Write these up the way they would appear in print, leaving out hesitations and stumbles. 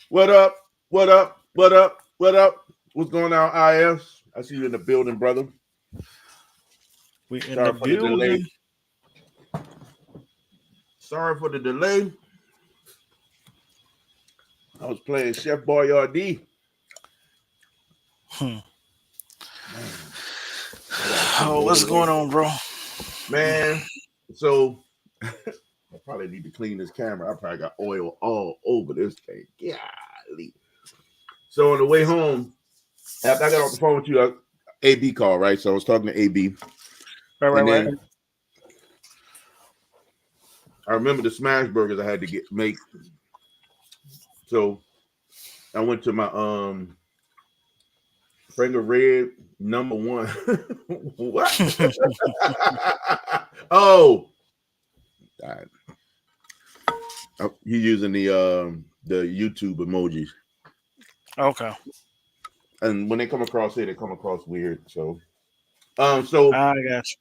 What up? What up? What up? What up? What's going on, IS? I see you in the building, brother. We in the Sorry for the delay. building. Sorry for the delay. I was playing Chef Boyardee. Hmm. Man, Oh, what's going on, bro? man. So I probably need to clean this camera. I probably got oil all over this thing. Golly. So on the way home, after I got off the phone with you, AB call, right? So I was talking to AB. And then I remember the smash burgers I had to make. So I went to my Finger Red #1. What? Oh, God. You're using the YouTube emojis. Okay. And when they come across here, they come across weird. So I got you.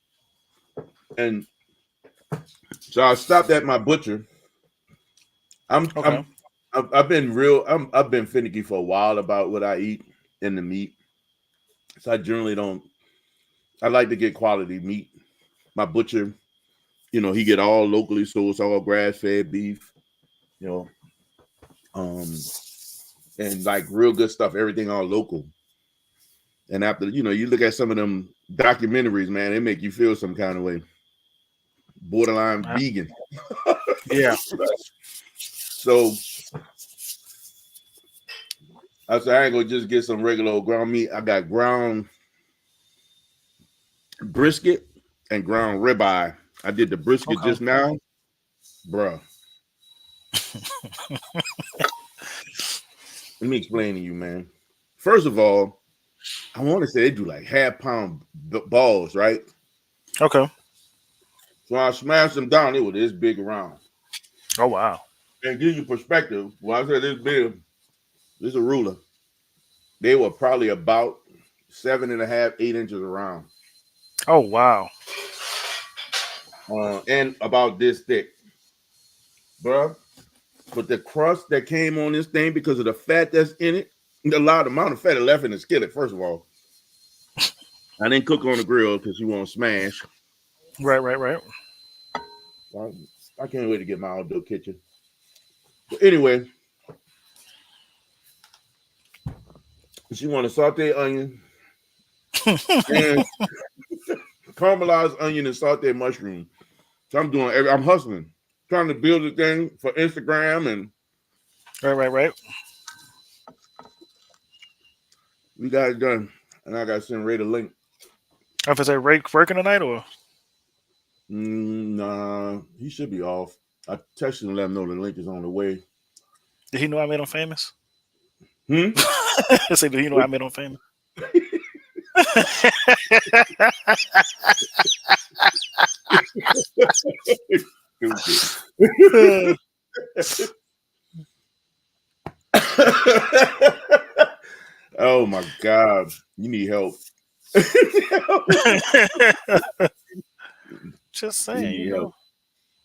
and so I stopped at my butcher. I've been finicky for a while about what I eat in the meat. So I generally don't. I like to get quality meat. My butcher, he get all locally sourced, all grass fed beef, you know, and like real good stuff. Everything all local. And after you look at some of them documentaries, man, they make you feel some kind of way. Borderline vegan. Yeah. So I said I ain't gonna just get some regular old ground meat. I got ground brisket and ground ribeye. I did the brisket just now, bruh. Let me explain to you, man. First of all, I want to say they do like half-pound balls, right? Okay. So I smashed them down. They were this big around. Oh wow. And give you perspective. When I said this big, this is a ruler. They were probably about 7.5, 8 inches around. Oh wow. And about this thick, bruh. But the crust that came on this thing because of the fat that's in it, the large amount of fat left in the skillet. First of all, I didn't cook on the grill because you want to smash. Right. I can't wait to get my outdoor kitchen. But anyway, she want to saute onion and caramelized onion and saute mushroom. So I'm hustling, trying to build a thing for Instagram, and Right. we got it done. And I got to send Ray the link. If it's a working tonight or Nah, he should be off. I texted him and let him know the link is on the way. did he know I made him famous? Hmm? Say, did he know I made him famous? Oh my God. You need help. Just saying, you know.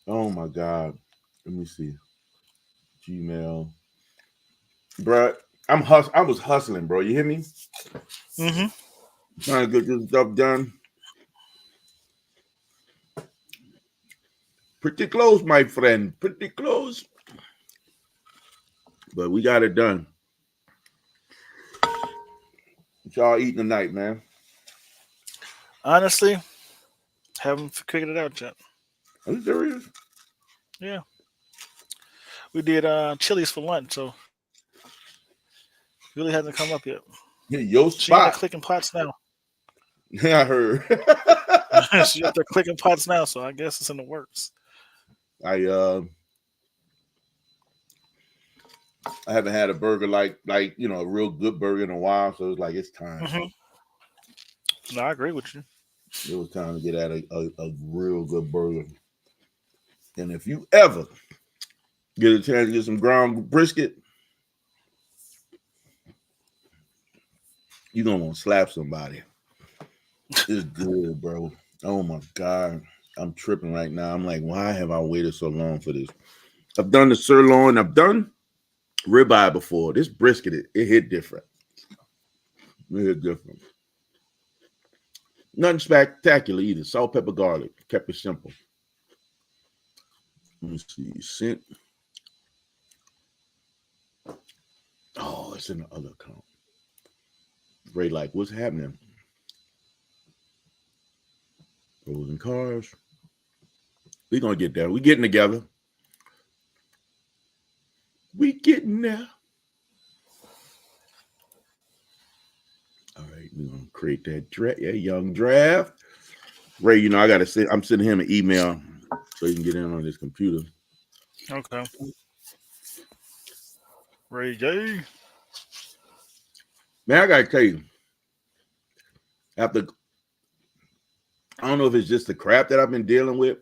Oh my God. Let me see. Gmail. Bruh, I was hustling, bro. You hear me? Mm-hmm. Trying to get this stuff done. Pretty close, my friend. Pretty close. But we got it done. What y'all eating tonight, man? Honestly, haven't figured it out yet. Are you serious? Yeah. We did Chili's for lunch, so really hasn't come up yet. Yeah, your She in there spot. clicking pots now. Yeah, I heard. She up there clicking pots now, so I guess it's in the works. I haven't had a burger like a real good burger in a while, so it's like it's time. Mm-hmm. No, I agree with you. It was time to get at a real good burger. And if you ever get a chance to get some ground brisket, you're gonna want to slap somebody. It's good, bro. Oh my God. I'm tripping right now. I'm like, why have I waited so long for this? I've done the sirloin. I've done ribeye before. This brisket, it hit different. It hit different. Nothing spectacular either. Salt, pepper, garlic. Kept it simple. Let me see. Scent. Oh, it's in the other account. Ray, like, what's happening? Frozen cars. We're going to get there. We getting together. We getting there. All right, we're going to create that draft. Yeah, young draft. Ray, you know, I'm sending him an email so he can get in on his computer. Okay. Ray J. Man, I got to tell you, I don't know if it's just the crap that I've been dealing with.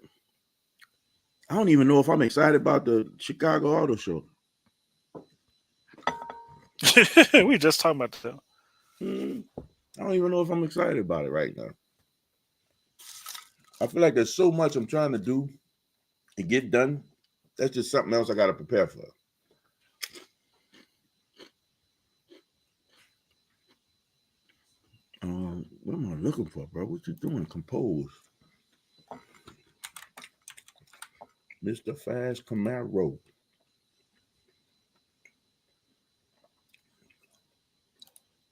I don't even know if I'm excited about the Chicago Auto Show. We just talking about that. I don't even know if I'm excited about it right now. I feel like there's so much I'm trying to do and get done. That's just something else I got to prepare for. What am I looking for, bro? What you doing? Compose. Mr. Fast Camaro.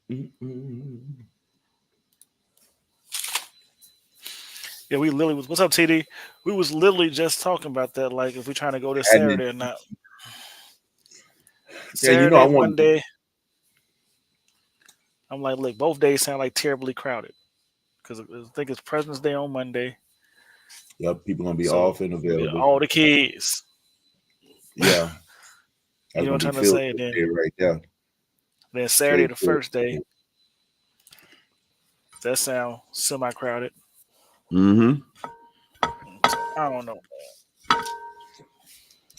Yeah, we literally was. What's up, TD? We was literally just talking about that. Like, if we're trying to go this Saturday or not. Saturday, you know, Monday. I'm like, look, both days sound like terribly crowded because I think it's President's Day on Monday. Yep, people gonna be off and available. All the kids. Yeah, you know what I'm trying to say. Then right there. Then Saturday, the first day. That sound semi-crowded. I don't know.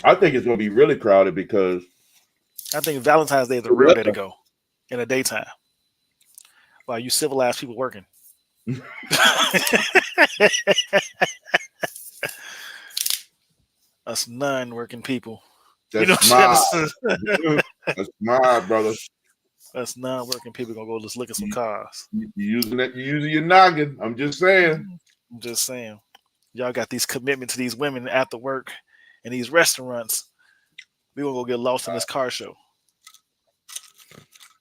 I think it's gonna be really crowded because I think Valentine's Day is the real day to go in the daytime. While you civilized people working. Us non-working people. That's smart. That's smart, brother. Us non-working people gonna go just look at some cars. You using your noggin. I'm just saying. Y'all got these commitments to these women after work in these restaurants. We gonna go get lost in this car show.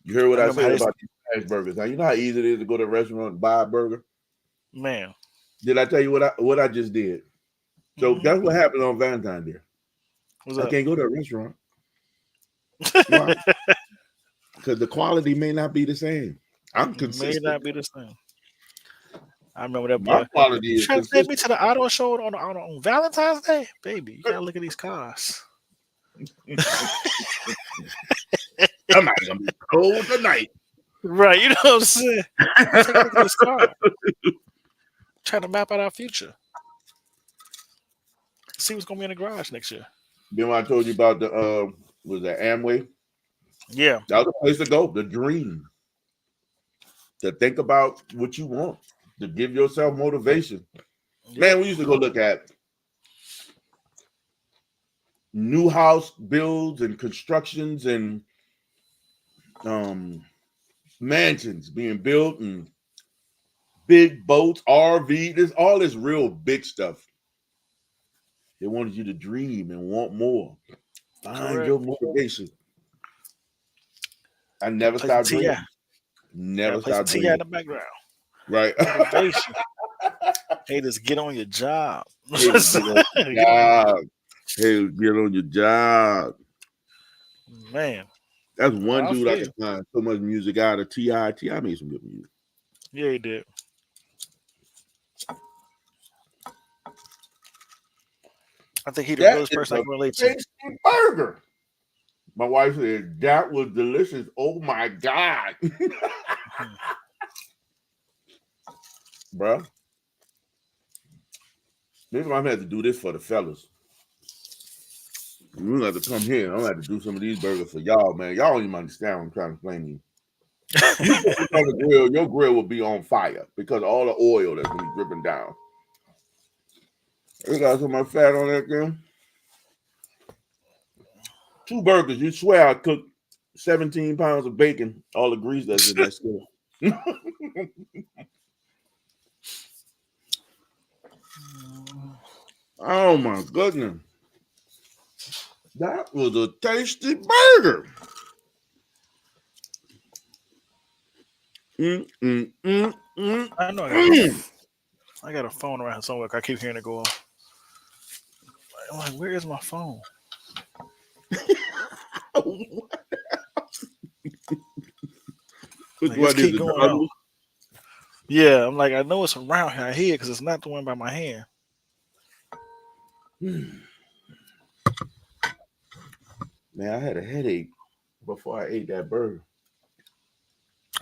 You heard what I said about these smash burgers. Now you know how easy it is to go to a restaurant and buy a burger. Man, did I tell you what I just did? So that's what happened on Valentine's Day. I can't go to a restaurant. Why? Because the quality may not be the same. I'm consistent. May not be the same. I remember that boy. My quality is trying to take me to the auto show on Valentine's Day, baby. You gotta look at these cars. I'm not gonna be cold tonight. Right, you know what I'm saying? Take a look at this car. Trying to map out our future. See what's gonna be in the garage next year. Then when I told you about the was that Amway? Yeah. That was the place to go, the dream. To think about what you want, to give yourself motivation. Yeah. Man, we used to go look at new house builds and constructions and mansions being built and big boats, RV. There's all this real big stuff. They wanted you to dream and want more. Find your motivation. I never stopped dreaming. Never stopped dreaming. in the background. Right. Motivation. Haters, get on your job. Haters, get on your job. Man. That's one dude I can find so much music out of. T.I. T.I. made some good music. Yeah, he did. I think he's the realest person I can relate to. Burger. My wife said, that was delicious. Oh, my God. Bro. Maybe I'm going to have to do this for the fellas. We're going to have to come here. I'm going to have to do some of these burgers for y'all, man. Y'all don't even understand what I'm trying to explain to you. You put on the grill, your grill will be on fire because all the oil that's going to be dripping down. They got so much fat on that thing. 2 burgers. You swear I cooked 17 pounds of bacon, all the grease that's in that skillet. Oh my goodness. That was a tasty burger. I know I got a phone around somewhere. I keep hearing it go off. I'm like, where is my phone? Which Like, one just is keep it? going The on. Yeah, I'm like, I know it's around here because it's not the one by my hand. Man, I had a headache before I ate that burger.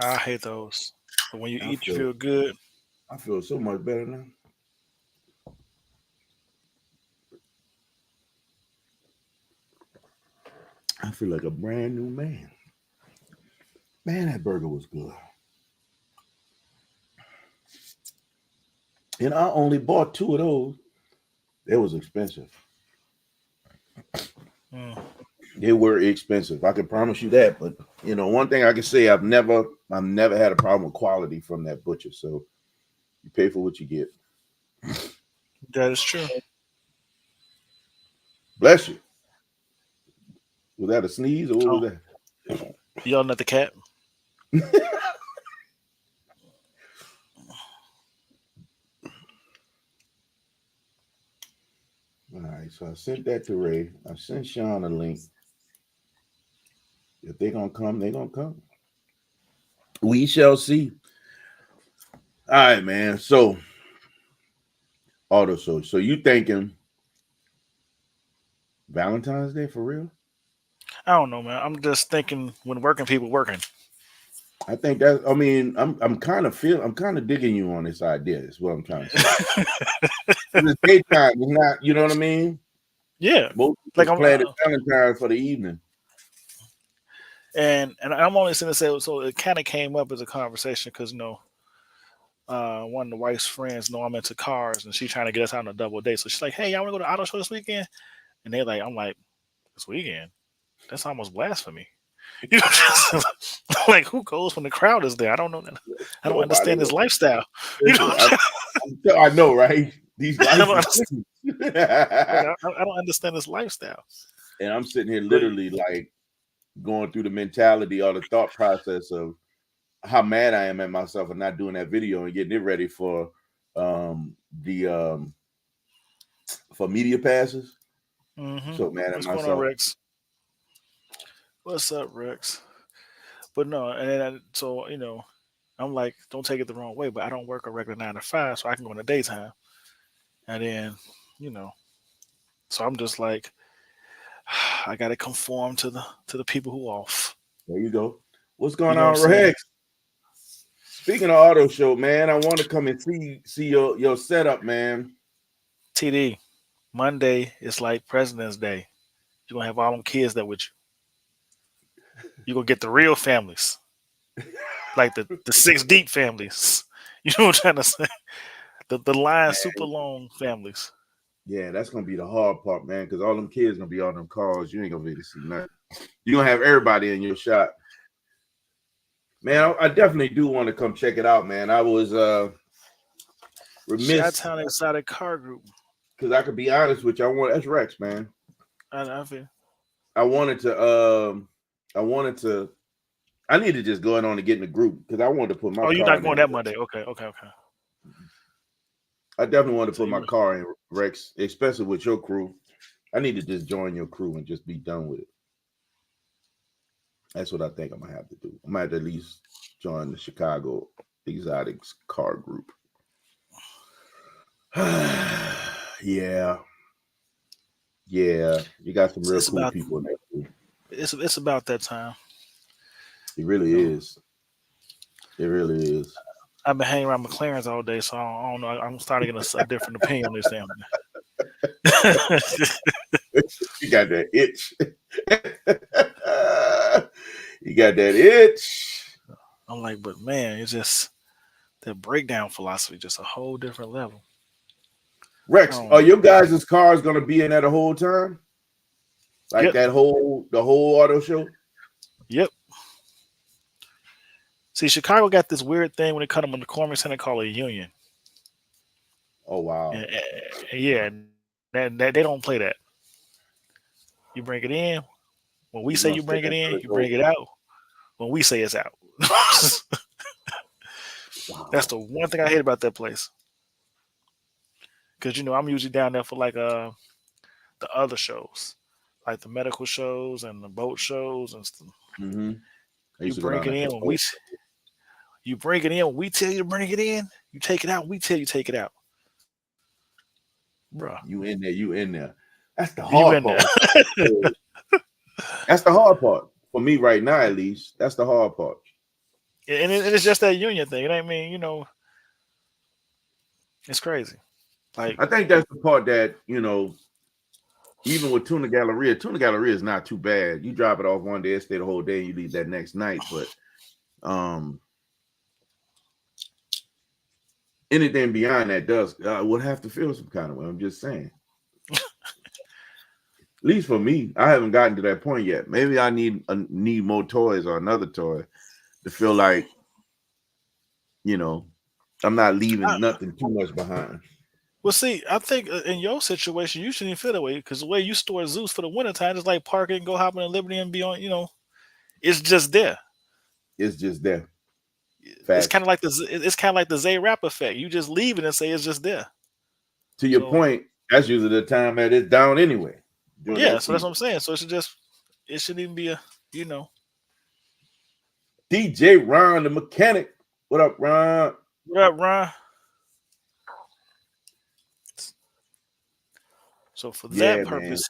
I hate those. But when you I eat, you feel feel good. I feel so much better now. I feel like a brand new man. Man, that burger was good. And I only bought 2 of those. It was expensive. Mm. They were expensive. I can promise you that. But one thing I can say, I've never had a problem with quality from that butcher. So you pay for what you get. That is true. Bless you. Was that a sneeze or what Oh, was yelling at the cat. that? All right, so I sent that to Ray. I sent Sean a link. If they're gonna come, they're gonna come. We shall see. All right, man. So auto show. So you thinking Valentine's Day for real? I don't know, man. I'm just thinking when working people working. I think that. I mean, I'm kind of digging you on this idea. Is what I'm trying to say. It's daytime. It's not. You know what I mean? Yeah, Most like people plan Valentine's for the evening. and I'm only saying to say so. It kind of came up as a conversation because one of the wife's friends know I'm into cars, and she's trying to get us out on a double date. So she's like, "Hey, y'all want to go to auto show this weekend?" And they like, I'm like, "This weekend? That's almost blasphemy." You know, like who goes when the crowd is there? I don't know. I don't Nobody understand this knows. lifestyle. You Listen, know, I know, right? These I don't lights is understand. Like I don't understand this lifestyle. and I'm sitting here But literally like going through the mentality or the thought process of how mad I am at myself for not doing that video and getting it ready for the for media passes. So mad at what's going on, myself. Rex? What's up, Rex? But no, and then so I'm like, don't take it the wrong way, but I don't work a regular 9 to 5, so I can go in the daytime. And then, you know, so I'm just like, I gotta conform to the people who off. There you go. What's You going know what I'm on, saying? Rex? Speaking of auto show, man, I want to come and see your setup, man. TD, Monday is like President's Day. You're gonna have all them kids there with you. You're gonna get the real families, like the 6 deep families. You know what I'm trying to say? The line super long families. Yeah, that's gonna be the hard part, man, because all them kids gonna be on them cars. You ain't gonna be able to see nothing. You're gonna have everybody in your shot. Man, I definitely do want to come check it out, man. I was remiss Chi-Town Exotic Car Group. because I could be honest with you. That's Rex, man. I feel. I wanted to I need to just go in on and get in the group because I wanted to put my Oh, you're car not in going there. that Monday? Okay. I definitely want to So put my car in, Rex, especially with your crew. I need to just join your crew and just be done with it. That's what I think I'm gonna have to do. I might at least join the Chicago Exotics car group. Yeah. You got some real it's cool about people in that group. it's about that time. It really is. It really is. I've been hanging around McLarens all day, so I don't know. I'm starting to get a different opinion on this damn thing. You got that itch. You got that itch. I'm like, but man, it's just that breakdown philosophy, just a whole different level. Rex, Oh, are your guys' cars gonna be in there the whole time? Like Yep. the whole auto show? Yep. See, Chicago got this weird thing when it comes to the McCormick Center called a union. Oh wow. Yeah, that they don't play that. You bring it in when we You're say gonna you stay bring it until in. it's You bring it over. out when we say it's out. That's Wow. the one thing I hate about that place. Because I'm usually down there for like the other shows, like the medical shows and the boat shows and stuff. Mm-hmm. I You used to go bring down it there for in the when boat. you bring it in when we tell you to bring it in. You take it out. We tell you to take it out, bro. You in there, you in there. That's the You hard in there? part. That's the hard part. For me right now, at least. That's the hard part. It's just that union thing. I mean, it's crazy. Like, I think that's the part that, even with Tuna Galleria is not too bad. You drop it off one day, stay the whole day, you leave that next night. But anything beyond that does would have to feel some kind of way. I'm just saying. At least for me, I haven't gotten to that point yet. Maybe I need more toys or another toy to feel like, I'm not leaving nothing too much behind. well, see, I think in your situation, you shouldn't even feel that way because the way you store Zeus for the wintertime is like park it and go hop in Liberty and be on. It's just there. It's just there. It's Facts. kind of like the Zay Rap effect. You just leave it and say it's just there. To your So point, that's usually the time that it's down anyway. During yeah, that so that's what season. I'm saying. So it shouldn't even be DJ Ron the mechanic. What up, Ron? What up, Ron? So for Yeah, that man. purpose,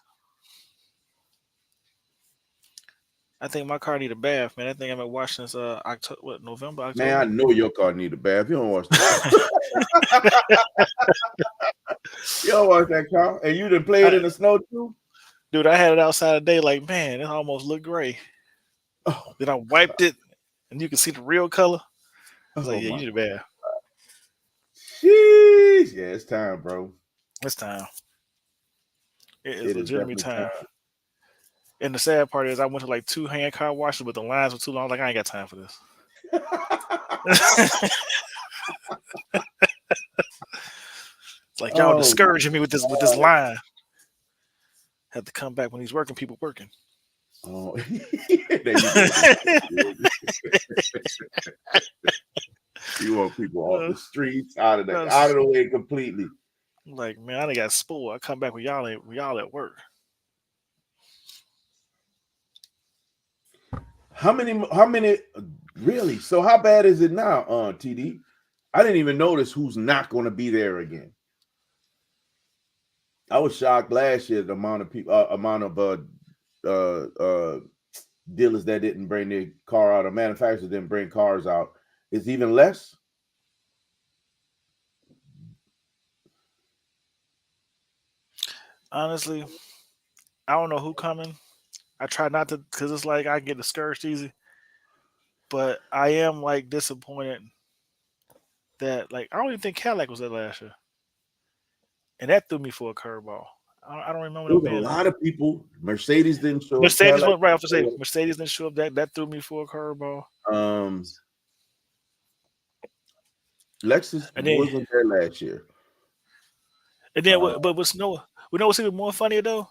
I think my car need a bath, man. I think I'm at watching since November, October. Man, I know your car need a bath. You don't watch that. You don't watch that car. And you didn't play it in the snow too? Dude, I had it outside today. Like, man, it almost looked gray. Oh, Then I wiped it, and you can see the real color. I was like, yeah, my you need a bath. Sheesh. Yeah, it's time, bro. It's time. It is It is legitimately definitely time. And the sad part is, I went to like 2 hand car washes, but the lines were too long. Like, I ain't got time for this. It's like y'all discouraging me with this line. Have to come back when these working people working. Oh, there you go. You want people off the streets, out of the way completely. Like, man, I done got spoiled. I come back when y'all at work. How many really? So how bad is it now, TD? I didn't even notice who's not going to be there again. I was shocked last year the amount of people, dealers that didn't bring their car out, or manufacturers didn't bring cars out. It's even less. Honestly, I don't know who coming. I try not to, because it's like I get discouraged easy. But I am like disappointed that I don't even think Cadillac was there last year, and that threw me for a curveball. I don't remember There them was a being lot of people. Mercedes didn't show up. Mercedes went right off to say Mercedes didn't show up. That threw me for a curveball. Lexus wasn't there last year. And then, but what's what's even more funnier though?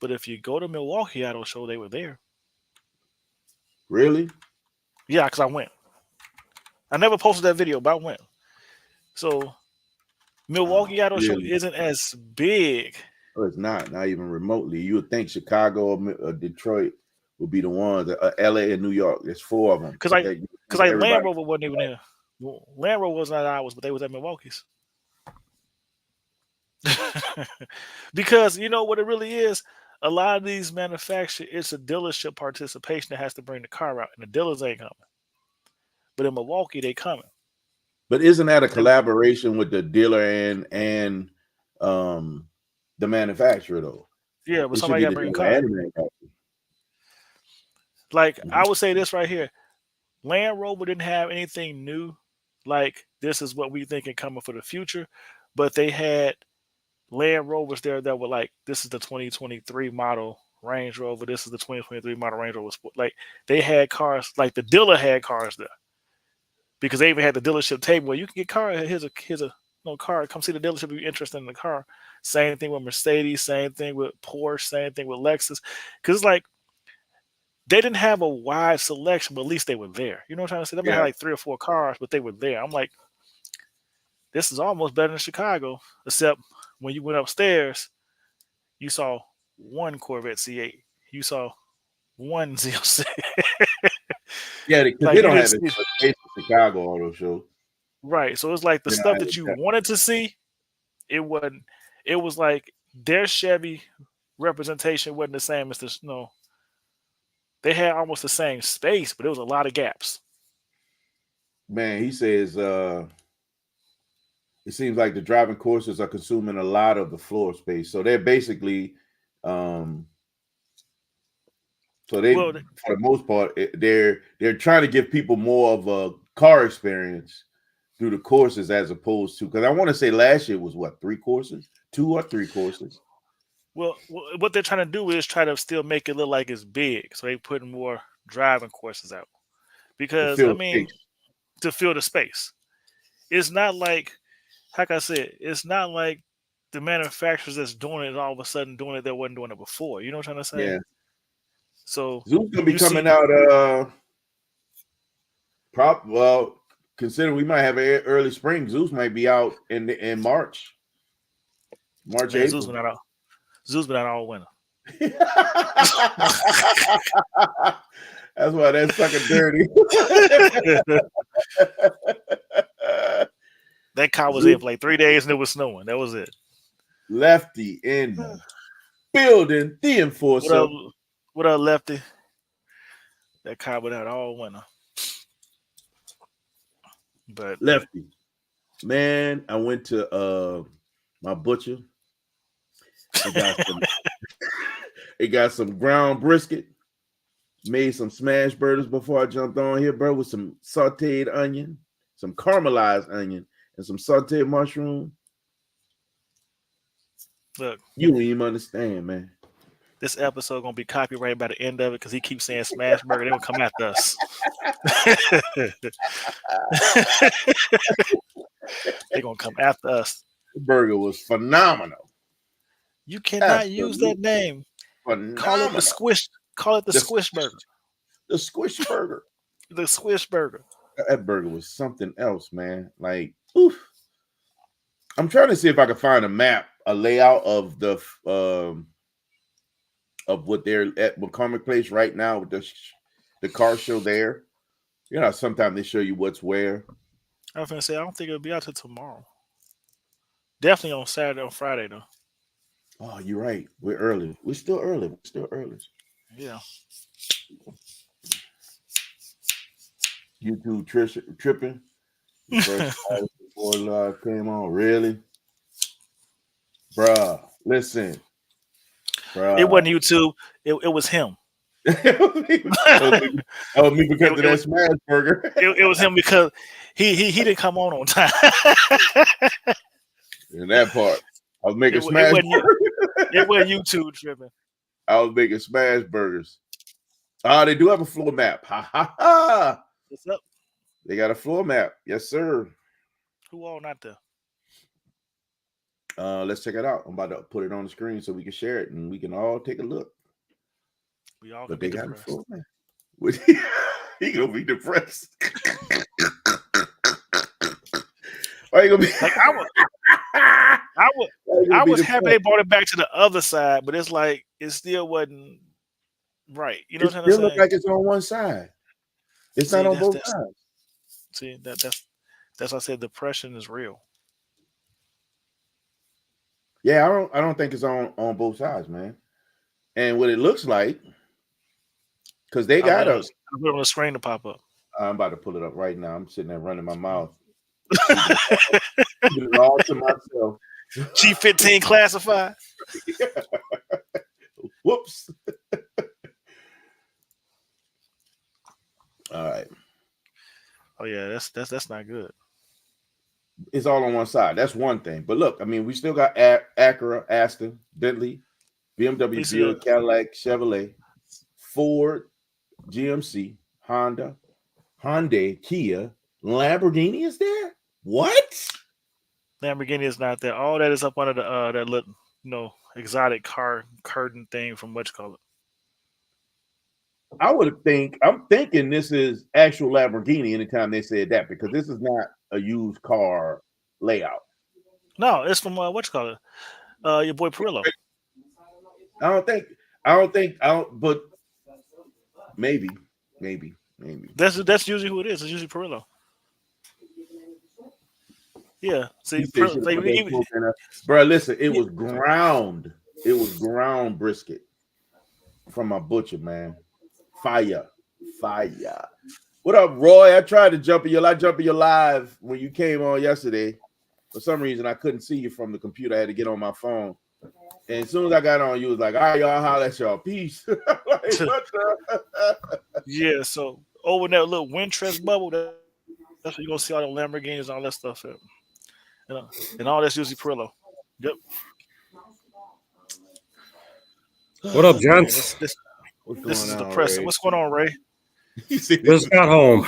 But if you go to Milwaukee Auto Show, they were there. Really? Yeah, because I went. I never posted that video, but I went. So Milwaukee Auto Show isn't as big. Oh, it's not even remotely. You would think Chicago or Detroit would be the ones. LA and New York. There's 4 of them. Because Land Rover wasn't even there. Land Rover was not ours, but they was at Milwaukee's. Because you know what it really is? A lot of these manufacturers, it's a dealership participation that has to bring the car out, and the dealers ain't coming. But in Milwaukee, they coming. But isn't that a collaboration with the dealer and the manufacturer though? Yeah, but somebody got to bring a car. Like I would say this right here, Land Rover didn't have anything new. Like this is what we think is coming for the future. but they had Land Rovers there that were like, this is the 2023 model Range Rover. This is the 2023 model Range Rover Sport. Like they had cars, like the dealer had cars there because they even had the dealership table where you can get car. Here's a car. Come see the dealership if you're interested in the car. Same thing with Mercedes. Same thing with Porsche. Same thing with Lexus. Because like they didn't have a wide selection, but at least they were there. You know what I'm trying to say? They might have Yeah. like 3 or 4 cars, but they were there. I'm like, this is almost better than Chicago, except when you went upstairs, you saw one Corvette C8. You saw one Z06. Yeah, because Like they you don't didn't have it see, in Chicago Auto Show. right. So it's like the You know, stuff that you wanted to see, it wasn't. It was like their Chevy representation wasn't the same as this. No, they had almost the same space, but there was a lot of gaps. man, he says it seems like the driving courses are consuming a lot of the floor space. So they're basically so they Well, for the most part they're trying to give people more of a car experience through the courses as opposed to, because I want to say last year was what, 3 courses? 2 or 3 courses. well, what they're trying to do is try to still make it look like it's big, so they put more driving courses out. To Because I fill mean, space. to fill the space, it's not like, like I said, it's not like the manufacturers that's doing it all of a sudden doing it that wasn't doing it before. You know what I'm trying to say? Yeah. So Zoom's gonna be you coming see, out well, consider we might have an early spring. Zeus might be out in March. man, Zeus April. been out. Zeus been out all winter. That's why that sucker dirty. That car was Zeus, in for like 3 days and it was snowing. That was it. Lefty in the building, the What up? enforcer. What up, Lefty? That car been out all winter. But Lefty. Man, I went to my butcher. It got some ground brisket. Made some smash burgers before I jumped on here, bro, with some sauteed onion, some caramelized onion, and some sauteed mushroom. look, You don't even understand, man. this episode gonna be copyrighted by the end of it because he keeps saying Smash Burger. They gonna come after us. They gonna come after us. The burger was phenomenal. You cannot use that Absolutely name. phenomenal. Call it the squish. Call it the squish burger. The squish burger. The squish burger. That burger was something else, man. Like, oof. I'm trying to see if I can find a layout of the of what they're at McCormick Place right now with the car show there. You know, sometimes they show you what's where. I was gonna say I don't think it'll be out till tomorrow. Definitely on Saturday or Friday though. Oh, you're right. We're early. We're still early. Yeah. YouTube tripping. The first time before live came on. Really? Bruh, listen. Bruh. It wasn't YouTube. It was him. That was me because of that smash burger. It was him because he didn't come on time. In that part, I was making It smash wasn't burgers. It wasn't YouTube tripping. I was making smash burgers. They do have a floor map. Ha ha ha. What's up? They got a floor map. Yes, sir. Who all not there? Let's check it out. I'm about to put it on the screen so we can share it and we can all take a look. We all But gonna they be got a depressed. floor map. He gonna be depressed. Why you gonna be Like I was happy they brought it back to the other side, but it's like it still wasn't right. You know It what I'm still saying? look like it's on one side. It's See, not on both that's sides. see that's why I said depression is real. Yeah, I don't think it's on both sides, man. And what it looks like, because they got us. I put it on the screen to pop up. I'm about to pull it up right now. I'm sitting there running my mouth. Keeping it all to myself. G15 classified. Whoops. All right. Oh yeah, that's not good. It's all on one side. That's one thing. But look, I mean, we still got Acura, Aston, Bentley, BMW, Lisa, Buick, Cadillac, Chevrolet, Ford, GMC, Honda, Hyundai, Kia, Lamborghini is there? What? Lamborghini is not there. All that is up under the that little, exotic car curtain thing from what you call it. I'm thinking this is actual Lamborghini anytime they said that because this is not a used car layout. No, it's from what you call it. Your boy Perillo. But maybe. That's usually who it is. It's usually Perillo. Yeah. See, bro, listen, it was ground. It was ground brisket from my butcher, man. Fire. What up, Roy? I tried to jump in your live when you came on yesterday. For some reason, I couldn't see you from the computer. I had to get on my phone. And as soon as I got on, you was like, all right, y'all, holla at y'all. Peace. Like, what the? Yeah, so over in that little Wintrust bubble, that's where you're going to see all the Lamborghinis and all that stuff. And all that's usually Perillo. Yep. What up, gents? This is depressing. Ray? What's going on, Ray? Just got home.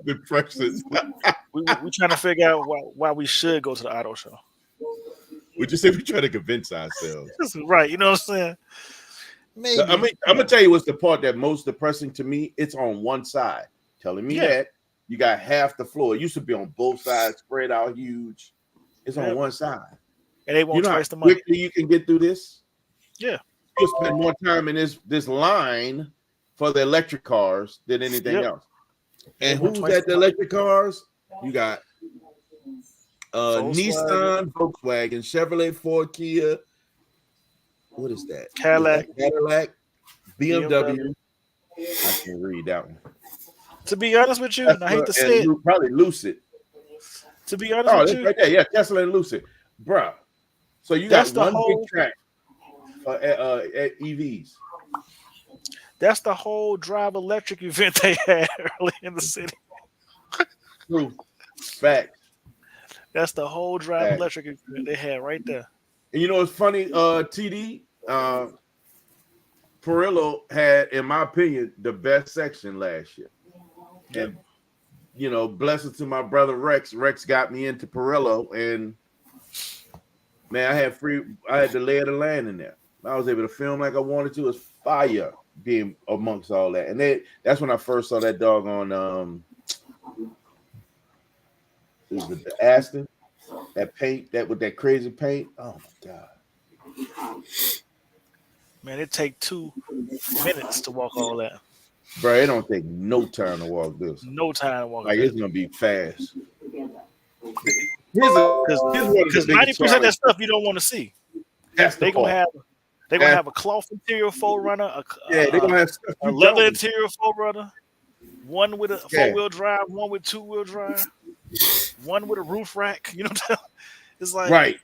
Depressing. we trying to figure out why we should go to the auto show. We just say we try to convince ourselves. Right, you know what I'm saying? Maybe. So, I mean, I'm gonna tell you what's the part that most depressing to me. It's on one side, telling me that you got half the floor. It used to be on both sides, spread out huge. It's on one side, and they want twice the money. Quickly you can get through this. Yeah, you'll spend more time in this line for the electric cars than anything else. And who's at the electric cars? You got Nissan, Volkswagen, Chevrolet, Ford, Kia. What is that? Cadillac, BMW. I can't read that one. To be honest with you, I hate to say it. Probably Lucid. To be honest with you, right there. Yeah, Tesla and Lucid, bro. So you got one big track at EVs. That's the whole drive electric event they had early in the city. True. Fact. That's the whole drive electric event they had right there. And you know what's funny, TD? Perillo had, in my opinion, the best section last year. And, blessings to my brother Rex. Rex got me into Perillo, and, man, I had to lay the land in there. I was able to film like I wanted to. It was fire being amongst all that. And that's when I first saw that dog on the Aston. That paint, with that crazy paint. Oh my God. Man, it take 2 minutes to walk all that. Bro, it don't take no time to walk this. No time to walk. Like it's gonna be fast. Because 90% of that stuff you don't want to see. They're gonna have a cloth interior Forerunner, they're gonna have a leather interior Forerunner, one with a 4-wheel drive, one with 2-wheel drive, one with a roof rack. You know what I'm saying? It's like right.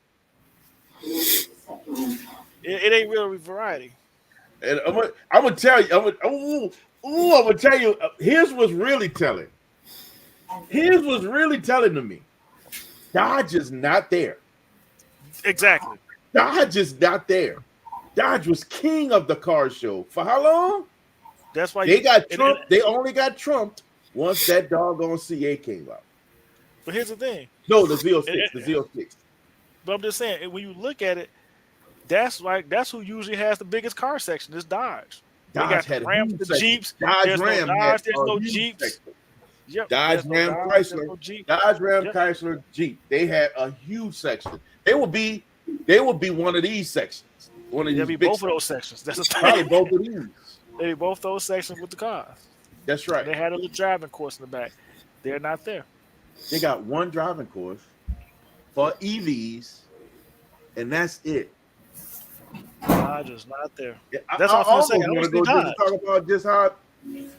It ain't really variety. And I'm gonna tell you. I'm gonna tell you. Here's what's really telling. Here's what's really telling to me. Dodge is not there. Exactly. Dodge is not there. Dodge was king of the car show for how long? That's why they got trumped. They only got trumped once that doggone CA came out. But here's the thing. No, the Z06. The Z06. But I'm just saying, when you look at it, that's who usually has the biggest car section. It's Dodge. They got the Rams, the Jeeps. Dodge Ram. There's no Jeeps. Yep. Dodge Ram Chrysler. Dodge Ram Chrysler Jeep. They had a huge section. They will be one of these sections. One of these. They'll be both of those sections. That's probably both of these. They be both those sections with the cars. That's right. They had a little driving course in the back. They're not there. They got one driving course for EVs, and that's it. Dodge is not there. Yeah, that's what I'm saying. I want to go just talk about just how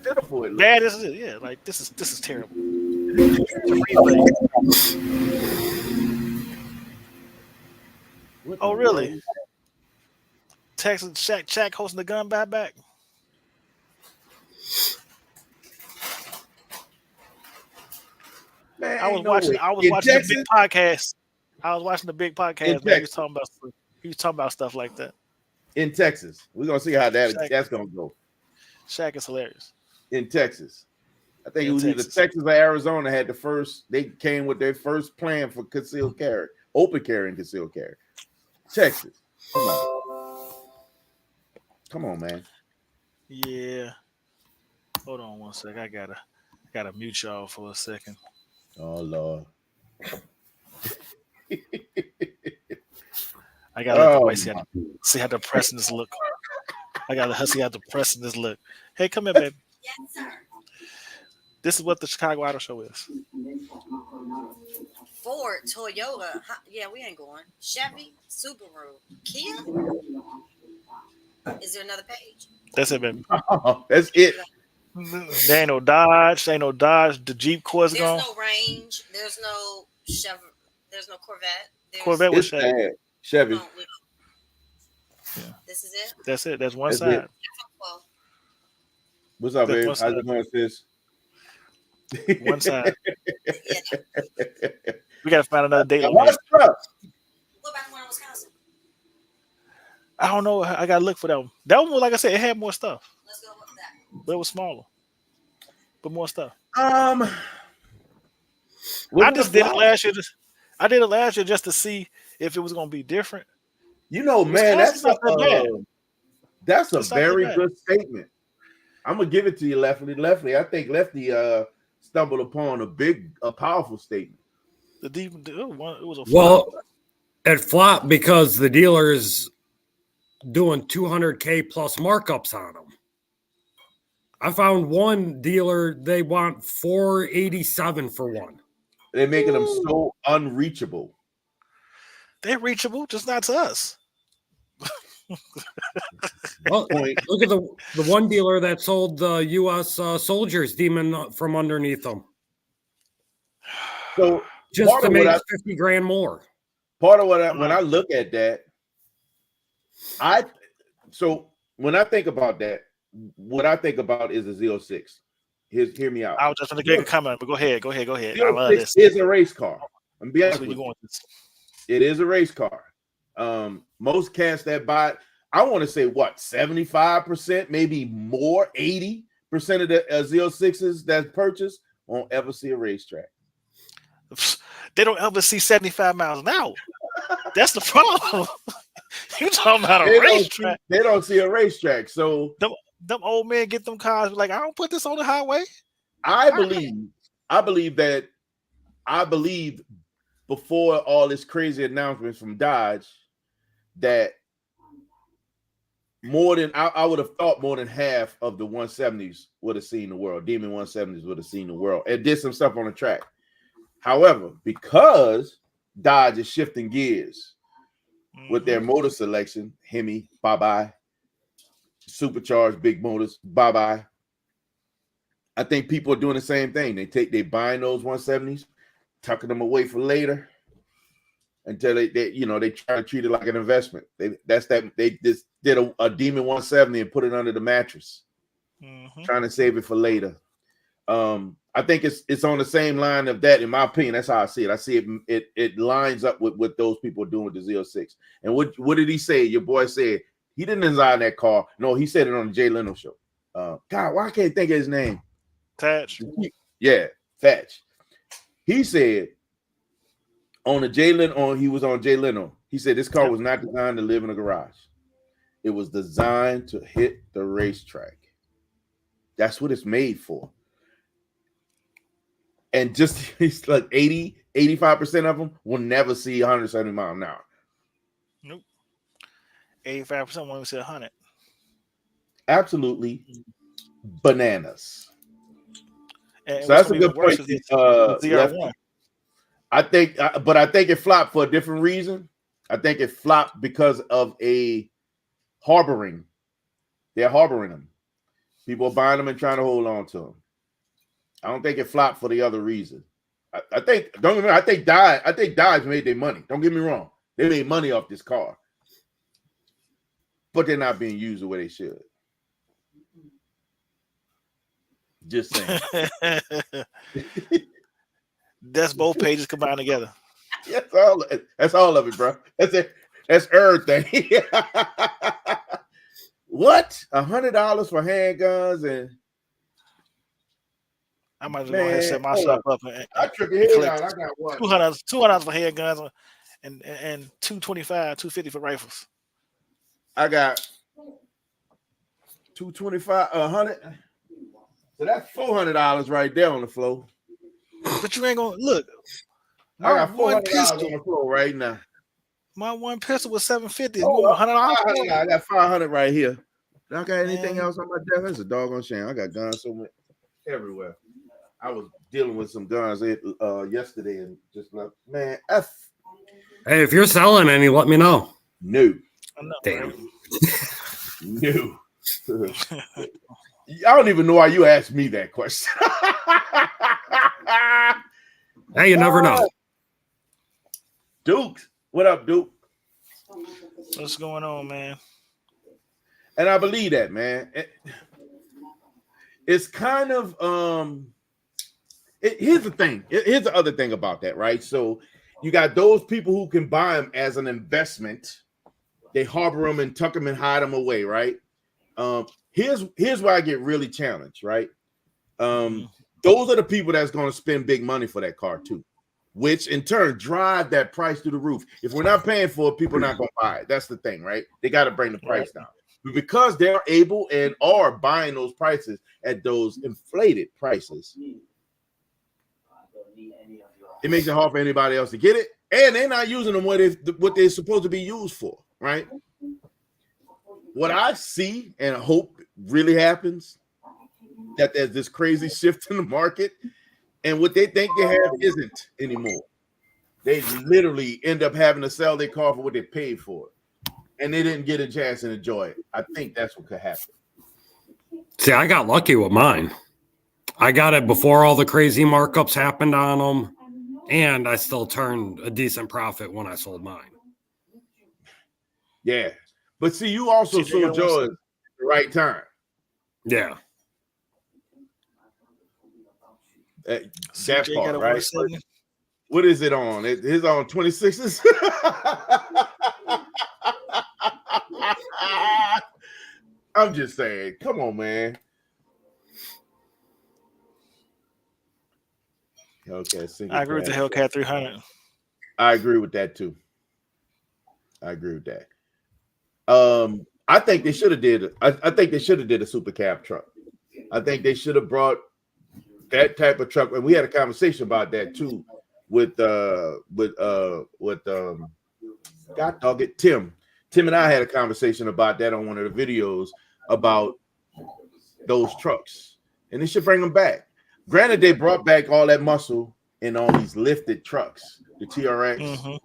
pitiful it looks. Bad as it is. Yeah, like this is terrible. Oh really? Texas Shaq hosting the gun back. Man, I was ain't no watching. way. I was In watching Texas? the big podcast. I was watching the big In podcast. Man, Texas. he was talking about stuff like that. In Texas. We're gonna see how Shaq, that's gonna go. Shaq is hilarious. In Texas. I think In it was either Texas. Texas or Arizona had the first, they came with their first plan for concealed carry, open carry and concealed carry. Texas. Come on, man. Yeah. Hold on one sec. I gotta mute y'all for a second. Oh Lord. I gotta let the wife see how depressing this look. I gotta let her see how depressing this look. Hey, come here, baby. Yes, sir. This is what the Chicago Auto Show is. Ford, Toyota. Yeah, we ain't going. Chevy, Subaru, Kia. Is there another page? That's it, baby. That's it. There ain't no Dodge. There ain't no Dodge. The Jeep Core's There's gone. no Range. There's no Chevy. There's no Corvette. Corvette was It's Chevy. sad. Chevy. No, Yeah. this is it. That's it. That's one That's side. it. Well, What's up, That's babe? one How's side. it going, sis? One side. yeah. We gotta find another date. What's up? What about the one in Wisconsin? I don't know. I gotta look for that one. That one, like I said, it had more stuff, Let's go with that. but it was smaller, but more stuff. Was I it just a did it flop? last year. I did it last year just to see if it was gonna be different. You know, man, Wisconsin's not that bad. that's a It's not that very bad. good statement. I'm gonna give it to you, Lefty. I think Lefty stumbled upon a powerful statement. The deep, it was a flop. Well, it flopped because the dealer's doing $200K plus markups on them. I found one dealer, they want $487 for one. They're making them so unreachable. They're reachable, just not to us. Well, look at the one dealer that sold the U.S. Soldiers Demon from underneath them. So Just part to of make what I- 50 grand more. Part of when I look at that, when I think about that, what I think about is a Z06. Hear me out. I was just gonna get a comment, but go ahead. I love Z06 this. is a race car. I'm being That's honest where with you you. going with this. It is a race car. Most cats that buy it, I want to say what 75%, maybe more, 80% of the Z06s that's purchased won't ever see a racetrack. They don't ever see 75 miles an hour. That's the problem. You talking about a racetrack? They don't see a racetrack. So Them old men get them cars like, I don't put this on the highway. I believe before all this crazy announcements from Dodge that I would have thought more than half of the 170s would have seen the world. Demon 170s would have seen the world and did some stuff on the track. However, because Dodge is shifting gears with their motor selection, Hemi, bye-bye. Supercharged big motors, bye-bye. I think people are doing the same thing. They buying those 170s, tucking them away for later until they try to treat it like an investment. They just did a Demon 170 and put it under the mattress, trying to save it for later. I think it's on the same line of that. In my opinion, that's how I see it. I see it lines up with what those people are doing with the Z06. And what did he say? Your boy said he didn't design that car. No, he said it on the Jay Leno show. God, why can't I think of his name? Tatch. Yeah, Thatch. He said on the Jay Leno, he was on Jay Leno. He said this car was not designed to live in a garage. It was designed to hit the racetrack. That's what it's made for. And just it's like 85% of them will never see 170 miles an hour. Nope. 85% won't even see 100. Absolutely bananas. And So that's a good worse point. is the ZR1. I think it flopped for a different reason. I think it flopped because of a harboring. They're harboring them. People are buying them and trying to hold on to them. I don't think it flopped for the other reason. I think Dodge made their money. Don't get me wrong. They made money off this car. But they're not being used the way they should. Just saying. That's both pages combined together. That's all of it, bro. That's it. That's everything. What? $100 for handguns and I might just go ahead and set man, hold myself up. up and I took your head collect out. I got what? $200 for handguns and $225, $250 for rifles. I got $225, $100. So that's $400 right there on the floor. But you ain't gonna look. I got one $400 pistol. on the floor right now. My one pistol was $750. It's Oh, more $100. $500. I got $500 right here. Do I got anything Man. else on my desk? That's a doggone shame. I got guns so much everywhere. I was dealing with some guns yesterday and just like, man, Hey, if you're selling any, let me know. no. I know, Damn. right? No. I don't even know why you asked me that question. Hey, you never know. Duke. What up, Duke? What's going on, man? And I believe that, man. It's kind of here's the thing. Here's the other thing about that, right? So you got those people who can buy them as an investment. They harbor them and tuck them and hide them away, right? Here's where I get really challenged, right? Those are the people that's going to spend big money for that car too, which in turn drive that price through the roof. If we're not paying for it, people are not going to buy it. That's the thing, right? They got to bring the price down. But because they're able and are buying those prices at those inflated prices, it makes it hard for anybody else to get it, and they're not using them what they're supposed to be used for, right? What I see and hope really happens that there's this crazy shift in the market, and what they think they have isn't anymore. They literally end up having to sell their car for what they paid for it, and they didn't get a chance to enjoy it. I think that's what could happen. See, I got lucky with mine. I got it before all the crazy markups happened on them, and I still turned a decent profit when I sold mine. Yeah, but see, you also sold yours at the right time. Yeah. That part, right? What is it on? It's on 26s. I'm just saying, come on, man. Okay, I agree with the Hellcat 300. I agree with that too. I agree with that. I think they should have did. I think they should have did a super cab truck. I think they should have brought that type of truck, and we had a conversation about that too with God dog it, Tim. Tim and I had a conversation about that on one of the videos about those trucks, and they should bring them back. Granted, they brought back all that muscle in all these lifted trucks, the TRX. Mm-hmm.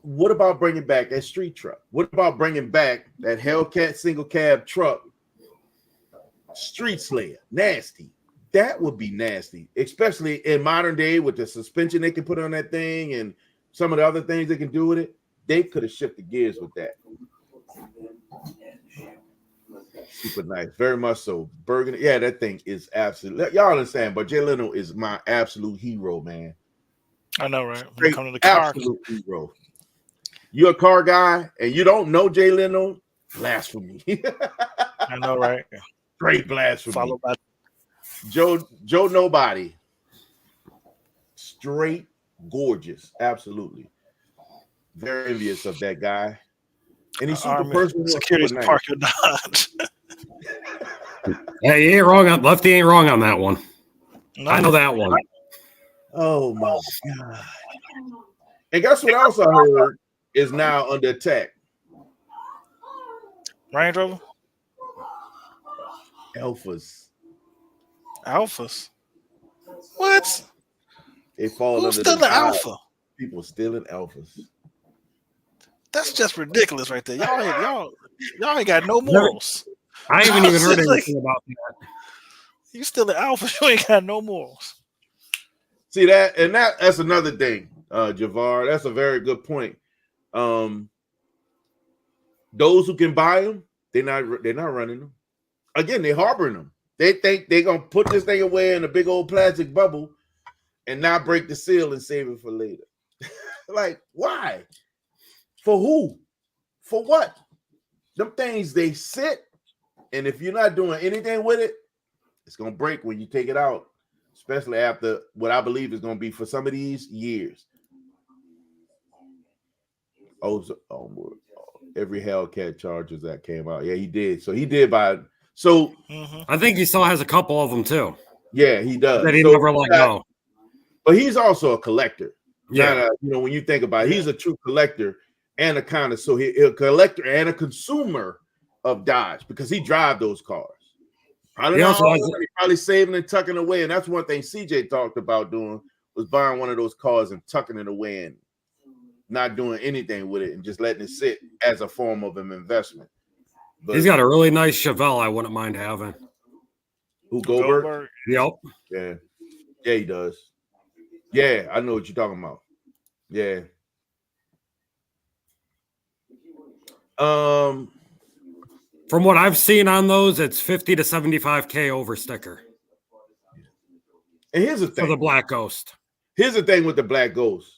What about bringing back that street truck? What about bringing back that Hellcat single cab truck, Street Slayer? Nasty. That would be nasty, especially in modern day with the suspension they can put on that thing and some of the other things they can do with it. They could have shifted gears with that. Super nice, very much so. Burgundy, yeah, that thing is absolutely. Y'all understand, but Jay Leno is my absolute hero, man. I know, right? When it comes to the car, absolute hero. You're a car guy and you don't know Jay Leno? Blasphemy. I know, right? Great blasphemy. Followed by Joe Nobody. Straight gorgeous, absolutely. Very envious of that guy. And he's super personal. Security park your Dodge. Hey, he ain't wrong on Lefty. Ain't wrong on that one. No. I know that one. Oh my god! And guess what else I heard is now under attack? Range Rover. Alphas. What? They fall Who's under still the Alpha? People stealing Alphas. That's just ridiculous, right there. Y'all ain't got no morals. I haven't even heard anything about that. You still an Alpha? You ain't got no morals. See that, and that's another thing, Javar. That's a very good point. Those who can buy them, they're not running them. Again, they're harboring them. They think they're gonna put this thing away in a big old plastic bubble and not break the seal and save it for later. Like, why? For who? For what? Them things, they sit, and if you're not doing anything with it, it's gonna break when you take it out, especially after what I believe is gonna be for some of these years. Every Hellcat Chargers that came out. Yeah, he did. So he did buy. So I think he still has a couple of them too. Yeah, he does. That he So never let go. But he's also a collector. Yeah. When you think about it, he's a true collector and a connoisseur. So he's a collector and a consumer of Dodge because he drives those cars. Probably saving and tucking away. And that's one thing CJ talked about doing was buying one of those cars and tucking it away and not doing anything with it and just letting it sit as a form of an investment. But he's got a really nice Chevelle I wouldn't mind having. Who, Goldberg? Yep. Yeah. Yeah, he does. Yeah, I know what you're talking about. Yeah. From what I've seen on those, it's 50 to 75K over sticker. And here's the thing. For the Black Ghost. Here's the thing with the Black Ghost.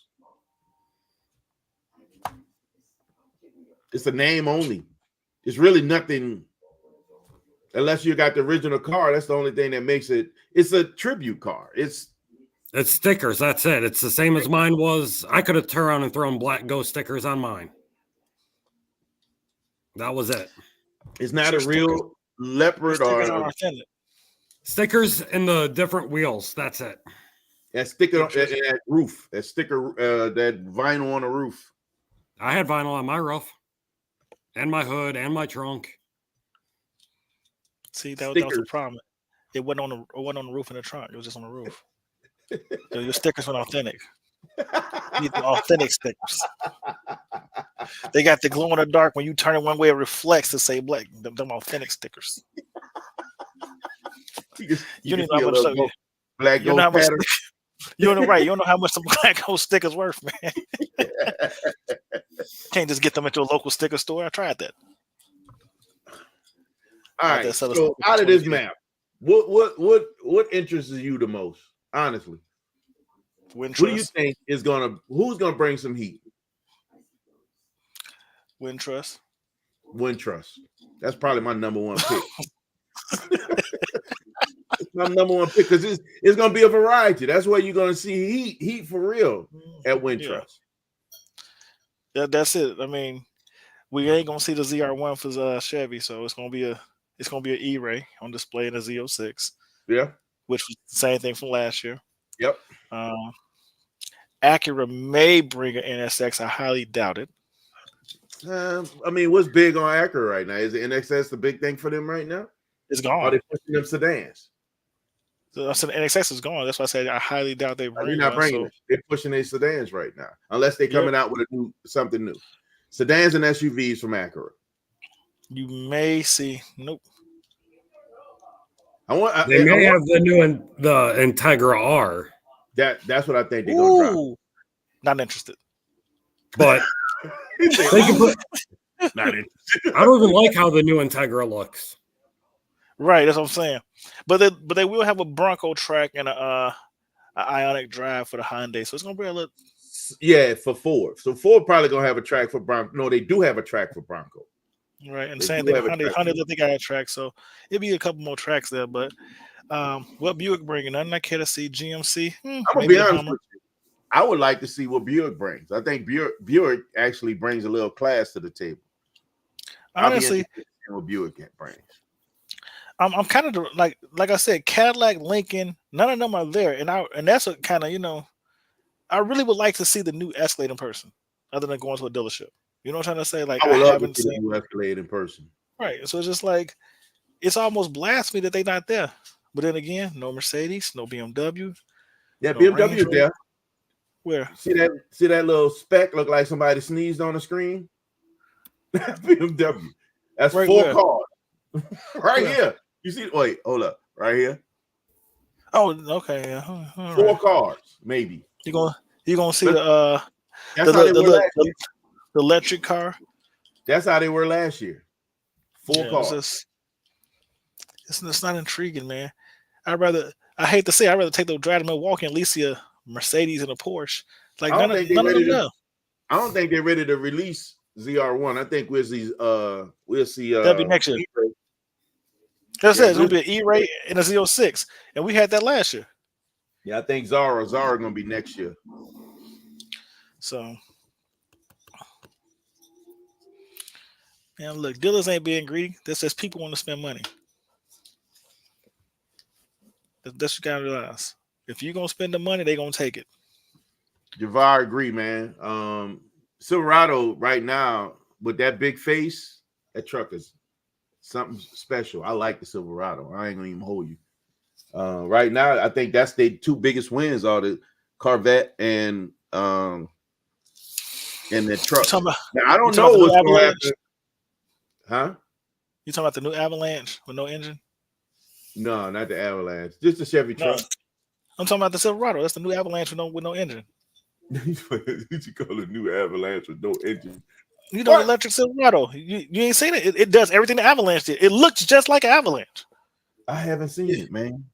It's a name only. It's really nothing unless you got the original car. That's the only thing that makes it. It's a tribute car. It's stickers. That's it. It's the same as mine was. I could have turned around and thrown Black Ghost stickers on mine. That was it. It's not a real leopard or stickers in the different wheels. That's it. That sticker on that roof. That sticker, that vinyl on the roof. I had vinyl on my roof. And my hood and my trunk. See, that was the problem. It wasn't on the roof in the trunk. It was just on the roof. So your stickers were authentic. You need the authentic stickers. They got the glow in the dark. When you turn it one way, it reflects to say black. Them authentic stickers. You don't know how much Black Ghost pattern. You don't know, right? You don't know how much the Black Ghost stickers worth, man. Can't just get them into a local sticker store. I tried that. All right. So out of this map, what interests you the most? Honestly, what do you think is who's gonna bring some heat? Wintrust. That's probably my number one pick. It's my number one pick because it's gonna be a variety. That's where you're gonna see heat for real at Wintrust. Yeah, that's it. I mean, we ain't gonna see the ZR1 for Chevy, so it's gonna be an E-Ray on display in the Z06. Yeah, which was the same thing from last year. Yep. Acura may bring an NSX. I highly doubt it. I mean, what's big on Acura right now? Is the NSX the big thing for them right now? It's gone. Are they pushing them sedans? So I said the NSX is gone. That's why I said I highly doubt they bring. They're not bringing it. They're pushing their sedans right now, unless they're coming out with something new. Sedans and SUVs from Acura. You may see. Nope. They may have the Integra R. That's what I think they're gonna drop. Not interested. But they can put. Not interested. I don't even like how the new Integra looks. Right, that's what I'm saying. But they will have a Bronco track and a Ionic drive for the Hyundai, so it's gonna be a little. Yeah, for Ford. So Ford probably gonna have a track for Bronco. No, they do have a track for Bronco. Right, and same thing. Hyundai, they got a track, so it'll be a couple more tracks there. But what Buick bringing? Nothing I care to see. GMC. I'm gonna be honest with you. I would like to see what Buick brings. I think Buick actually brings a little class to the table. Honestly, what Buick brings. I'm kind of like I said, Cadillac, Lincoln. None of them are there, and that's a kind of I really would like to see the new Escalade in person, other than going to a dealership. You know what I'm trying to say? Like I would love to see the new Escalade in person. Right. So it's just like it's almost blasphemy that they're not there. But then again, no Mercedes, no BMW. Yeah, no BMW is there. Where? See that little speck look like somebody sneezed on the screen? BMW. That's right, 4 cars. Right here. You see? Wait, hold up. Right here. Oh, okay. Yeah. 4 cars, maybe. You gonna see the electric car? That's how they were last year. 4 cars. It's not intriguing, man. I hate to say, I'd rather take the drive to Milwaukee and at least see a Mercedes and a Porsche. Like I don't none think of they're them ready to. know. I don't think they're ready to release ZR1. I think we'll see. We'll see. That'll be next year. E-Ray. That's Yeah, it. It's gonna be an E-Ray and a Z06, and we had that last year. Yeah, I think Zara gonna be next year. So, man, look, dealers ain't being greedy. That's just people want to spend money. That's what you gotta realize. If you're gonna spend the money, they gonna take it. Javar agree, man. Silverado right now with that big face, that truck is something special. I like the Silverado. I ain't gonna even hold you. Right now, I think that's the two biggest wins are the Corvette and the truck. Now, I don't know what's gonna happen. Huh? You talking about the new Avalanche with no engine? No, not the Avalanche. Just the Chevy truck. I'm talking about the Silverado. That's the new Avalanche with no engine. You call it new Avalanche with no engine? You know, electric Silverado. You ain't seen it. It does everything the Avalanche did. It looks just like an Avalanche. I haven't seen it, man.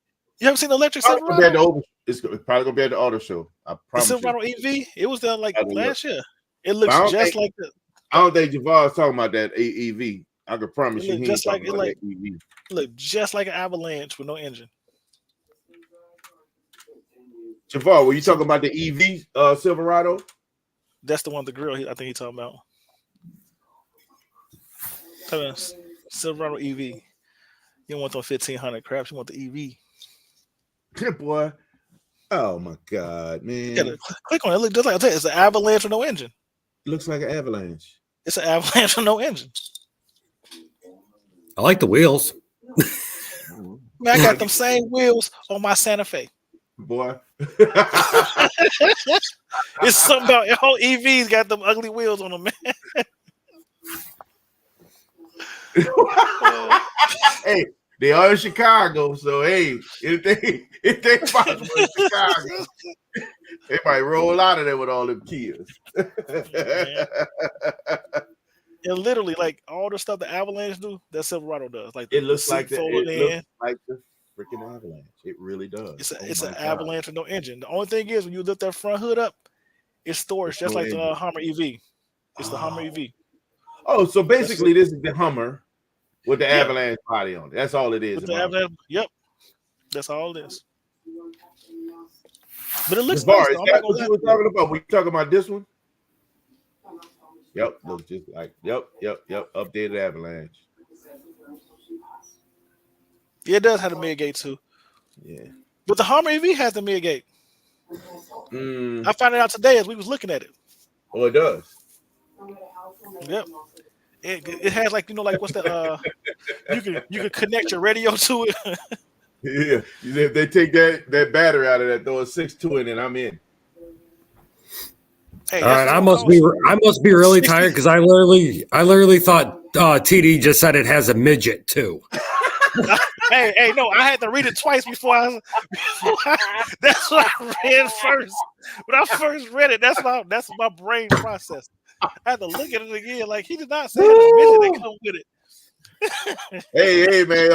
You haven't seen the electric Silverado? It's probably gonna be at the auto show. I promise. The Silverado EV. It was there like last year. It looks just like the. I don't think Javar is talking about that EV. I can promise you, he just ain't like talking about that EV. Look just like an Avalanche with no engine. Javar, were you talking about the EV Silverado? That's the one with the grill. I think he's talking about. Silverado EV. You don't want the 1500 craps. You want the EV. Boy. Oh my God, man. Yeah, click on it. Look just like I tell you, it's an Avalanche with no engine. Looks like an Avalanche. It's an Avalanche with no engine. I like the wheels. Man, I got them same wheels on my Santa Fe. Boy. It's something about all EVs got them ugly wheels on them, man. Hey, they are in Chicago, so hey, if they possible in Chicago, they might roll out of there with all them Kias. And literally, like all the stuff the Avalanche do, that Silverado does. Like it looks like the freaking Avalanche. It really does. It's an Avalanche with no engine. The only thing is when you lift that front hood up, it's storage just like the Hummer EV. It's the Hummer EV. Oh, so basically this is the Hummer with the Avalanche body on it. That's all it is. Yep. That's all it is. But it looks nice. Is that what you were talking about? Were you talking about this one? Yep, looks just like yep. Updated Avalanche. Yeah, it does have a mid gate too. Yeah, but the Hummer EV has the mid gate. I found it out today as we was looking at it. Oh, it does. Yep. It has like like what's the you can connect your radio to it. Yeah, if they take that battery out of that, throw a 6.2 in, and I'm in. Hey, all right, I must be really tired because I literally thought TD just said it has a midget too. hey, no, I had to read it twice before that's what I read first. When I first read it, that's my brain process. I had to look at it again. Like he did not say the midget that come with it. hey, man,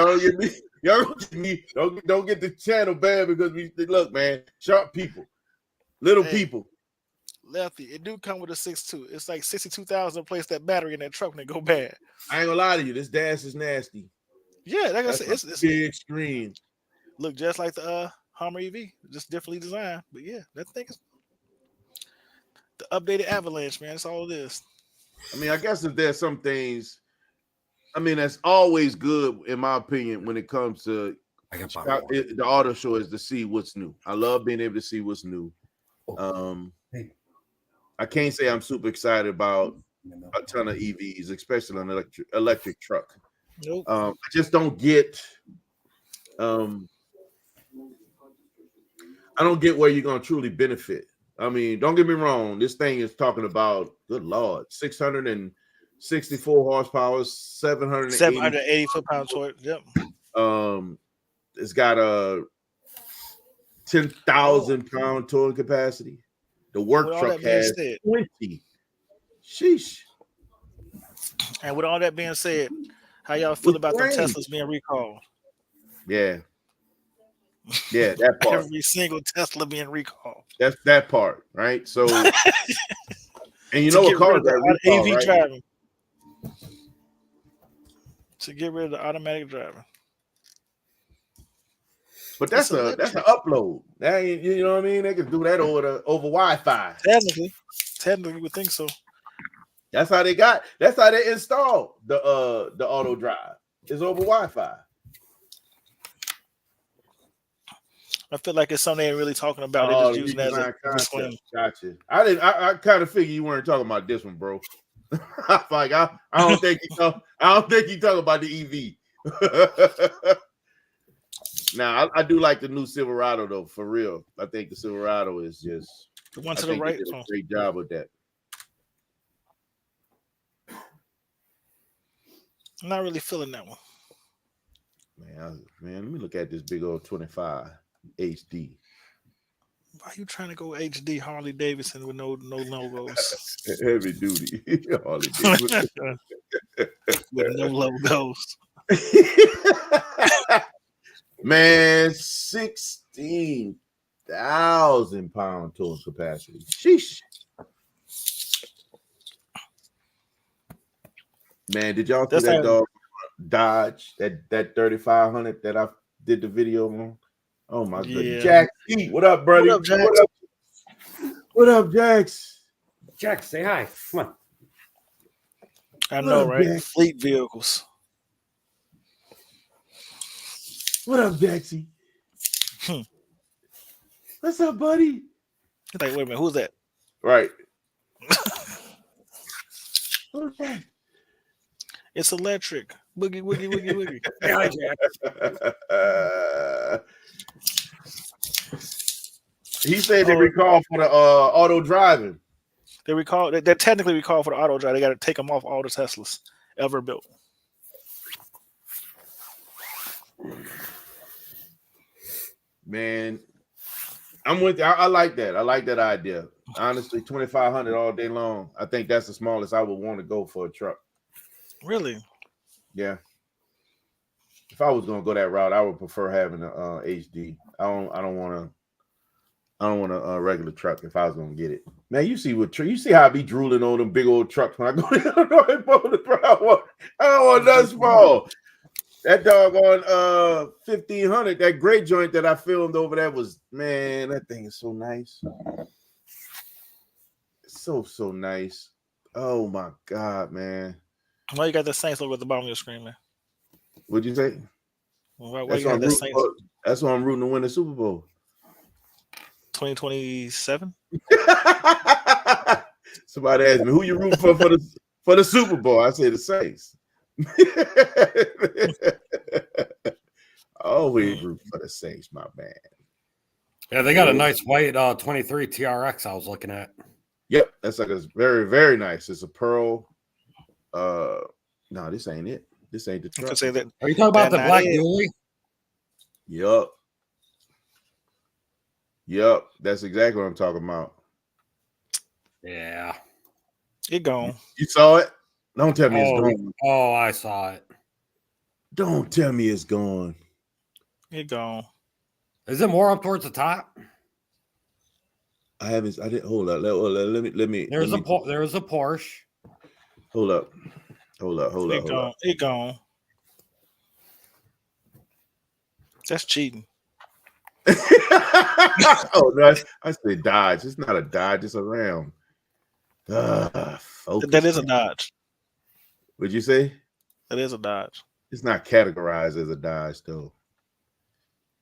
don't get the channel bad because we look, man, sharp people, little people. Lefty, it do come with a 6.2. It's like 62,000 to place that battery in that truck when it go bad. I ain't gonna lie to you, this dash is nasty. Yeah, like I said, it's big screen. Look just like the Hummer EV, just differently designed. But yeah, that thing is the updated Avalanche, man. That's all it is. I mean, I guess if there's some things, I mean, that's always good in my opinion when it comes to the auto show is to see what's new. I love being able to see what's new. I can't say I'm super excited about a ton of EVs, especially an electric truck. Nope. I just don't get. I don't get where you're gonna truly benefit. I mean, don't get me wrong. This thing is talking about, good Lord, 664 horsepower, 780 foot-pound torque. Yep. It's got a 10,000 pound towing capacity. The work truck has 20. Sheesh. And with all that being said, how y'all feel about the Teslas being recalled? Yeah, that part. Every single Tesla being recalled. That's that part, right? So, and you To know what get rid cars of that recall, the AV right? driving. To get rid of the automatic driving. But It's that's an electric. upload. That ain't, you know what I mean? They can do that over Wi-Fi. Technically, you would think so. That's how they installed the auto drive. It's over Wi-Fi. I feel like it's something they ain't really talking about. They're Oh, just using it as a disclaimer. Gotcha. I kind of figure you weren't talking about this one, bro. Like I don't think you talking about the EV. Now I do like the new Silverado though, for real. I think the Silverado is just The one to I the think right. they did a great job with that. I'm not really feeling that one. Man, let me look at this big old 25 HD. Why you trying to go HD Harley Davidson with no logos? Heavy duty Harley Davidson. With no logos. Man, 16,000 pound towing capacity. Sheesh. Man, did y'all see that dog Dodge, that 3500 that I did the video on? Oh my goodness. Jack, what up, buddy? What up, Jax? What up, Jax? Jack, say hi. Come on. I know, right? Jax? Fleet vehicles. What up, Jaxie? What's up, buddy? It's like, wait a minute, who's that? Right. Who's that? It's electric. Boogie, woogie, woogie, woogie. Hi, Jack. He said they recall for the auto driving. They technically recall for the auto drive. They got to take them off all the Teslas ever built. Man, I'm with you. I like that. I like that idea. Honestly, 2,500 all day long. I think that's the smallest I would want to go for a truck. Really? Yeah. If I was gonna go that route, I would prefer having a HD. I don't want a regular truck if I was gonna get it. Man, you see how I be drooling on them big old trucks when I go to Illinois. I don't want nothing small. That doggone 1,500, that great joint that I filmed over there was, man, that thing is so nice. So nice. Oh my God, man. Why you got the Saints logo at the bottom of your screen, man? What'd you say? Why you got the Saints? That's why I'm rooting to win the Super Bowl. 2027? Somebody asked me, who you rooting for the Super Bowl? I say the Saints. Always root for the Saints, my man. Yeah, they got a nice white 23 TRX I was looking at. Yep, that's like a very, very nice. It's a pearl. No, this ain't it. This ain't the truck. Say that. Are you talking about the black Dually? Yep. That's exactly what I'm talking about. Yeah. It gone. You saw it? Don't tell me it's gone. Oh, I saw it. Don't tell me it's gone. It gone. Is it more up towards the top? I didn't hold up. Let me. There's a Porsche. Hold up. It gone. That's cheating. Oh no, I said Dodge. It's not a Dodge, it's a Ram. That is a Dodge. What'd you say? That is a Dodge. It's not categorized as a Dodge, though.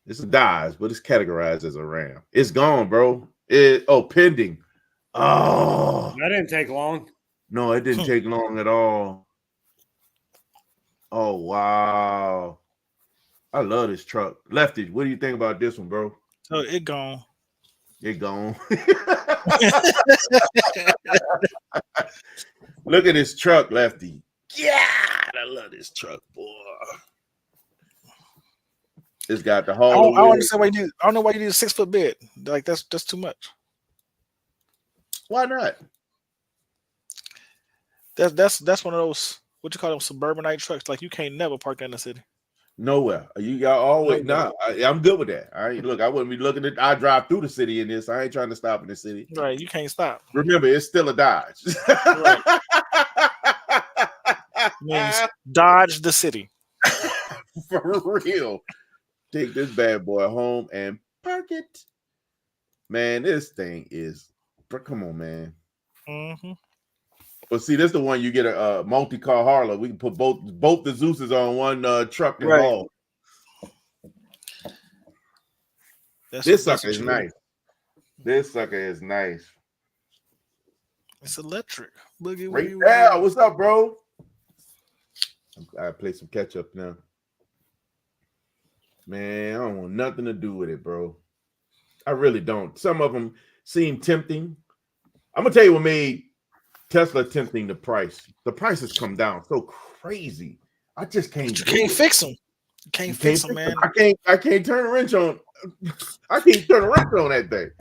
It's a Dodge, but it's categorized as a Ram. It's gone, bro. Pending. Oh, that didn't take long. No, it didn't take long at all. Oh, wow. I love this truck. Lefty, what do you think about this one, bro? So it gone. It gone. Look at this truck, Lefty. Yeah, I love this truck, boy. It's got the I Hall. don't understand why you need. I don't know why you need a 6-foot bed. Like that's too much. Why not? That's one of those, what you call them, suburbanite trucks. Like you can't never park that in the city. Nowhere. You got always Nowhere. I'm good with that. All right. Look, I wouldn't be looking at. I drive through the city in this. I ain't trying to stop in the city. Right, you can't stop. Remember, it's still a Dodge. Right. Means dodge the city. For real. Take this bad boy home and park it. Man, this thing is. Come on, man. Mm-hmm. But see, this is the one you get a multi-car Harley. We can put both the Zeus's on one truck and Right. haul. This sucker is nice. This sucker is nice. It's electric. Boogie, Right woogie, there. woogie. What's up, bro? I play some catch up now. Man, I don't want nothing to do with it, bro. I really don't. Some of them seem tempting. I'm gonna tell you what made Tesla tempting. The price. The prices come down so crazy. I just can't. But you can't fix them. You can't fix them, man. I can't turn a wrench on. I can't turn a wrench on that thing.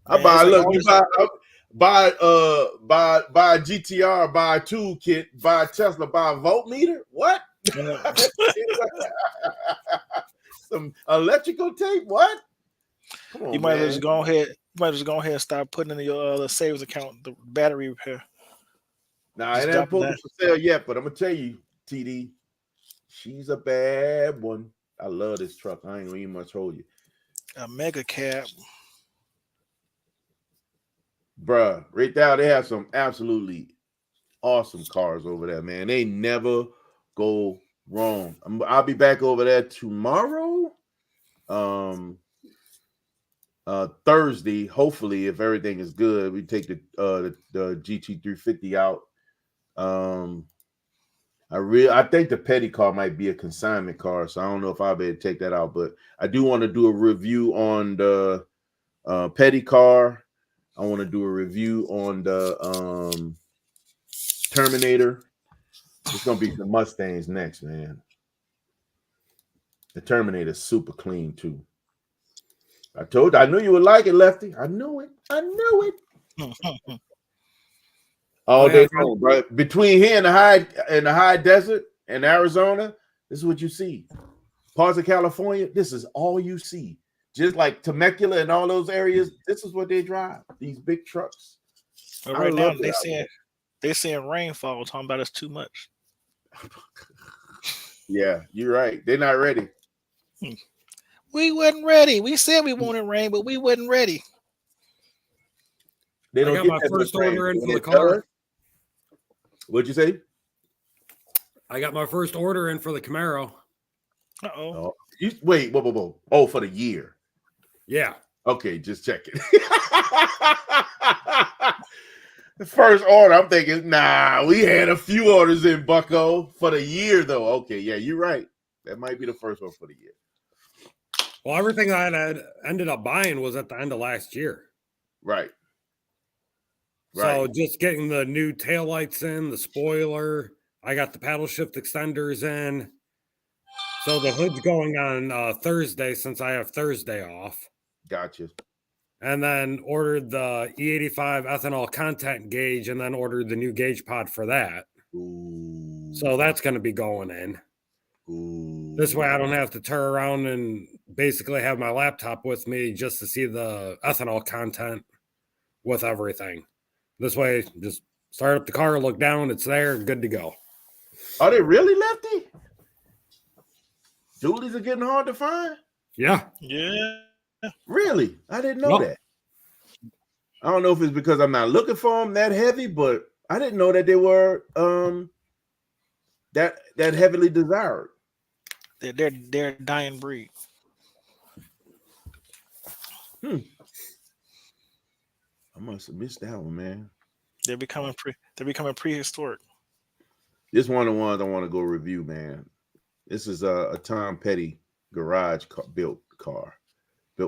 I Man, buy. it's like Look, all you buy a GTR, buy a toolkit, buy a Tesla, buy a voltmeter. What? Some electrical tape. What? Come on, You might man. as well just go ahead and start putting in your savings account the battery repair. Nah, Just it ain't drop posted that. for sale yet, but I'm gonna tell you, TD, she's a bad one. I love this truck. I ain't gonna even much hold you, A mega cab. bruh. Right now, they have some absolutely awesome cars over there, man. They never go wrong. I'll be back over there tomorrow. Thursday, hopefully, if everything is good, we take the GT350 out. I think the petty car might be a consignment car, so I don't know if I'll be able to take that out, but I do want to do a review on the petty car. I want to do a review on the Terminator. It's gonna be the Mustangs next, man. The Terminator's super clean too. I knew you would like it, Lefty. I knew it. All day long, bro. Between here and the high desert in Arizona, this is what you see. Parts of California, this is all you see. Just like Temecula and all those areas, this is what they drive. These big trucks. But I right now love it. they saying rainfall, talking about it's too much. Yeah, you're right. They're not ready. We wasn't ready. We said we wanted rain, but we wasn't ready. They I don't got get my that first much rain. order in When for the it car. does- What'd you say? I got my first order in for the Camaro. Uh-oh. Oh, wait, whoa. Oh, for the year. Yeah. Okay, just checking. The first order, I'm thinking, nah, we had a few orders in, Bucko, for the year, though. Okay, yeah, you're right. That might be the first one for the year. Well, everything I had ended up buying was at the end of last year. Right. So just getting the new taillights in, the spoiler. I got the paddle shift extenders in. So the hood's going on Thursday since I have Thursday off. Gotcha. And then ordered the E85 ethanol content gauge and then ordered the new gauge pod for that. Ooh. So that's going to be going in. Ooh. This way I don't have to turn around and basically have my laptop with me just to see the ethanol content with everything. This way, just start up the car, look down, it's there, good to go. Are they really, Lefty? Dualies are getting hard to find? Yeah. Yeah. Really? I didn't know that. I don't know if it's because I'm not looking for them that heavy, but I didn't know that they were that heavily desired. They're a dying breed. I must have missed that one, man. They're becoming prehistoric. This one of the ones I want to go review, man. This is a Tom Petty garage built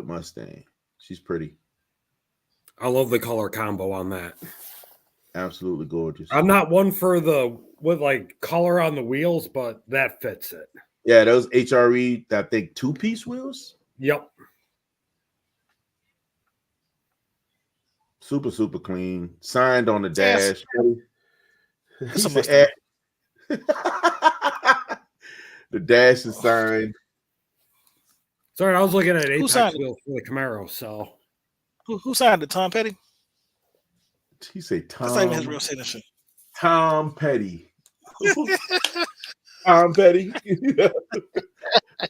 Mustang. She's pretty. I love the color combo on that. Absolutely gorgeous. I'm not one for with like color on the wheels, but that fits it. Yeah, those HRE, I think 2-piece wheels. Yep. Super, super clean. Signed on the Yes. dash. It's a Mustang. The dash is signed. Sorry, I was looking at Who Apex signed it? wheels for the Camaro. So Who signed it? Tom Petty? He say That's not even his real signature. Tom Petty. Tom Petty.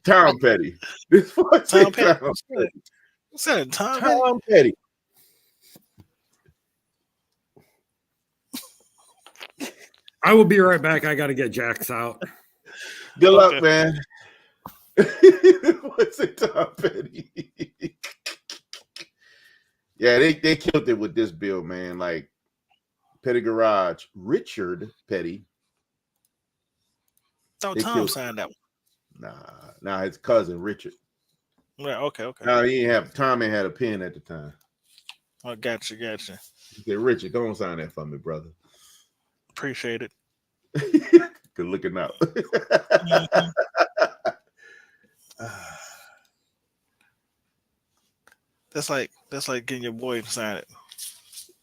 Tom Petty. This boy say Tom Petty. Tom Petty. Who said it? Tom Petty? Tom Petty. I will be right back. I got to get Jax out. Good luck, Okay. man. What's it, Tom Petty? Yeah, they killed it with this build, man. Like Petty Garage, Richard Petty. Thought They Tom killed- signed that one. Nah, his cousin Richard. Right, okay. No, Tom ain't had a pen at the time. Oh, gotcha. He said, Richard, go on sign that for me, brother. Appreciate it. Good looking out. Mhm. That's like getting your boy to sign it.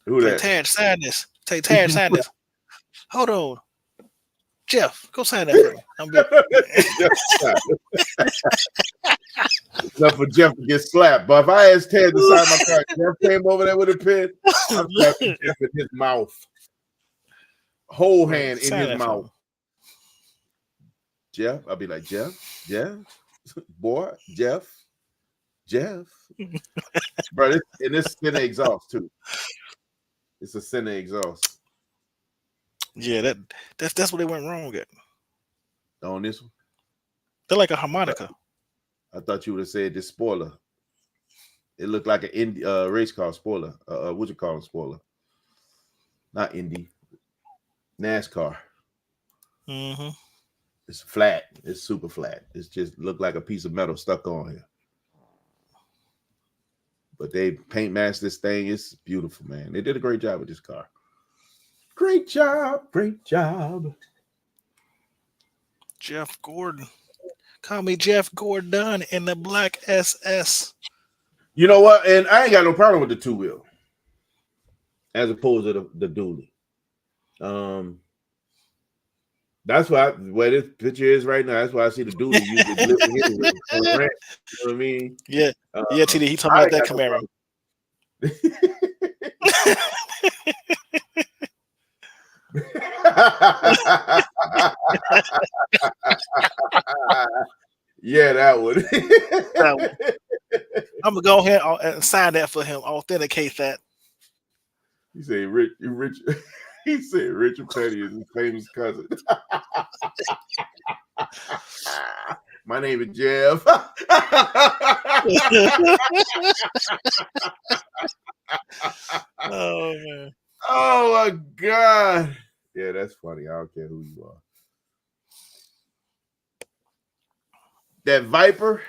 Who Like, that? Tad, sign this. Take Tad, sign this. Hold on. Jeff, go sign that for me. I'm good. Enough for Jeff to get slapped. But if I asked Ted to sign my card, Jeff came over there with a pen, I'm slapping Jeff in his mouth. Whole hand in Sign his that for mouth. me. Jeff, I'll be like, Jeff, boy, Jeff. Bro, this center exhaust too. It's a center exhaust Yeah, that's what they went wrong at. on this one. They're like a harmonica. I thought you would have said this spoiler. It looked like an race car spoiler. What you call it, spoiler? Not Indy. NASCAR. Mm-hmm. It's flat. It's super flat. It's just looked like a piece of metal stuck on here. But they paint masked this thing. It's beautiful, man. They did a great job with this car. Great job. Jeff Gordon. Call me Jeff Gordon in the black SS. You know what? And I ain't got no problem with the two wheel, as opposed to the dually. That's where this picture is right now. That's why I see the dually usually delivering anyway. You know what I mean? Yeah, Yeah, TD. He talking about that Camaro. Yeah, that one. That one. I'm gonna go ahead and sign that for him. Authenticate that. He said, Rich. He said, Richard Petty is his famous cousin. My name is Jeff. Oh man. Oh my God. Yeah, that's funny. I don't care who you are. That Viper,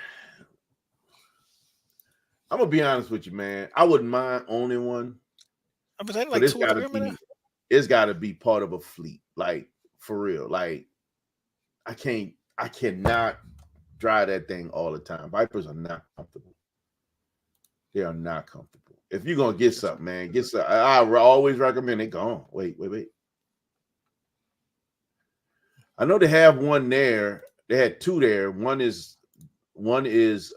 I'm gonna be honest with you, man. I wouldn't mind owning one, I was saying but like 2 or 3 minutes. it's gotta be part of a fleet, like for real. Like I cannot drive that thing all the time. Vipers are not comfortable. They are not comfortable. If you're gonna get something, man, get something. I always recommend it. Go on. Wait. I know they have one there. They had 2 there. One is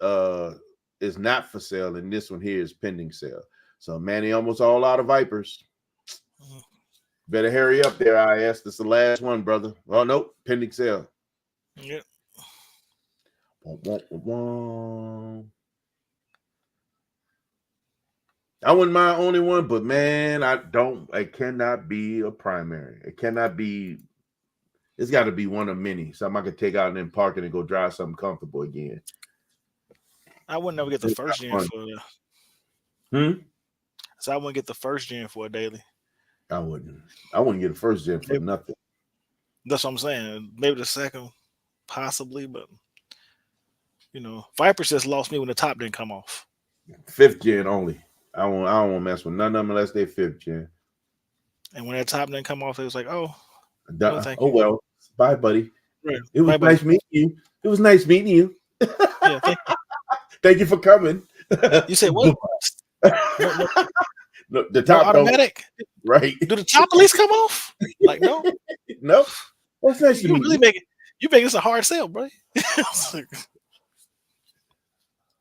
not for sale, and this one here is pending sale. So man, they almost all out of Vipers. Better hurry up there, IS. This is the last one, brother. Oh nope, pending sale. Yeah. I wouldn't mind owning one, but man, it cannot be a primary. It cannot be. It's got to be one of many. Something I could take out and then park it and go drive something comfortable again. I wouldn't ever get the first gen fun. for So I wouldn't get the first gen for a daily. I wouldn't get a first gen for nothing. That's what I'm saying. Maybe the second, possibly, but Vipers just lost me when the top didn't come off. 5th gen only. I don't want to mess with none of them unless they 5th gen. And when that top didn't come off, it was like, oh, thank oh you. well, bye, buddy. Right. It was Bye, nice meeting you. It was nice meeting you. Yeah, thank you. Thank you for coming. You said what? No, the top don't, automatic? right? Do the top at least come off? Like no. No. That's nice to You meet really you. make it. You make this a hard sell, bro.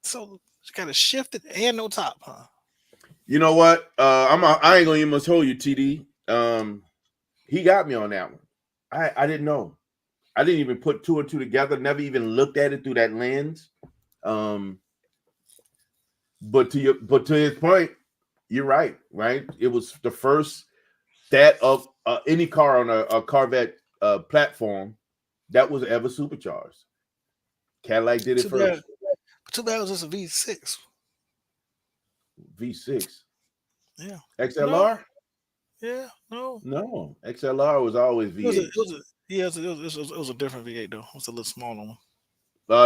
So you got to shift it and no top, huh? You know what? I ain't gonna even hold you, TD. He got me on that one. I didn't know. I didn't even put two and two together. Never even looked at it through that lens. But to his point, you're right. Right? It was the first that of any car on a Corvette platform that was ever supercharged. Cadillac did it first. Too bad it was just a V6. V6. Yeah. XLR? Yeah. No. No. XLR was always V8. It was a different V8 though. It was a little smaller one.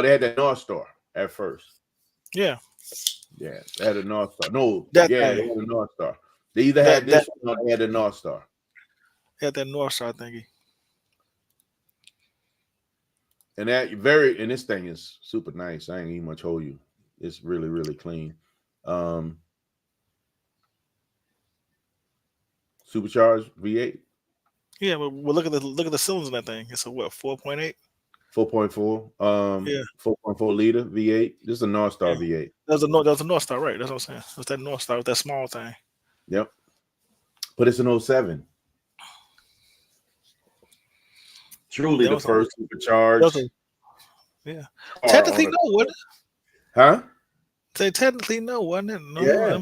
They had that North Star at first. Yeah. Yeah, they had a North Star. No, They had a North Star. They either had this one or they had a North Star. They had that North Star thingy. And this thing is super nice. I ain't even much hold you. It's really, really clean. Supercharged V8. Yeah, but look at the cylinders in that thing. It's a what, 4.8? 4.4. 4.4 liter V8. This is a North Star V8. That was a North Star, right? That's what I'm saying. It's that North Star with that small thing. Yep. But it's an 07. Truly the first supercharged. Yeah. Technically, no, wasn't it? Huh? They technically no, wasn't it? No, yeah.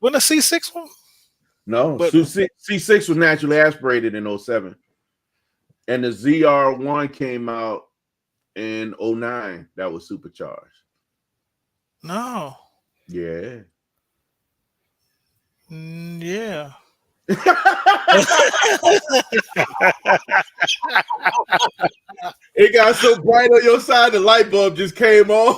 Wasn't a C6 one? No, but C6 was naturally aspirated in 07. And the ZR1 came out in 09. That was supercharged. No. Yeah. Yeah. It got so bright on your side, the light bulb just came on.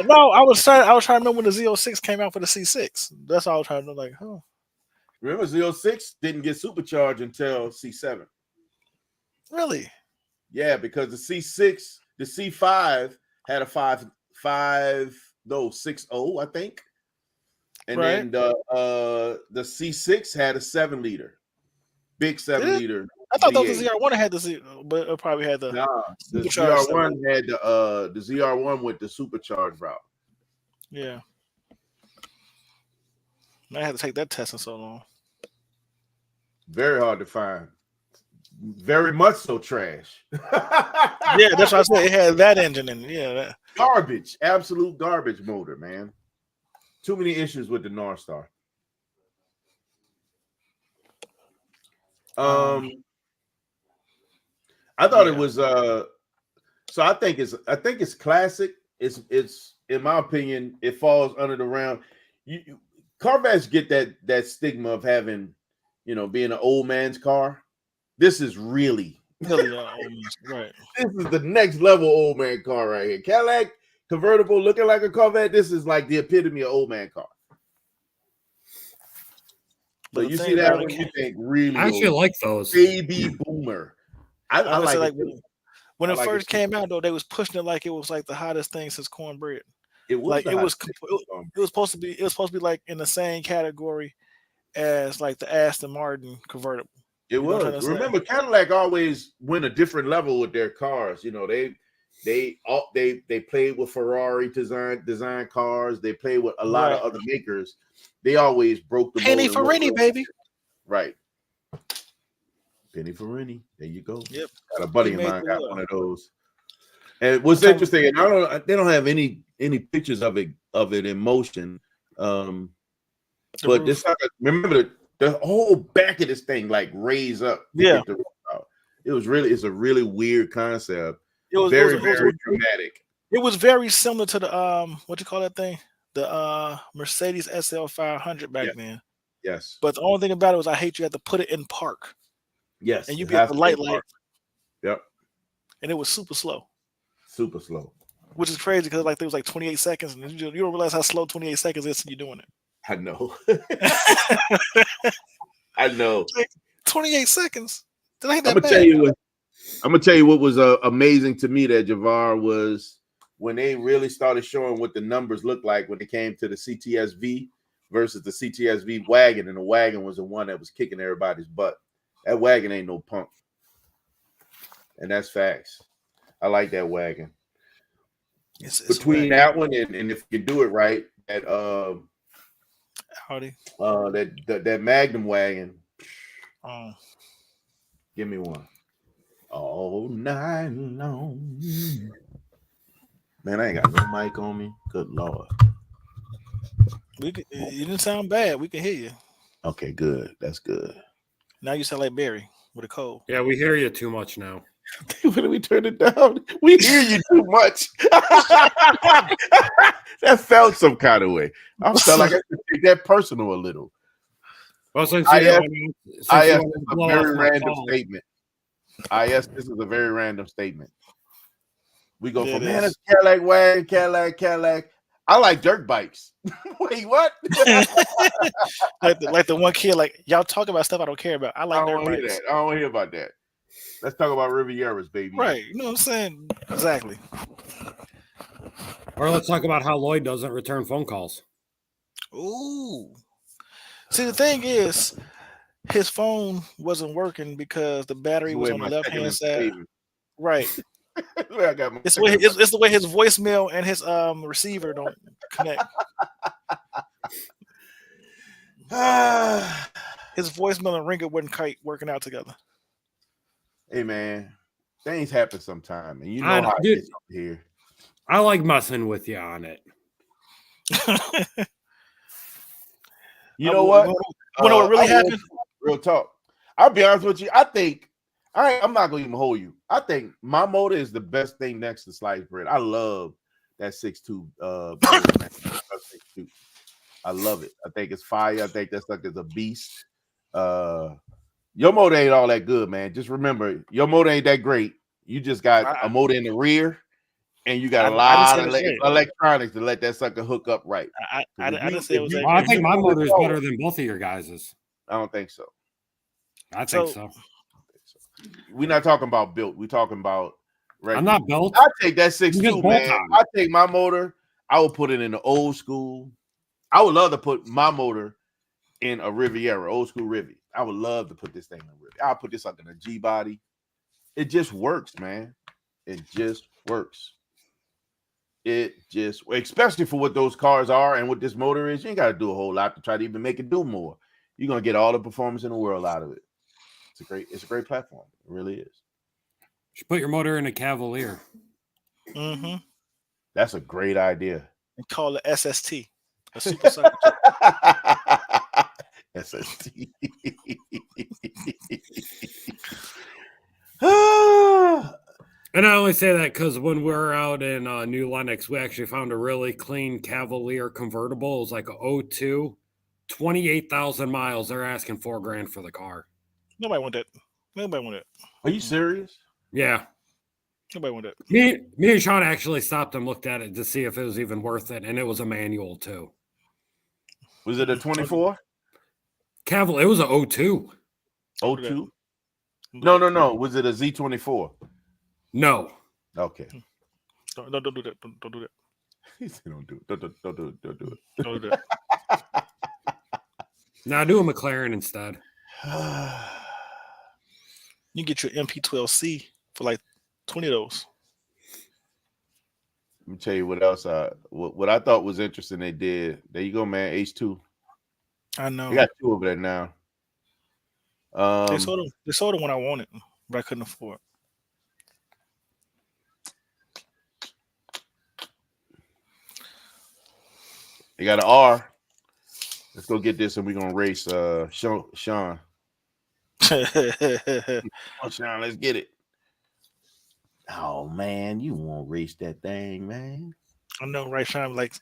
No, I was trying to remember when the Z06 came out for the C6. That's all I was trying to know. Like, huh? Remember, Z06 didn't get supercharged until C7. Really? Yeah, because the C6, the C5 had a 6.0, I think. And then the C6 had a 7 liter, big 7 liter. I thought that was the ZR1 had the Z, but it probably had the. Nah, the ZR1 had the ZR1 with the supercharged route. Yeah. I had to take that test in so long. Very hard to find. Very much so trash. Yeah, that's what I said. It had that engine in it. Yeah. Garbage. Absolute garbage motor, man. Too many issues with the North Star. I thought it was so I think it's classic. It's in my opinion, it falls under the round. Corvettes get that stigma of having, being an old man's car. This is really right. This is the next level old man car right here. Cadillac convertible looking like a Corvette. This is like the epitome of old man car. But you see that when you think really I actually like those. Baby boomer. I like it. When it first came out, though, they was pushing it like it was like the hottest thing since cornbread. It was like it was supposed to be like in the same category as like the Aston Martin convertible. It was. Remember, Cadillac always went a different level with their cars. They played with Ferrari design cars. They played with a lot of other makers. They always broke the Penny Farini, baby. Right. Penny Farini. There you go. Yep. Got a buddy of mine got one of those. And what's interesting, and they don't have any pictures of it in motion. But this, remember the whole back of this thing like raised up. Yeah. It's a really weird concept. It was very dramatic. It was very similar to the what you call that thing? The Mercedes SL 500 back then. Yes. But the only thing about it was I hate you had to put it in park. Yes. And you be at the light. Yep. And it was super slow. Super slow. Which is crazy because there was like 28 seconds, and you don't realize how slow 28 seconds is when you're doing it. I know. I know. Like 28 seconds. That ain't that I'm bad. gonna tell you what was amazing to me that Javar was when they really started showing what the numbers looked like when it came to the CTSV versus the CTSV wagon, and the wagon was the one that was kicking everybody's butt. That wagon ain't no punk, and that's facts. I like that wagon. It's Between whack. that one and if you do it right, that Audi. that Magnum wagon, Um, give me one. All night long. Man, I ain't got no mic on me. Good Lord. you didn't sound bad. We can hear you. Okay, good. That's good. Now you sound like Barry with a cold. Yeah, we hear you too much now. When do we turn it down? We hear you too much. That felt some kind of way. I felt like I could take that personal a little. Well, since I you asked- don't want to- since I you asked want to a blow very off my random phone, statement. This is a very random statement. We go Yeah, from it man, is. it's Cadillac wagon, Cadillac. I like dirt bikes. Wait, what? like the one kid, like y'all talk about stuff I don't care about. I I like don't dirt want to hear bikes. that. I don't want to hear about that. Let's talk about Rivieras, baby. Right. You know what I'm saying? Exactly. or let's talk about how Lloyd doesn't return phone calls. Ooh. See, the thing is, his phone wasn't working because the battery was on the left hand side. Right. I got my It's the way his voicemail and his receiver don't connect. His voicemail and ringer wasn't quite working out together. Hey man, things happen sometime, and you I know know, how it dude. gets up here. I like messing with you on it. You know what? You know what really I will- happened? Real talk. I'll be honest with you. I think I'm not gonna even hold you. I think my motor is the best thing next to sliced bread. I love that 6.2 6.2. I love it. I think it's fire. I think that stuff is a beast. Your motor ain't all that good, man. Just remember, your motor ain't that great. You just got a motor in the rear, and you got a lot of electronics to let that sucker hook up right. I didn't say it was. Well, I think my motor is better than both of your guys's. I don't think so. I think so. We're not talking about built. We're talking about regular. I'm not built. I take that You 6.2, just man. bolt on. I take my motor. I would put it in the old school. I would love to put my motor in a Riviera, old school Rivi. I would love to put this thing in a Rivi. I'll put this up in a G body. It just works, man. It just works. Especially for what those cars are and what this motor is. You ain't got to do a whole lot to try to even make it do more. You're gonna get all the performance in the world out of it. It's a great platform. It really is. You should put your motor in a Cavalier. Mm-hmm. That's a great idea. And call it SST. A super cycle. SST. And I only say that because when we were out in New Lenox, we actually found a really clean Cavalier convertible. It was like a 02, 28,000 miles. They're asking $4,000 for the car. Nobody want that. Nobody want that. Are you serious? Yeah. Nobody want that. Me and Sean actually stopped and looked at it to see if it was even worth it, and it was a manual too. Was it a 24? Cavalier, it was a 02. 02? No. Was it a Z24? No. Okay. Don't do that. Don't do that. He said, don't do it. Don't do it. Don't do that. Now do a McLaren instead. You can get your MP12C for like 20 of those. Let me tell you what else. What I thought was interesting they did. There you go, man. H2. I know. They got two of that now. They sold the one I wanted, but I couldn't afford. They got an R. Let's go get this and we're gonna race Sean. Oh, Sean, let's get it. Oh man, you won't race that thing, man. I know, right, Sean? Like,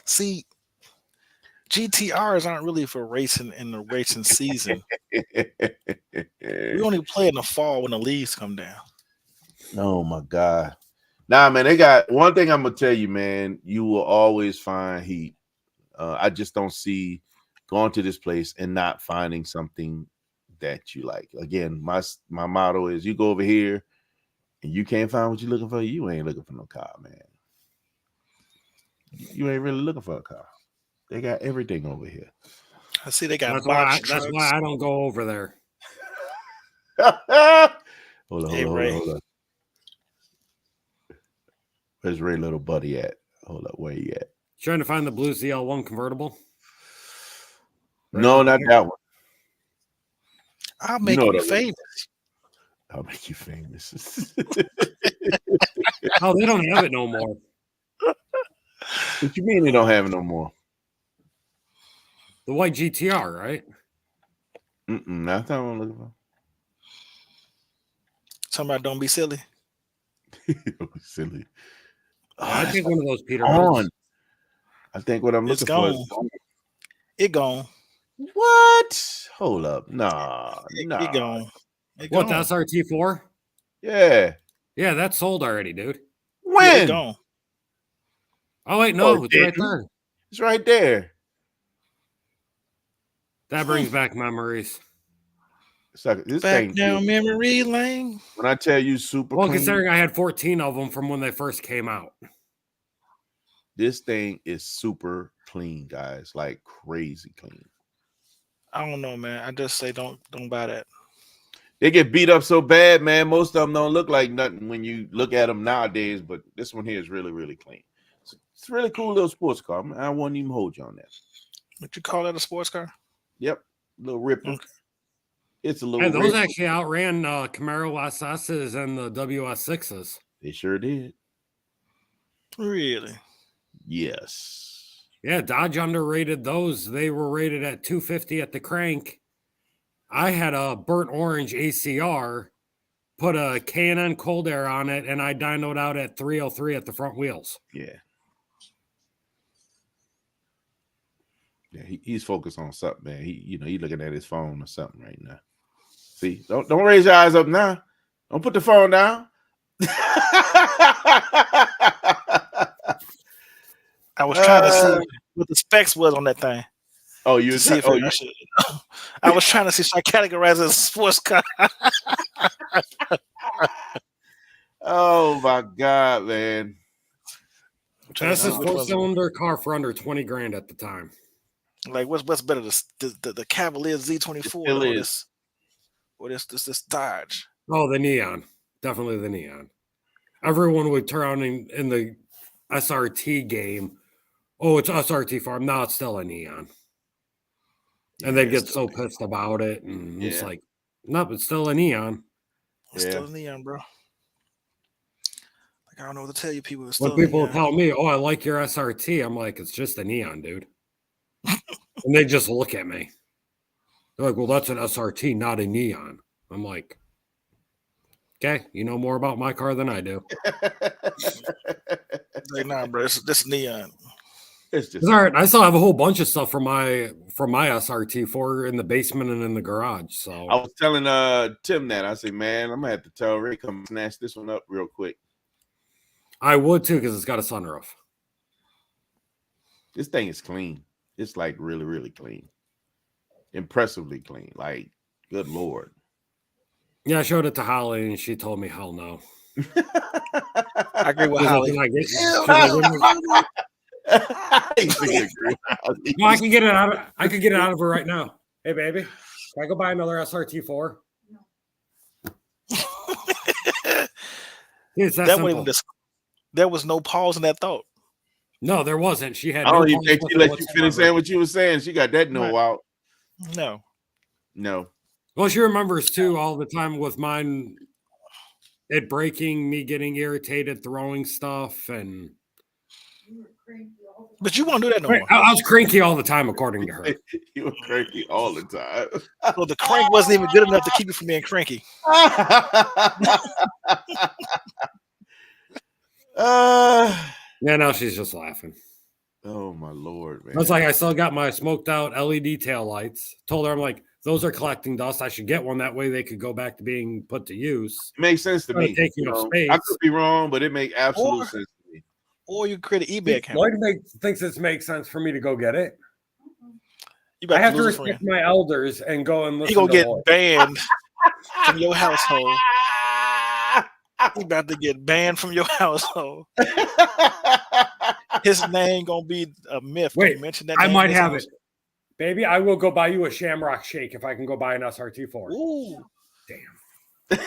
see, GTRs aren't really for racing in the racing season. We only play in the fall when the leaves come down. Oh my God. Nah, man, they got one thing I'm gonna tell you, man. You will always find heat. I just don't see going to this place and not finding something that you like. Again, my motto is: you go over here and you can't find what you're looking for. You ain't looking for no car, man. You ain't really looking for a car. They got everything over here. I see they got That's trucks. why I don't go over there. Hold on. Hey, Ray. Hold on. Where's Ray little buddy at? Hold up, where he at? Trying to find the blue ZL1 convertible. No, not that one. I'll You make know you that one. famous. I'll make you famous. Oh, they don't have it no more. What you mean they don't have it no more? The white GTR, right? That's not what I'm looking for. Somebody don't be silly. Silly. I think one of those Peter. On. I think what I'm It's looking for gone. is gone. It gone. What? Hold up. Nah. It gone. It What, the gone. SRT4? Yeah. Yeah, that's sold already, dude. Yeah, it When? gone. Oh, wait, no, Oh, it's right didn't? there. It's right there. That brings back memories. This Back thing, down memory lane. when I tell you super Well, clean, considering I had 14 of them from when they first came out. this thing is super clean, guys. Like crazy clean. I don't know, man. I just say don't buy that. They get beat up so bad, man. Most of them don't look like nothing when you look at them nowadays, but this one here is really, really clean. It's a really cool little sports car. I won't even hold you on that. What you call that, a sports car? Yep. Little Ripper. Okay. It's a little And those Ripper. actually outran Camaro SS's and the WS6s. They sure did. Really? Yes. Yeah, Dodge underrated those. They were rated at 250 at the crank. I had a burnt orange ACR, put a K&N cold air on it, and I dynoed out at 303 at the front wheels. Yeah. Yeah, he's focused on something, man. He's looking at his phone or something right now. See, don't raise your eyes up now. Don't put the phone down. I was trying to see what the specs was on that thing. Oh, you To see if I was trying to see if I categorize it as a sports car. Oh my God, man. That's his Which one's- four-cylinder car for under 20 grand at the time. Like what's better, the Cavalier Z24 still or this Dodge? Oh, the Neon. Definitely the Neon. Everyone would turn on in the SRT game. Oh, it's SRT farm. No, it's still a Neon. And they'd get so pissed about it. And it's like, nope, it's still a Neon. It's Yeah. still a Neon, bro. Like I don't know what to tell you, people. It's When still a people Neon. tell me, oh, I like your SRT, I'm like, it's just a Neon, dude. And they just look at me. They're like, well, that's an SRT, not a Neon. I'm like, okay, you know more about my car than I do. Like, nah, bro, this Neon. It's just It's all right. I still have a whole bunch of stuff from my SRT4 in the basement and in the garage. So I was telling Tim that. I said, man, I'm gonna have to tell Ray come snatch this one up real quick. I would too, because it's got a sunroof. This thing is clean. It's like really, really clean. Impressively clean. Like, good Lord. Yeah, I showed it to Holly and she told me, hell no. I agree with She's like, Holly. "Can I get-" she's like, "When- No, I can get it out. I could get it out of her right now. Hey, baby, can I go buy another SRT4? It's that That simple. wasn't even there was no pause in that thought. No, there wasn't. She had. I no don't even pause think she with it let you finish whatsoever. saying what you were saying. She got that no out. No. No. Well, she remembers too all the time with mine. It breaking, me getting irritated, throwing stuff, and But you won't do that no I more. was cranky all the time, according to her. You were cranky all the time. So the crank wasn't even good enough to keep you from being cranky. Yeah, now she's just laughing. Oh my Lord, man. That's like I still got my smoked out LED tail lights. Told her I'm like, those are collecting dust. I should get one that way they could go back to being put to use. It makes sense to Kinda me. taking you up know. space. I could be wrong, but it makes absolute Or- sense to me. Or you create an eBay account. Lloyd thinks this makes sense for me to go get it. You I about have to to lose a friend. respect my elders and go and He listen gonna to get Lloyd. banned from your household. He about to get banned from your household. His name gonna be a myth. Don't Wait, mention that I name might in his have house. it. Baby, I will go buy you a Shamrock Shake if I can go buy an SRT4. Ooh. Damn.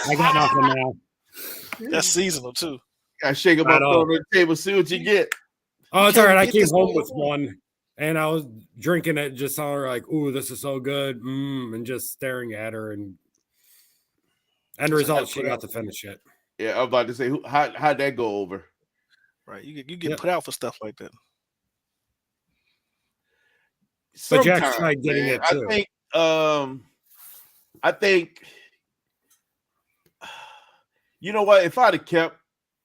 I got nothing now. That's seasonal too. Gotta shake them I up know. on the table, see what you get. Oh, it's can't all right. I get came this home all with at once. one, and I was drinking it, just saw her like, "Ooh, this is so good," and just staring at her. And end result, she got to finish it. Yeah, I was about to say, how'd that go over? Right. You get Yep. put out for stuff like that. But Jack's Sometimes, tried getting man, it too. I think, you know what? If I'd have kept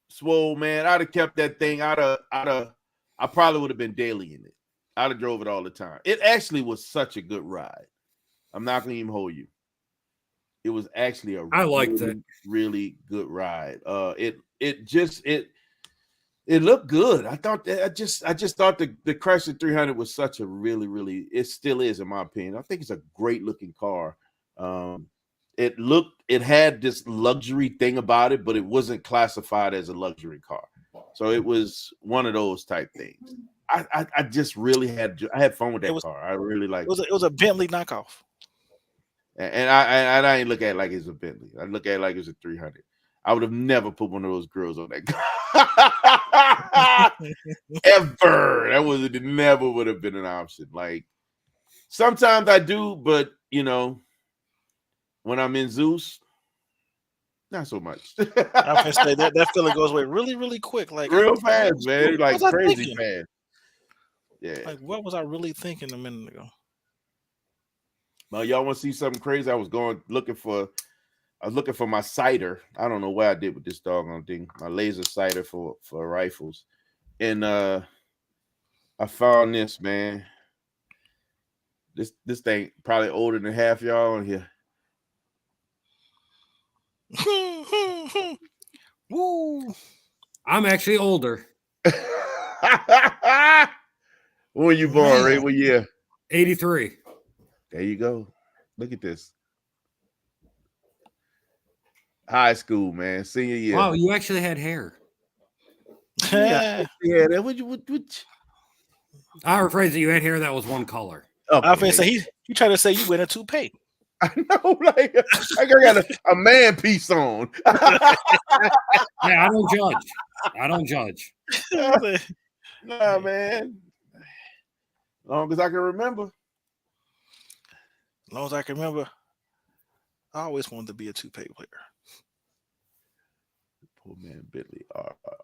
Swole, man, I'd have kept that thing. I probably would have been daily in it. I'd have drove it all the time. It actually was such a good ride. I'm not gonna even hold you. It was actually I liked it. really good ride. It looked good. I just thought the Chrysler 300 was such a really, it still is, in my opinion. I think it's a great looking car. It had this luxury thing about it, but it wasn't classified as a luxury car. So it was one of those type things. I just really had fun with that car. I really liked it. It was a Bentley knockoff. And I ain't look at it like it's a Bentley. I look at it like it's a 300. I would have never put one of those grills on that car. Ever. That never would have been an option. Like, sometimes I do, but you know, when I'm in Zeus, not so much. I can say that feeling goes away really, really quick. Like real fast, man. Like what was I crazy thinking? fast. Yeah. Like, what was I really thinking a minute ago? Well, y'all want to see something crazy? I was looking for my sighter. I don't know what I did with this doggone thing. My laser sighter for rifles. And I found this, man. This thing probably older than half y'all on here. Woo! I'm actually older. When were you born, Ray? What year? 83. There you go. Look at this. High school, man. Senior year. Wow, you actually had hair. Yeah. That what? I rephrase it. You had hair that was one color. Okay. I was gonna say he tried to say you wear a toupee. I know, like I got a man piece on. Hey, I don't judge. I don't judge. Nah, man. Long as I can remember. As long as I can remember, I always wanted to be a toupee player. Poor man Bentley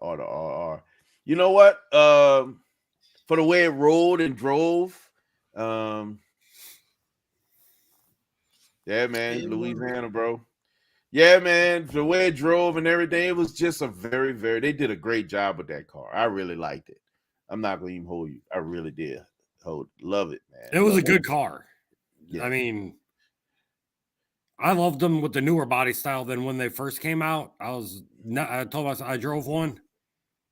R to RR. You know what? For the way it rolled and drove, yeah, man, Louisiana, bro. Yeah, man, the way it drove and everything, it was just a very, they did a great job with that car. I really liked it. I'm not gonna even hold you. I really did. Love it, man. It was a good car. Yeah. I mean, I loved them with the newer body style than when they first came out. I told myself I drove one,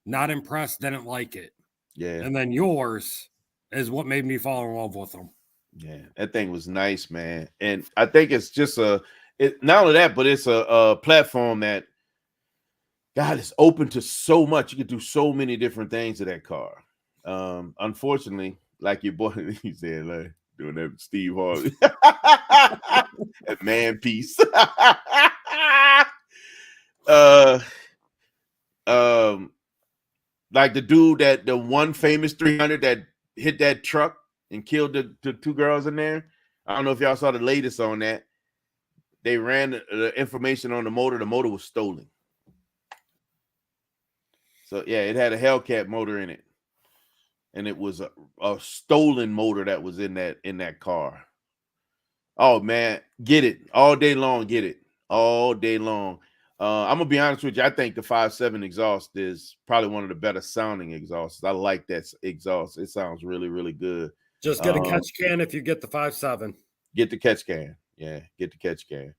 not impressed, didn't like it. Yeah. And then yours is what made me fall in love with them. Yeah, that thing was nice, man. And I think it's just not only that, but it's a platform that, God, is open to so much. You can do so many different things to that car. Unfortunately, like your boy, he said, like, doing that Steve Harvey. That man piece. Like the dude the one famous 300 that hit that truck and killed the two girls in there. I don't know if y'all saw the latest on that. They ran the information on the motor. The motor was stolen. So yeah, it had a Hellcat motor in it. And it was a stolen motor that was in that car. Oh man, get it all day long. Get it all day long. I'm gonna be honest with you. I think the 5.7 exhaust is probably one of the better sounding exhausts. I like that exhaust. It sounds really, really good. Just get a catch can if you get the 5.7. Get the catch can. Yeah, get the catch can.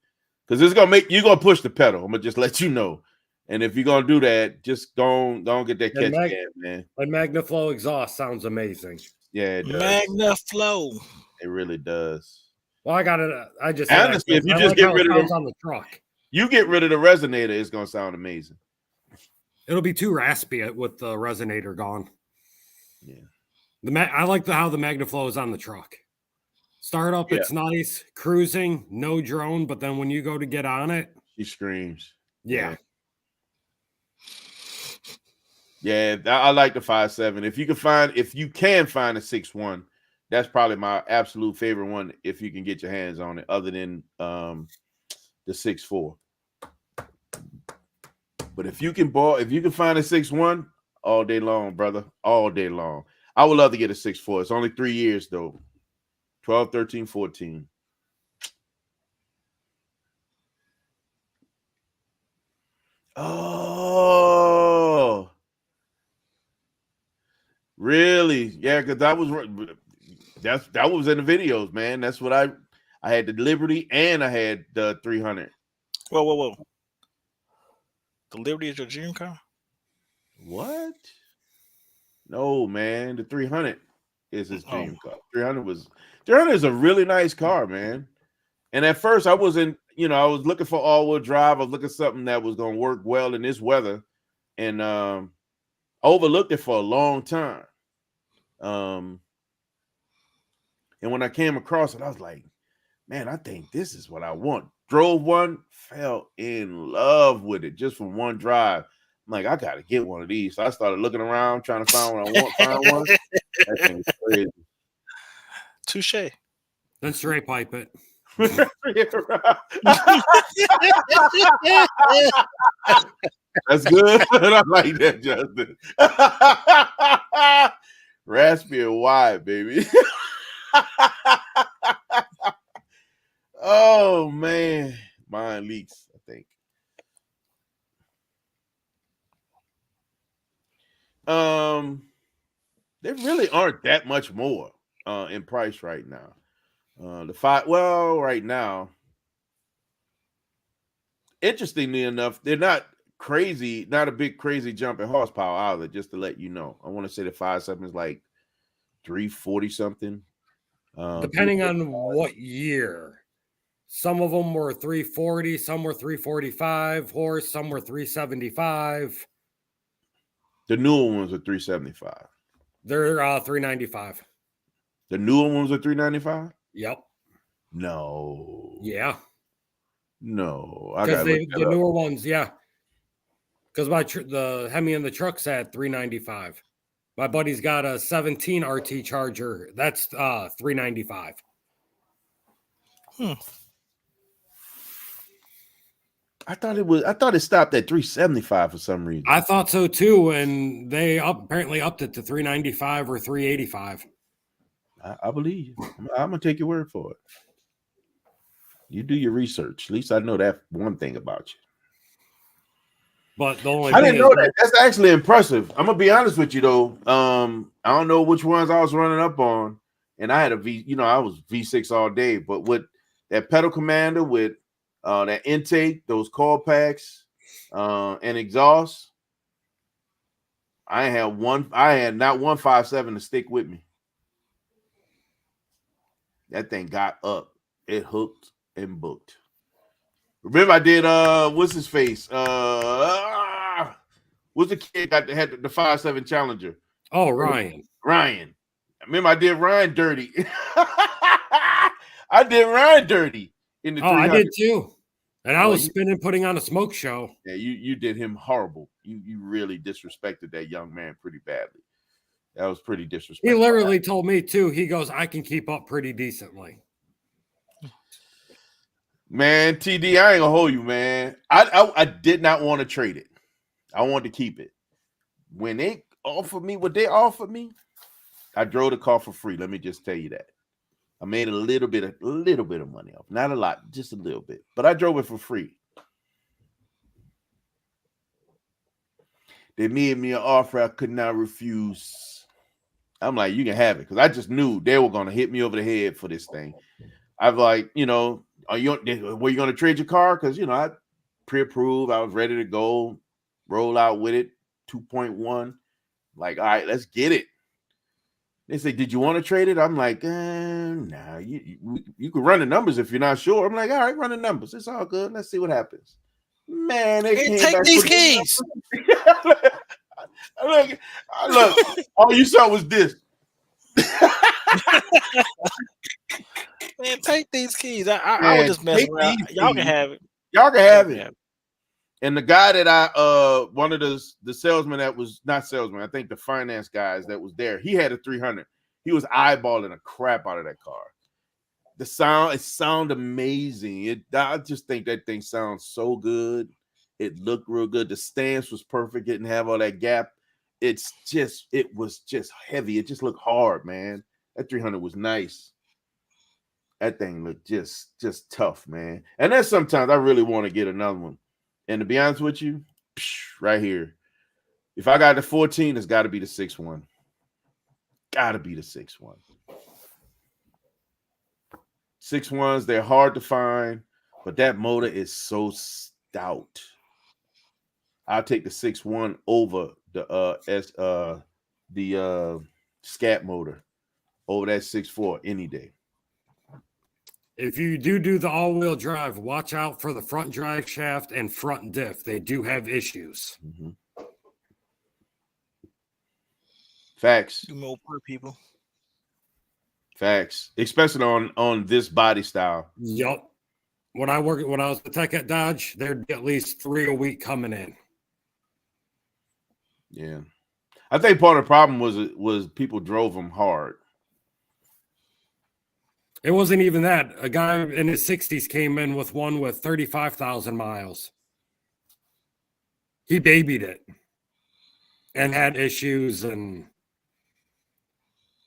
Because it's gonna you're gonna push the pedal. I'm gonna just let you know. And if you're gonna do that, just go get that catch can, man. And MagnaFlow exhaust sounds amazing. Yeah, it does. MagnaFlow. It really does. Well, I got it. I just honestly, if you just get rid of on the truck, you get rid of the resonator, it's gonna sound amazing. It'll be too raspy with the resonator gone. Yeah. I like how the MagnaFlow is on the truck. Start up, it's nice. Cruising, no drone, but then when you go to get on it, she screams. Yeah. Yeah, I like the 5.7. If you can find a 6.1, that's probably my absolute favorite one. If you can get your hands on it, other than the 6.4. But if you can find a 6.1, all day long, brother, all day long. I would love to get a 6.4. It's only 3 years though. 12, 13, 14. Oh, really? Yeah, because that was in the videos, man. That's what I had the Liberty and I had the 300. Whoa. The Liberty is your dream car? What? No, man. The 300 is his dream car. 300 is a really nice car, man. And at first I wasn't, I was looking for all-wheel drive. I was looking for something that was going to work well in this weather. And I overlooked it for a long time. And when I came across it, I was like, man, I think this is what I want. Drove one, fell in love with it just from one drive. I'm like, I got to get one of these. So I started looking around, trying to find what I want, find one. That thing's crazy. Touche. Then straight pipe it. That's good. I like that, Justin. Raspy and wide, baby. Oh man, mine leaks, I think. There really aren't that much more in price right now. Right now, interestingly enough, they're not crazy, not a big crazy jump in horsepower either, just to let you know. I want to say the 5.7 is like 340 something. Depending on what year. Some of them were 340, some were 345 horse, some were 375. The newer ones are 375. They're 395. The newer ones are 395? Yep. No. Yeah. No. Because the newer ones, yeah. Because the Hemi and the truck's at 395. My buddy's got a 17 RT Charger. That's 395. I thought it stopped at 375 for some reason. I thought so too, and they apparently upped it to 395 or 385. I believe you. I'm gonna take your word for it. You do your research. At least I know that one thing about you. But the only I didn't know that. That's actually impressive. I'm gonna be honest with you though. I don't know which ones I was running up on, and I had a I was V6 all day, but with that pedal commander with that intake, those coil packs, and exhaust, I had not one 5.7 to stick with me. That thing got up, it hooked and booked. Remember, I did what's his face? What's the kid had the 5.7 Challenger? Oh, Ryan. Ryan. Remember, I did Ryan dirty. I did Ryan dirty in the 300. I did too. And I was spinning, putting on a smoke show. Yeah, you did him horrible. You really disrespected that young man pretty badly. That was pretty disrespectful. He literally told me too. He goes, I can keep up pretty decently. Man, TD, I ain't gonna hold you, man. I did not want to trade it. I wanted to keep it. When they offered me what they offered me, I drove the car for free. Let me just tell you that. I made a little bit of money off. Not a lot, just a little bit. But I drove it for free. They made me an offer I could not refuse. I'm like, you can have it, because I just knew they were gonna hit me over the head for this thing. I've like, were you gonna trade your car? Because I pre-approved, I was ready to go, roll out with it, 2.1. Like, all right, let's get it. They say, did you want to trade it? I'm like, nah, you can run the numbers if you're not sure. I'm like, all right, run the numbers. It's all good. Let's see what happens. Man, they came take back these with keys. Look, all you saw was this. Man, take these keys. I would just mess around. Y'all can have it. Y'all can have it. And the guy that one of the salesmen that was not salesman, I think the finance guys that was there, he had a 300. He was eyeballing the crap out of that car. It sound amazing. I just think that thing sounds so good. It looked real good. The stance was perfect. It didn't have all that gap. It was just heavy. It just looked hard, man. That 300 was nice. That thing looked just tough, man. And then sometimes I really want to get another one. And to be honest with you, right here, if I got the 14, it's got to be the 6.1. Got to be the 6.1. 6.1s, they're hard to find, but that motor is so stout. I'll take the 6.1 over the scat motor over that 6.4 any day. If you do the all-wheel drive, watch out for the front drive shaft and front diff. They do have issues. Mm-hmm. Facts. You more poor people. Facts. Especially on this body style. Yup. When I was the tech at Dodge, there'd be at least 3 a week coming in. Yeah. I think part of the problem was people drove them hard. It wasn't even that. A guy in his 60s came in with one with 35,000 miles. He babied it and had issues, and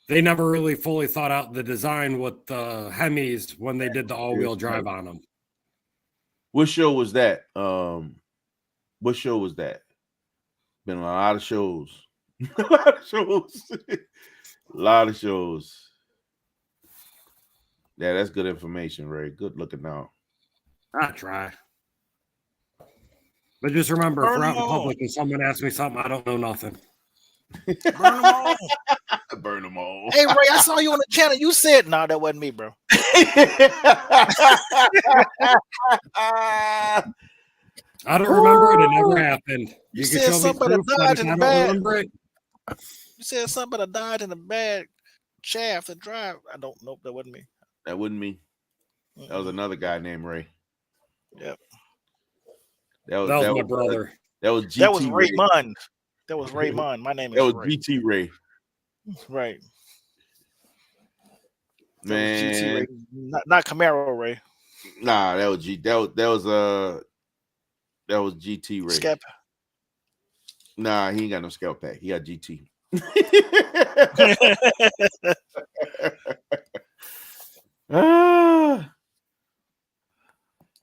they never really fully thought out the design with the Hemis when they did the all-wheel drive on them. What show was that? What show was that? Been a lot of shows. A lot of shows. A lot of shows. Yeah, that's good information, Ray. Good looking out. I try. But just remember, if we're out in public and someone asks me something, I don't know nothing. Burn them all. Burn them all. Hey, Ray, I saw you on the channel. You said, no, that wasn't me, bro. I don't remember it. It never happened. You can said show something me about proof, a but Dodge if in I the don't bag. remember it. You said something about a Dodge in the bad shaft to drive. I don't know. That wasn't me. That wasn't me. That was another guy named Ray. Yep. That was my brother. That was GT That was Ray. Raymond. That was Raymond. My name is That was Ray. GT Ray. Right. That Man, was GT Ray. Not Camaro Ray. nah, that was GT Ray. Scap. Nah, he ain't got no scalp pack. He got GT.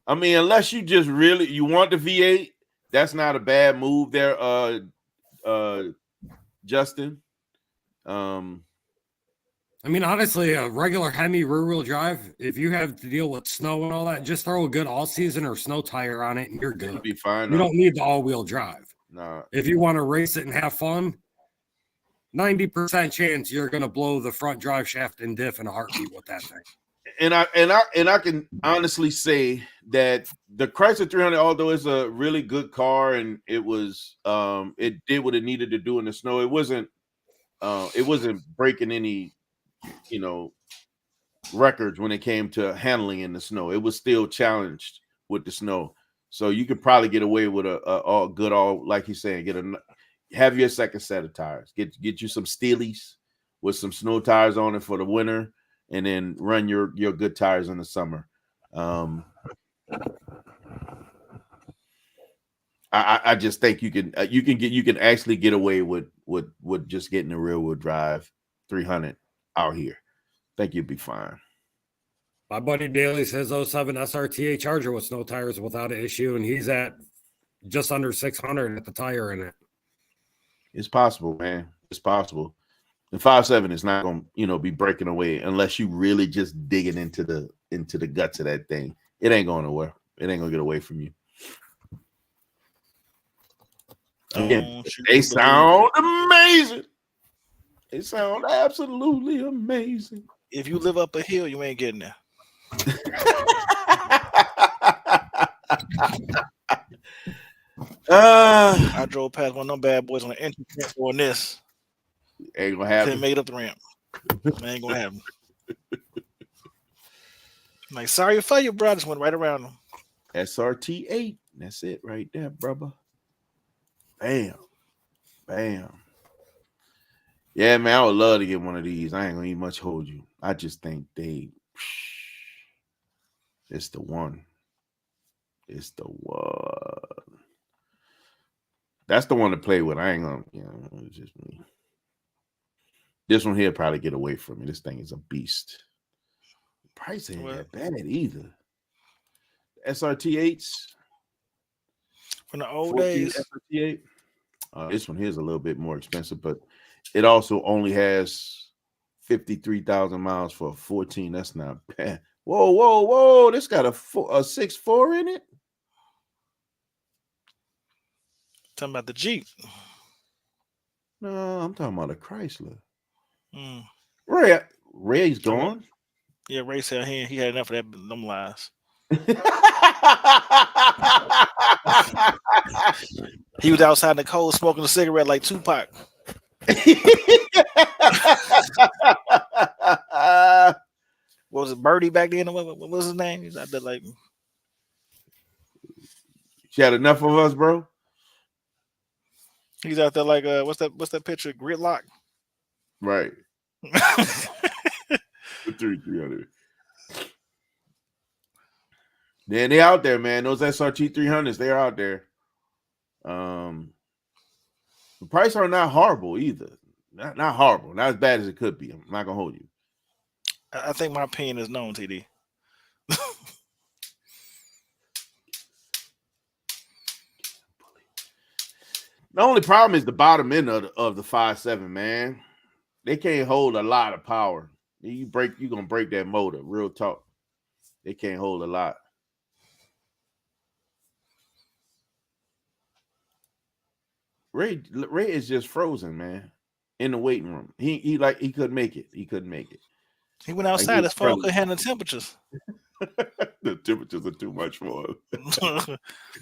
I mean, unless you just really you want the V8, that's not a bad move there, Justin. I mean, honestly, a regular Hemi rear-wheel drive, if you have to deal with snow and all that, just throw a good all-season or snow tire on it, and you're good. It'll be fine. You don't need the all-wheel drive. Nah. If you want to race it and have fun, 90% chance you're going to blow the front drive shaft and diff in a heartbeat with that thing. And I can honestly say that the Chrysler 300, although it's a really good car and it was it did what it needed to do in the snow, it wasn't breaking any records when it came to handling in the snow. It was still challenged with the snow. So you could probably get away with a good like he's saying, have your second set of tires. Get you some Steelies with some snow tires on it for the winter, and then run your good tires in the summer. I just think you can actually get away with just getting a rear wheel drive 300 out here. I think you'd be fine. My buddy Daly says 07 SRTA Charger with snow tires without an issue, and he's at just under 600 at the tire in it. It's possible, man. It's possible. The 5.7 is not going to be breaking away unless you really just digging into the guts of that thing. It ain't going nowhere. It ain't going to get away from you. Again, they sound amazing. They sound absolutely amazing. If you live up a hill, you ain't getting there. I drove past one of them bad boys on the entry ramp on this. Ain't gonna happen. Couldn't make it up the ramp. Ain't gonna happen. Like, sorry for you, bro. I just went right around them. SRT8. And that's it right there, brother. Bam. Bam. Yeah, man, I would love to get one of these. I ain't gonna even much hold you. I just think it's the one. It's the one. That's the one to play with. I ain't gonna, it's just me. This one here probably get away from me. This thing is a beast. Price ain't that bad either. SRT8s from the old days. SRT8. This one here is a little bit more expensive, but it also only has 53,000 miles for 14. That's not bad. Whoa! This got a 6.4 in it. Talking about the Jeep. No, I'm talking about a Chrysler. Mm. Ray's gone. Yeah, Ray said he had enough of them lies. He was outside in the cold smoking a cigarette like Tupac. What was it, Birdie back then? What was his name? He's out there like. She had enough of us, bro. He's out there like what's that picture? Gridlock. Right. 300. Then they out there, man. Those SRT 300s, they're out there. The price are not horrible either. Not horrible. Not as bad as it could be. I'm not gonna hold you. I think my opinion is known, TD. The only problem is the bottom end of the 5.7, man. They can't hold a lot of power. You're gonna break that motor. Real talk. They can't hold a lot. Ray is just frozen, man. In the waiting room. He couldn't make it. He couldn't make it. He went outside. His phone couldn't handle the temperatures. The temperatures are too much for him.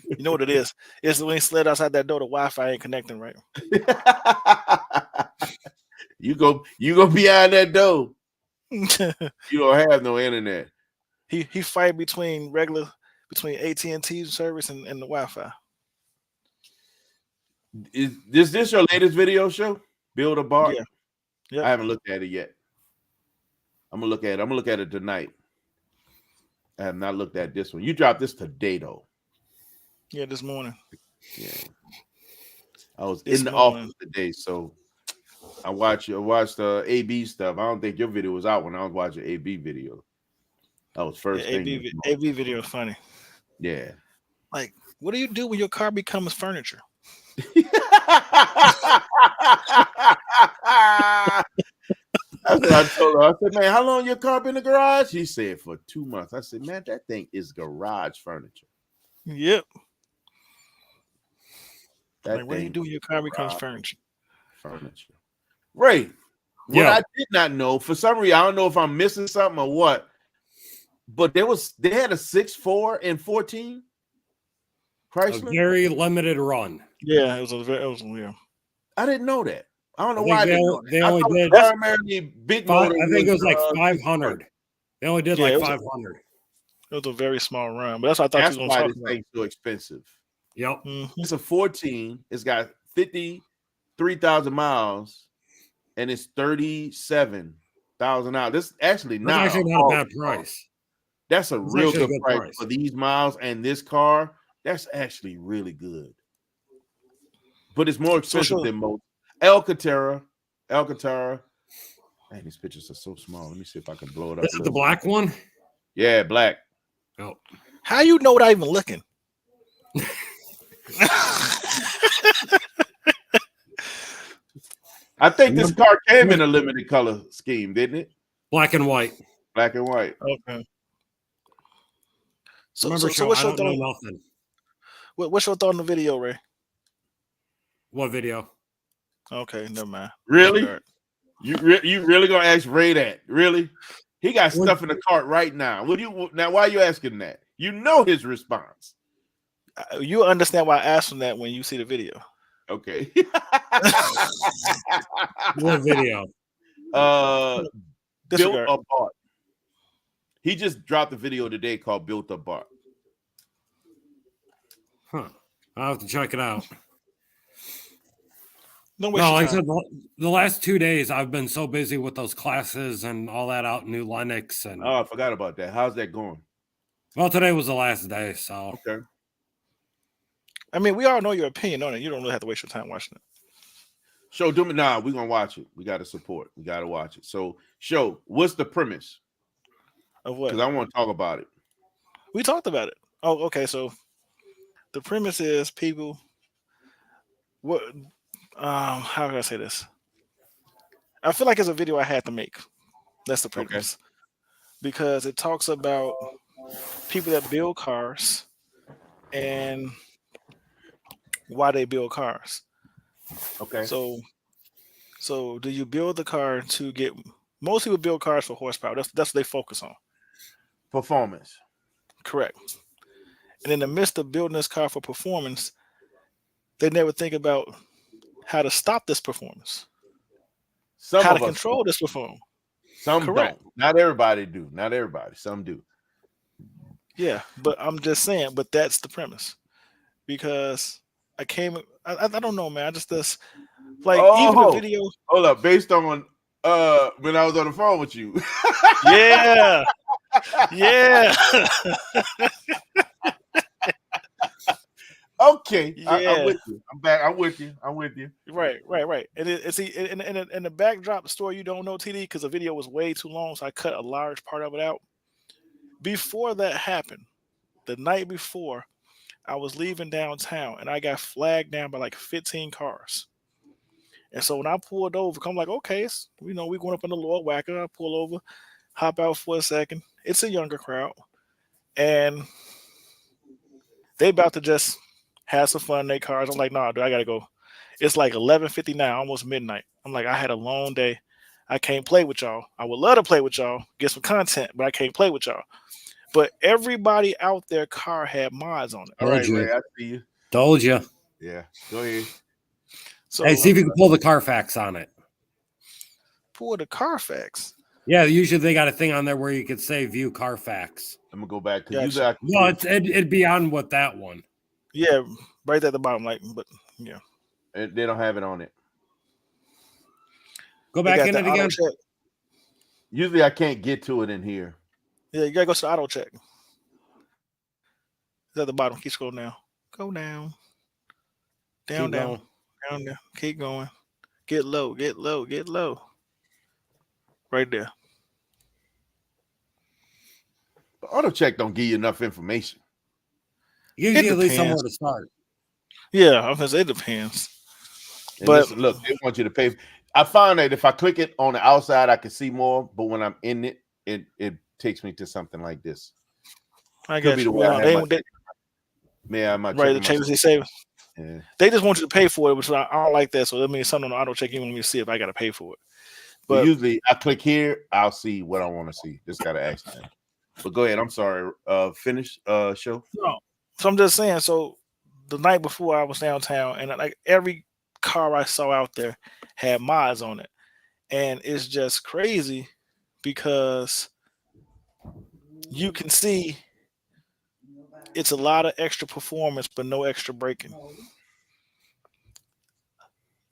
You know what it is? It's when he slid outside that door, the Wi-Fi ain't connecting right. You go behind that door. You don't have no internet. He fight between AT&T service and the Wi-Fi. Is this your latest video show? Build a bar? Yeah. Yep. I haven't looked at it yet. I'm gonna look at it. I'm gonna look at it tonight. I have not looked at this one. You dropped this today, though. Yeah, this morning. Yeah. I was in the office today, so I watched the AB stuff. I don't think your video was out when I was watching AB video. That was first thing. AB video is funny. Yeah. Like, what do you do when your car becomes furniture? That's what I told her. I said, man, how long your car been in the garage? She said for 2 months. I said, man, that thing is garage furniture. Yep. Like, what do you do when your car becomes furniture? Ray, what I did not know, for some reason, I don't know if I'm missing something or what, but they had a 6.4 and 14 Chrysler. A very limited run. Yeah, it was weird. I didn't know that. I don't know why they only did primarily big motor. I think it was like 500. They only did like 500. It was a very small run, but that's what I thought you was going to talk about. Thing's so expensive. Yep. Mm-hmm. It's a 14. It's got 53,000 miles, and it's 37,000 hours. This is actually not a bad price. That's a real good price for these miles and this car. That's actually really good. But it's more expensive than most. Alcantara. Man, these pictures are so small. Let me see if I can blow it up. This is the black one? Yeah, black. Oh. How you know without even looking? I think this car came in a limited color scheme, didn't it? Black and white. Black and white. Okay. So what's your thought? Nothing. What's your thought on the video, Ray? What video? Okay, never mind. Really? You really gonna ask Ray that? Really? He got stuff in the cart right now. Why are you asking that? You know his response. You understand why I asked him that when you see the video. Okay. What video? Built Apart. He just dropped a video today called Built Apart. Huh. I'll have to check it out. Don't waste No, your like I time. said, the last 2 days I've been so busy with those classes and all that out in New Lenox. And Oh, I forgot about that. How's that going? well, today was the last day, so Okay. I mean, we all know your opinion on it. You don't really have to waste your time watching it. Show, do me. Nah, we're gonna watch it. We gotta support. We gotta watch it. So, show, what's the premise? Of what? Because I want to talk about it. We talked about it. Oh, okay. So the premise is people. What? How can I say this? I feel like it's a video I had to make. That's the Okay. premise. Because it talks about people that build cars and why they build cars. Okay. So do you build the car to get? Most people build cars for horsepower. That's what they focus on. Performance. Correct. And in the midst of building this car for performance, they never think about how to stop this performance, Some how of to us control don't. this performance. Some Correct. don't. Not everybody do. Not everybody. Some do. Yeah, but I'm just saying. But that's the premise, because I don't know, man. I just this like even the video. Hold up. Based on when I was on the phone with you. Yeah, yeah. Okay. Yeah. I'm with you. I'm back. I'm with you. Right. And it's in the backdrop, the story you don't know, TD, because the video was way too long, so I cut a large part of it out. Before that happened, the night before, I was leaving downtown and I got flagged down by like 15 cars. And so when I pulled over, I'm like, okay, we going up in the Lord Whacker. I pull over, hop out for a second. It's a younger crowd, and they about to just have some fun in their cars. I'm like, nah, dude, I gotta go. It's like 11:59, almost midnight. I'm like, I had a long day. I can't play with y'all. I would love to play with y'all, get some content, but I can't play with y'all. But everybody out there car had mods on it. All right, Ray, I see you. Told you. Yeah, go ahead. So Hey, see if you can pull the Carfax on it. pull the Carfax. Yeah, usually they got a thing on there where you could say view Carfax. I'm gonna go back Gotcha. because you No, it'd be on with that one. Yeah, right at the bottom, but yeah. they don't have it on it. Go They back got in the it auto again. check. Usually I can't get to it in here. Yeah, you gotta go to the auto check. It's at the bottom. Keep scrolling down. Go down. Down, Keep down. going. Down, down. Keep going. Get low. Get low. Get low. Right there. But auto check don't give you enough information. Gives you at least depends. somewhere to start. Yeah, I'm gonna say it depends. And But- listen, look, they want you to pay. I found that if I click it on the outside, I can see more. But when I'm in it, it takes me to something like this. I Could got be you. the way I Well, have they, May I? right, the changes they save. Yeah. They just want you to pay for it, which I don't like that. So that means something on the auto check. You want me to see if I got to pay for it. But But usually I click here, I'll see what I want to see. Just gotta ask them. But go ahead. I'm sorry. Finish show. no. So I'm just saying. So the night before I was downtown, and like every car I saw out there had mods on it, and it's just crazy because you can see it's a lot of extra performance, but no extra braking.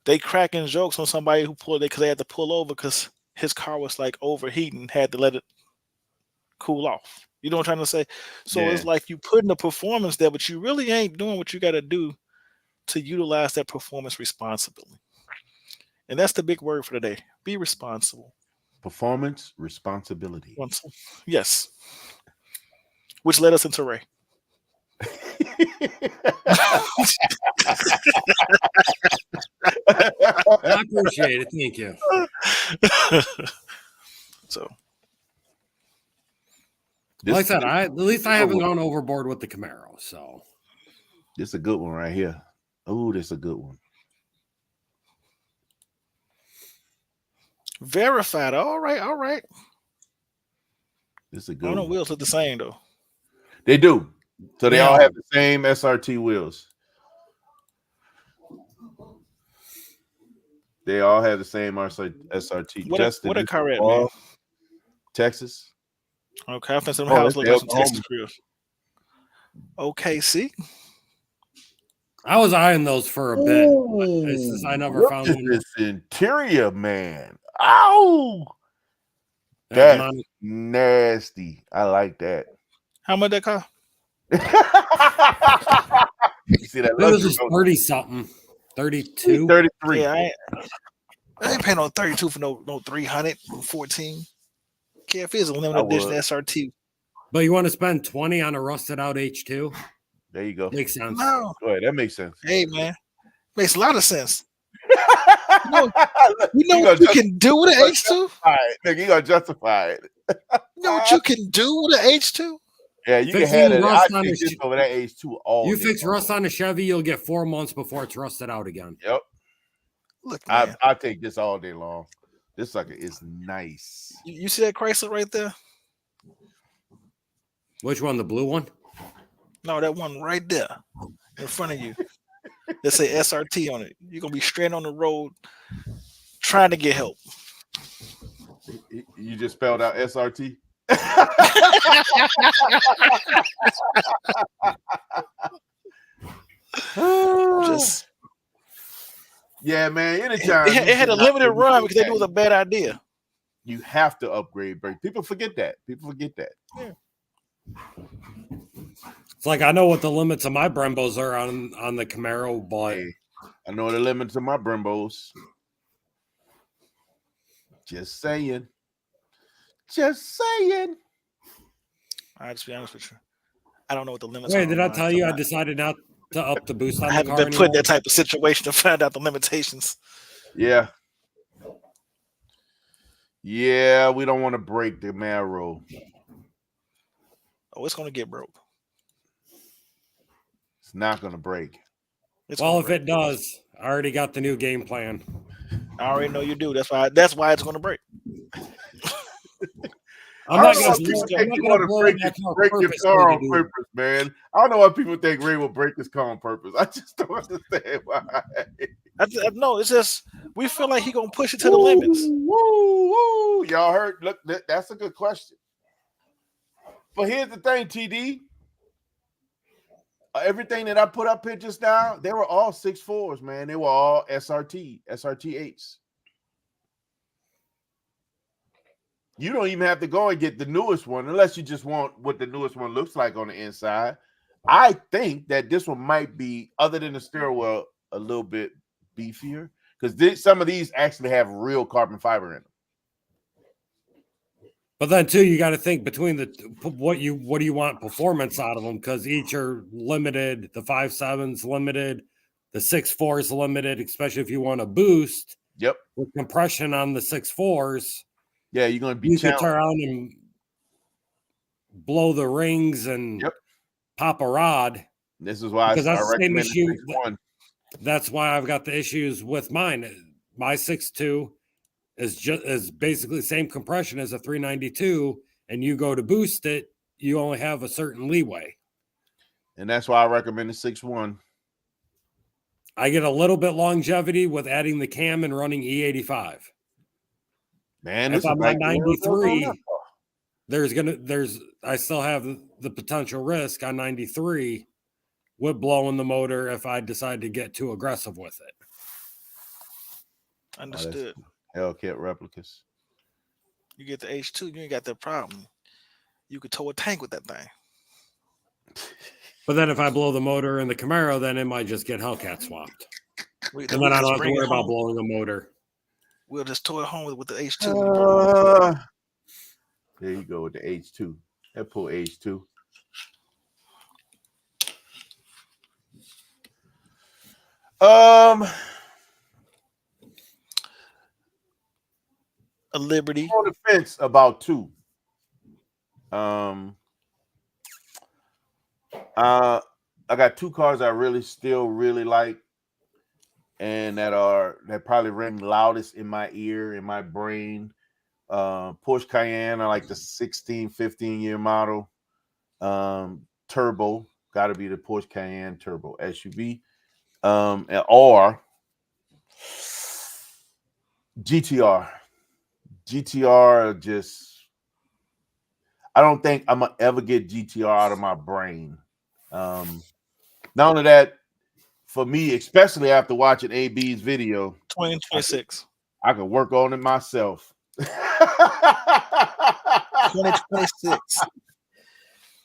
They cracking jokes on somebody who pulled it because they had to pull over because his car was like overheating, had to let it cool off. You know what I'm trying to say? So it's Yeah. like you putting the performance there, but you really ain't doing what you got to do to utilize that performance responsibly. And that's the big word for today. Be responsible. Performance responsibility. Yes. Which led us into Ray. I appreciate it. Thank you. So Like I said, at least I Oh, haven't well. gone overboard with the Camaro. So This is a good one right here. Oh, this is a good one. verified. All right. This is a I good don't know, one. wheels look the same though. They do. So they Yeah. all have the same SRT wheels. They all have the same SRT. What Justin, a this car is at, man? all Texas. Okay, I found some Oh, house that's look like some Oklahoma. Texas cribs. Okay, see? I was eyeing those for a bit. It's just I never Look found at one. this interior, man. Ow, That that's Mono- nasty. I like that. How much that cost? You see that It was luxury just boat? 30 something, 32. 33. Yeah, I ain't paying no 32 for no 314. Care if it's a I limited edition would. SRT. But you want to spend 20 on a rusted out H2? There you go. Makes sense. No, Go ahead. That makes sense. hey man, makes a lot of sense. Look, You know you what gonna you can do with an H2? justify it. Nigga, you gonna justify it. You know what you can do with an H2? Yeah, you can Fixing have it. I rust on take a this sh- over that H2 all You day fix long. rust on a Chevy, you'll get 4 months before it's rusted out again. Yep. Look, man, I take this all day long. This sucker is nice. you see that Chrysler right there? Which one? The blue one? No, that one right there in front of you. They say SRT on it. You're gonna be straight on the road trying to get help. You just spelled out SRT. Just Yeah, man. Anytime it had a limited run because they knew it was a bad idea. You have to upgrade brakes. People forget that. It's like I know what the limits of my Brembos are on the Camaro, but Hey, I know the limits of my Brembos. Just saying. I'll just be honest with you. I don't know what the limits wait, are. did I on tell mine, you so I decided not to up the boost on I the haven't car been put in anymore? that type of situation to find out the limitations. Yeah. Yeah, we don't want to break the Camaro. Oh, it's gonna get broke. It's not going to break. It's Well, gonna if break. it does, I already got the new game plan. I already know you do. That's why it's gonna break. I'm I not don't know why going people to think you want to break your car on purpose, man. I don't know why people think Ray will break his car on purpose. I just don't understand why. No, it's just we feel like he gonna push it to the limits. Woo. Y'all heard? Look, that's a good question. But here's the thing, TD. Everything that I put up here just now, they were all 6.4s, man. They were all SRT 8s. You don't even have to go and get the newest one unless you just want what the newest one looks like on the inside. I think that this one might be, other than the steering wheel, a little bit beefier because some of these actually have real carbon fiber in them. But then too, you got to think between what do you want performance out of them, because each are limited. The 5.7's limited, the 6.4's limited, especially if you want a boost. Yep. With compression on the 6.4's. Yeah, you're going to be you can turn around and blow the rings and pop a rod. This is why because that's the same issue. That's why I've got the issues with mine. My 6.2 is basically the same compression as a 392, and you go to boost it, you only have a certain leeway. And that's why I recommend the 6.1. I get a little bit longevity with adding the cam and running E85. Man, if I'm on 93, I still have the potential risk on 93 with blowing the motor if I decide to get too aggressive with it. Understood. Hellcat replicas. You get the H2, you ain't got that problem. You could tow a tank with that thing. But then if I blow the motor in the Camaro, then it might just get Hellcat swapped. And then I don't have to worry about blowing a motor. We'll just tow it home with the H2. There you go with the H2. That pull H2. A Liberty. On the fence about two. I got two cars I still really like, and that probably ring loudest in my ear, in my brain. Porsche Cayenne, I like the 16, 15-year model. Turbo, got to be the Porsche Cayenne Turbo SUV. Or GTR. GTR just, I don't think I'm going to ever get GTR out of my brain. Not only that, for me, especially after watching AB's video, 2026. I could work on it myself. 2026.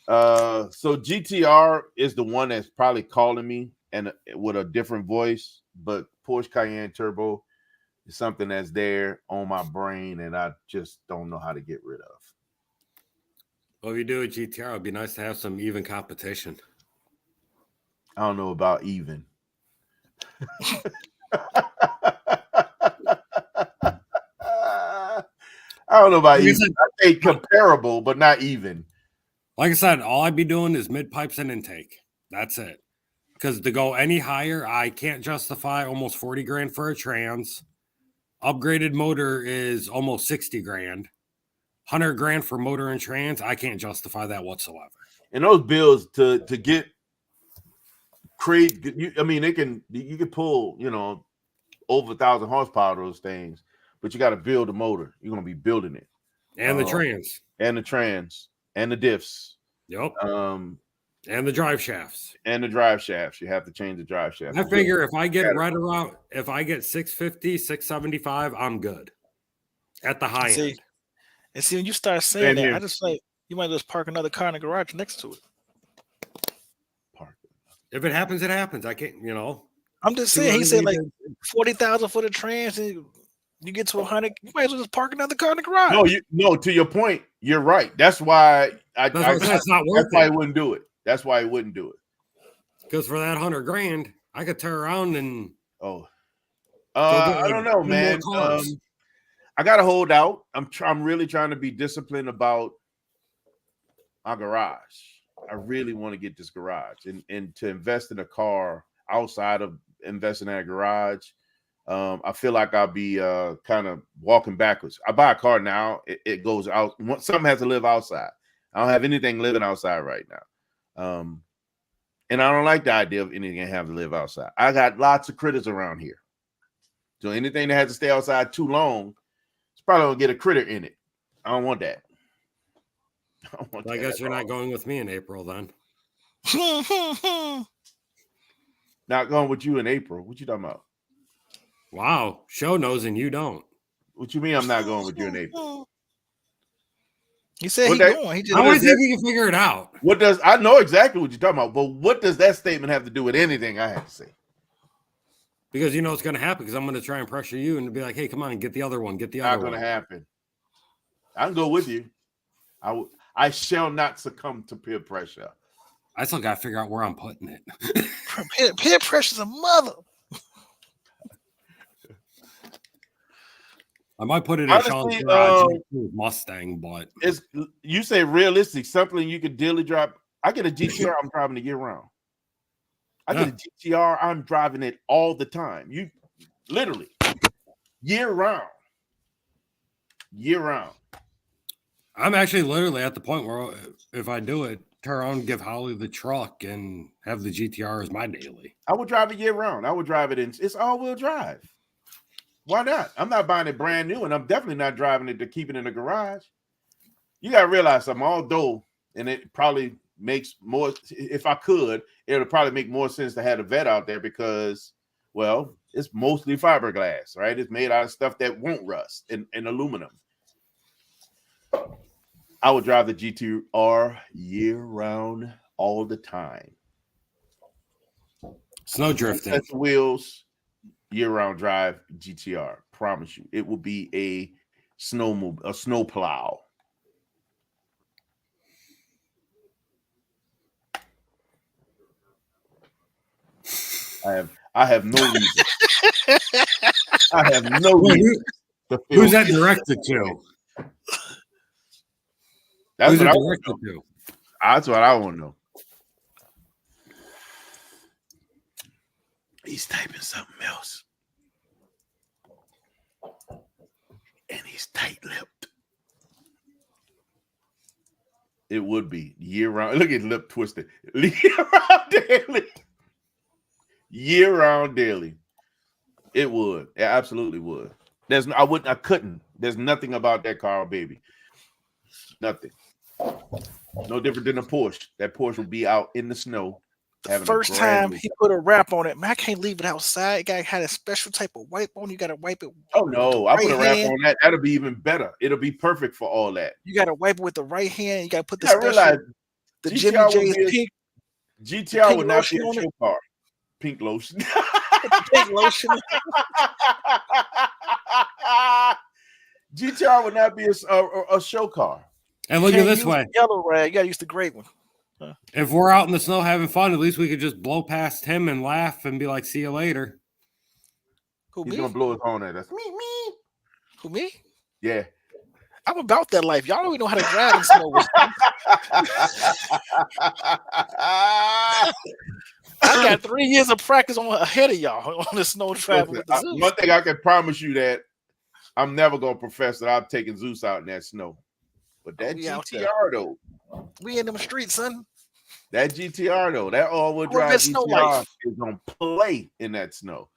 So GTR is the one that's probably calling me and with a different voice, but Porsche Cayenne Turbo is something that's there on my brain and I just don't know how to get rid of. Well, if you do a GTR, it'd be nice to have some even competition. I don't know about even. I don't know about even. I say comparable, but not even. Like I said, all I'd be doing is mid pipes and intake. That's it. Because to go any higher, I can't justify almost 40 grand for a trans. Upgraded motor is almost 60 grand. 100 grand for motor and trans, I can't justify that whatsoever. And those bills to get create, I mean, you can pull, you know, over 1,000 horsepower those things, but you got to build the motor. You're gonna be building it, and the trans, and the diffs. Yep. And the drive shafts. And the drive shafts. You have to change the drive shafts. I figure if I get right around, if I get 650, 675, I'm good at the high end. And see, when you start saying that, I just like, you might just park another car in the garage next to it. Park. If it happens, it happens. I can't, you know. I'm just saying, he said like 40,000 for the trans, and you get to 100, you might as well just park another car in the garage. No, to your point, you're right. That's why it's not worth it. That's why he wouldn't do it. That's why he wouldn't do it. Because for that 100 grand, I could turn around and I don't know, man. I gotta hold out. I'm really trying to be disciplined about my garage. I really want to get this garage and to invest in a car outside of investing in a garage. I feel like I'll be kind of walking backwards. I buy a car now, it goes out. Something has to live outside. I don't have anything living outside right now. And I don't like the idea of anything having to live outside. I got lots of critters around here. So anything that has to stay outside too long, it's probably gonna get a critter in it. I don't want that. I guess you're not going with me in April then. Not going with you in April. What you talking about? Wow, show knows and you don't. What you mean I'm not going with you in April? He said he's going. He just I always think he can figure it out. I know exactly what you're talking about, but what does that statement have to do with anything I have to say? Because you know it's going to happen because I'm going to try and pressure you and be like, hey, come on, get the other one. Get the other one. Not going to happen. I can go with you. I shall not succumb to peer pressure. I still got to figure out where I'm putting it. Peer pressure's a mother. I might put it in Sean's garage Mustang, but you say realistic, something you could daily drive. I get a GTR, I'm driving it year round. I get a GTR, I'm driving it all the time. You literally year round. Year round. I'm actually literally at the point where if I do it, turn around and give Holly the truck and have the GTR as my daily. I would drive it year round. I would drive it it's all-wheel drive. Why not? I'm not buying it brand new, and I'm definitely not driving it to keep it in the garage. You got to realize something, although, and it probably makes more, if I could, it would probably make more sense to have a vet out there because, well, it's mostly fiberglass, right? It's made out of stuff that won't rust and aluminum. I would drive the GTR year round all the time. Snow drifting. Sets of wheels. Year-round drive GTR. Promise you, it will be a snow plow. I have no reason. I have no reason. Who's that directed to? That's what I want to know. He's typing something else. And he's tight-lipped. It would be year-round. Look at his lip twisted. Year-round daily. Year-round daily. It would. It absolutely would. I couldn't. There's nothing about that car, baby. Nothing. No different than a Porsche. That Porsche will be out in the snow The Having a first brand time new he put a wrap on it, man, I can't leave it outside. It got had a special type of wipe on. You got to wipe it. Oh with no, the I put right a wrap hand. on that. That'll be even better. It'll be perfect for all that. You got to wipe it with the right hand. You got to put the I realize the Jimmy GTR would J's be a, pink GTR pink would not be lotion a on it. show car. Pink lotion. Pink lotion. GTR would not be a show car. And look at Can't this use way. the yellow rag. You got to use the gray one. If we're out in the snow having fun, at least we could just blow past him and laugh and be like, "See you later." Who He's me? gonna blow his horn at us. Me. Who me? Yeah. I'm about that life. Y'all don't even know how to drive in snow. I got 3 years of practice ahead of y'all on the snow travel with the Listen, Zeus. one thing I can promise you that I'm never gonna profess that I've taken Zeus out in that snow. But that we out there. GTR though, We in them streets, son. that GTR though, that all-wheel drive Corvette Snow GTR Life. is gonna play in that snow.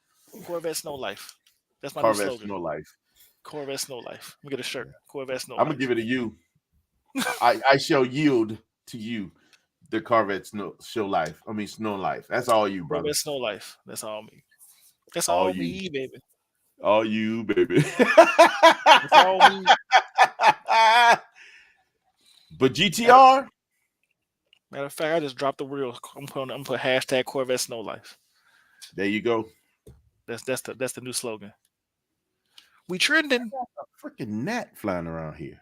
Corvette Snow Life. That's my new Corvette slogan. Snow Life. Corvette Snow Life. Let me get a shirt. Corvette Snow I'm Life. gonna give it to you. I shall yield to you the Corvette Snow Life. I mean Snow Life. That's all you, brother. Corvette Snow Life. That's all me. That's All all you. me, baby. All you, baby. That's all me. But GTR, Matter of fact, I just dropped the wheel. I'm put hashtag Corvette Snow Life. there you go. That's the new slogan. We trending. A freaking gnat flying around here.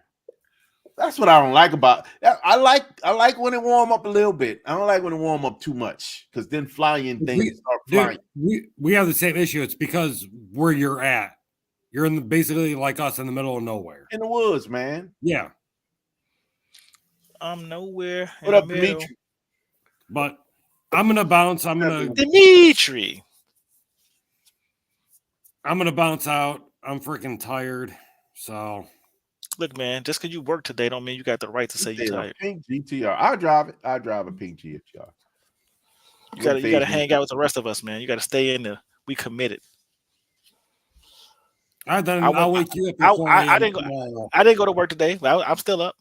That's what I don't like about. I like when it warm up a little bit. I don't like when it warm up too much because then flying things start flying. Dude, we have the same issue. It's because where you're at, you're in basically like us in the middle of nowhere. In the woods, man. Yeah, I'm nowhere. What up, Dimitri? but I'm gonna bounce. I'm gonna Dimitri. bounce out. I'm freaking tired. So Look, man, just because you work today don't mean you got the right to say you're tired. Pink GTR. I drive it. I drive a pink GTR. You gotta hang out with the rest of us, man. You gotta stay in there. We committed. all right, then I I'll went- wake you up. I- at 4 I a.m. didn't go- tomorrow. I didn't go to work today, but I'm still up.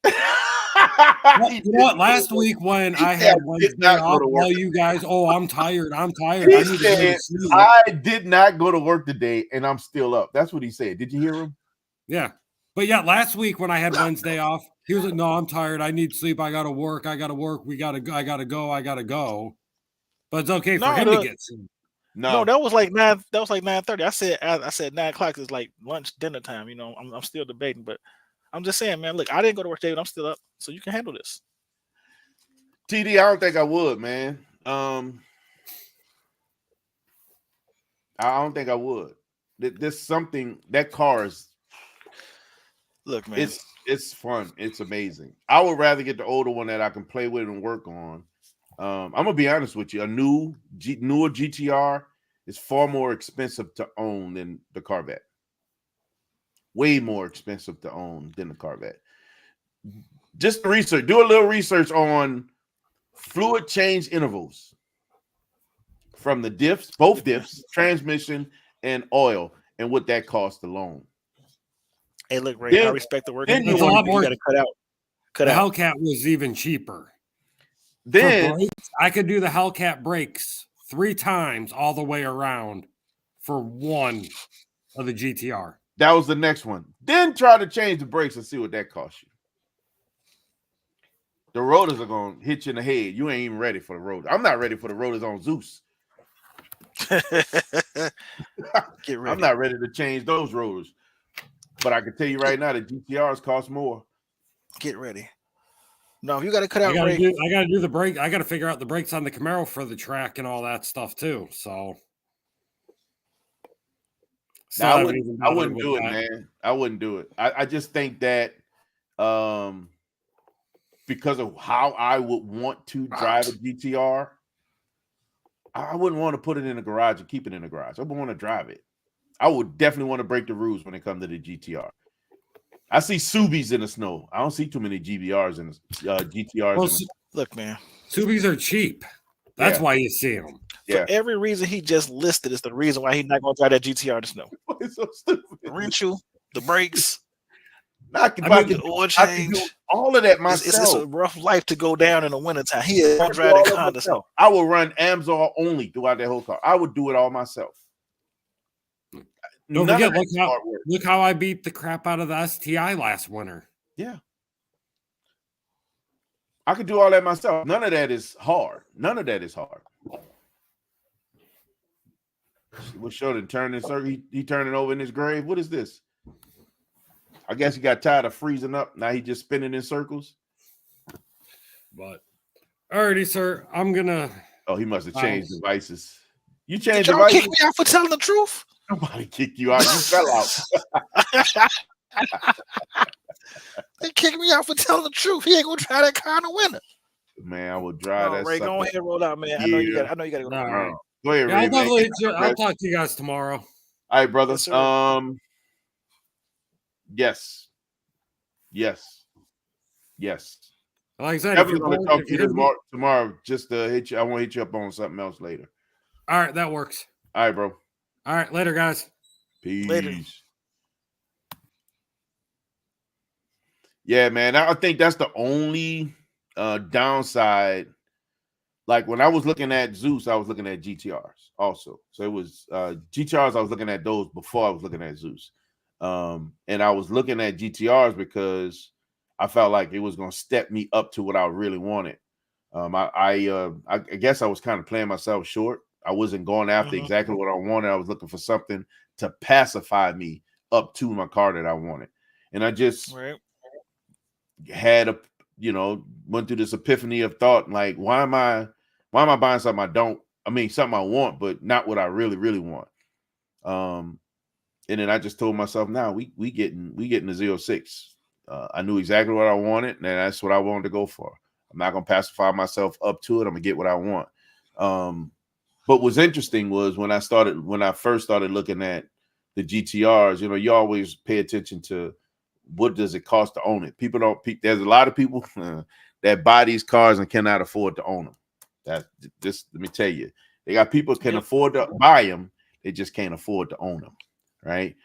Well, you know what? Last week when I had Wednesday not go off, to work. all you guys, I'm tired. I'm tired. He I need to go said, to sleep. I did not go to work today, and I'm still up. That's what he said. Did you hear him? Yeah. But yeah, last week when I had Wednesday off, he was like, "No, I'm tired. I need sleep. I gotta work. I gotta work. I gotta go. But it's okay for No, him to get sleep. No, that was like 9. That was like 9:30. I said 9 o'clock is like lunch dinner time. You know, I'm still debating, but I'm just saying, man. Look, I didn't go to work today, but I'm still up, so you can handle this. TD, I don't think I would, man. I don't think I would. There's something that car is. Look, man. It's fun. It's amazing. I would rather get the older one that I can play with and work on. I'm gonna be honest with you. A newer GTR is far more expensive to own than the Corvette. Way more expensive to own than the Corvette. Just research. Do a little research on fluid change intervals from the diffs, both diffs, transmission, and oil, and what that costs alone. Hey, look, Ray. I Then- respect the work. then You you want more- got to cut out. Cut The out. Hellcat was even cheaper. For Then brakes, I could do the Hellcat brakes 3 times all the way around for one of the GTR. that was the next one. Then try to change the brakes and see what that costs you. The rotors are gonna hit you in the head. You ain't even ready for the rotors. I'm not ready for the rotors on Zeus. Get ready. I'm not ready to change those rotors. But I can tell you right now that GTRs cost more. Get ready. No, you got to cut I out. gotta Ray. do the brake. I gotta figure out the brakes on the Camaro for the track and all that stuff too. So Now, I haven't wouldn't, even I bothered wouldn't with do it, that. man. I wouldn't do it. I just think that because of how I would want to drive a GTR, I wouldn't want to put it in a garage and keep it in the garage. I would want to drive it. I would definitely want to break the rules when it comes to the GTR. I see Subis in the snow. I don't see too many GBRs in the GTRs. Well, Look, man. Subis are cheap. That's Yeah. why you see them. Yeah. For every reason he just listed is the reason why he's not going to drive that GTR to snow. It's so stupid. The wrench, the brakes. I can I mean, The oil I can do change. all of that It's myself. a rough life to go down in the wintertime. He I won't would do drive that all of Honda. myself. I will run Amzor only throughout that whole car. I would do it all myself. don't None of forget, that's hard work. look how I beat the crap out of the STI last winter. Yeah. I could do all that myself. None of that is hard. None of that is hard. What's Sheldon turning circle? He turning over in his grave. What is this? I guess he got tired of freezing up. Now he just spinning in circles. But alrighty, sir. I'm gonna. Oh, he must have changed devices. You Did changed y'all devices? kick me out for telling the truth? Nobody kicked you out. You fell out. They kicked me out for telling the truth. He ain't gonna try that car in the winter. Man, I will drive that. Ray, go sucker. ahead and roll out, man. I know you got to go. All right. Go ahead, Yeah, Ray, I'll man. definitely hit you. I'll talk to you guys tomorrow. All right, brother. Yes, sir. Yes. Like I said, Definitely going to talk to you tomorrow. Just to hit you. I want to hit you up on something else later. All right, that works. All right, bro. All right, later, guys. Peace. Later. Yeah, man. I think that's the only downside. Like when I was looking at Zeus, I was looking at GTRs also. So it was GTRs. I was looking at those before I was looking at Zeus. And I was looking at GTRs because I felt like it was going to step me up to what I really wanted. I guess I was kind of playing myself short. I wasn't going after exactly what I wanted. I was looking for something to pacify me up to my car that I wanted. And I just had went through this epiphany of thought, like, why am I buying something something I want, but not what I really, really want. And then I just told myself, now we getting the 06. I knew exactly what I wanted, and that's what I wanted to go for. I'm not gonna pacify myself up to it. I'm gonna get what I want. But what's interesting was when I first started looking at the GTRs, you always pay attention to what does it cost to own it. There's a lot of people that buy these cars and cannot afford to own them. Let me tell you, they got people who can afford to buy them, they just can't afford to own them, right?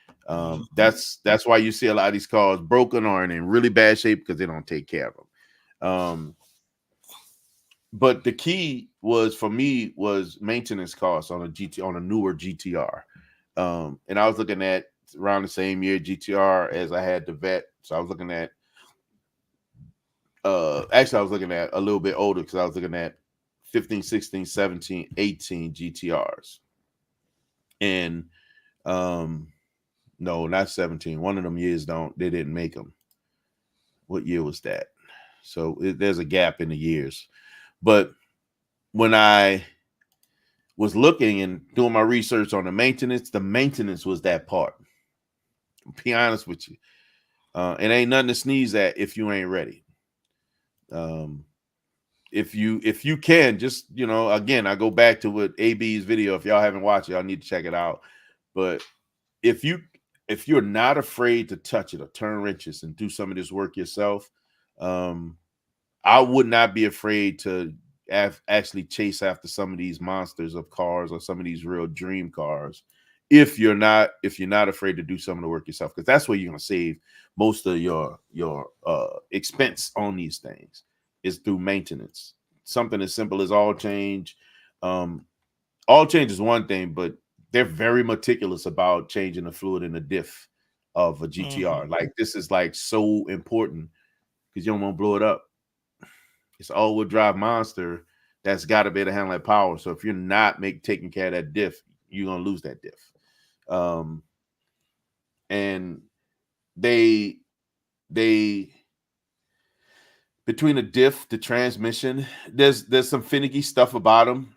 That's why you see a lot of these cars broken or in really bad shape because they don't take care of them. But the key for me was maintenance costs on a newer GTR. And I was looking at around the same year GTR as I had the Vet. So I was looking at actually I was looking at a little bit older because I was looking at 15, 16, 17, 18 GTRs. And no, not 17. One of them years they didn't make them. What year was that? So there's a gap in the years. But when I was looking and doing my research on the maintenance was that part. I'll be honest with you. It ain't nothing to sneeze at if you ain't ready. If you can, just, again, I go back to what AB's video. If y'all haven't watched it, y'all need to check it out. But if you're not afraid to touch it or turn wrenches and do some of this work yourself, I would not be afraid to actually chase after some of these monsters of cars or some of these real dream cars. If you're not afraid to do some of the work yourself, because that's where you're going to save most of your expense on these things is through maintenance. Something as simple as oil change. Oil change is one thing, but they're very meticulous about changing the fluid in the diff of a GTR. Like this is like so important because you don't want to blow it up. It's all-wheel drive monster that's got to be able to handle that power. So if you're not taking care of that diff, you're gonna lose that diff. And they between the diff, the transmission, there's some finicky stuff about them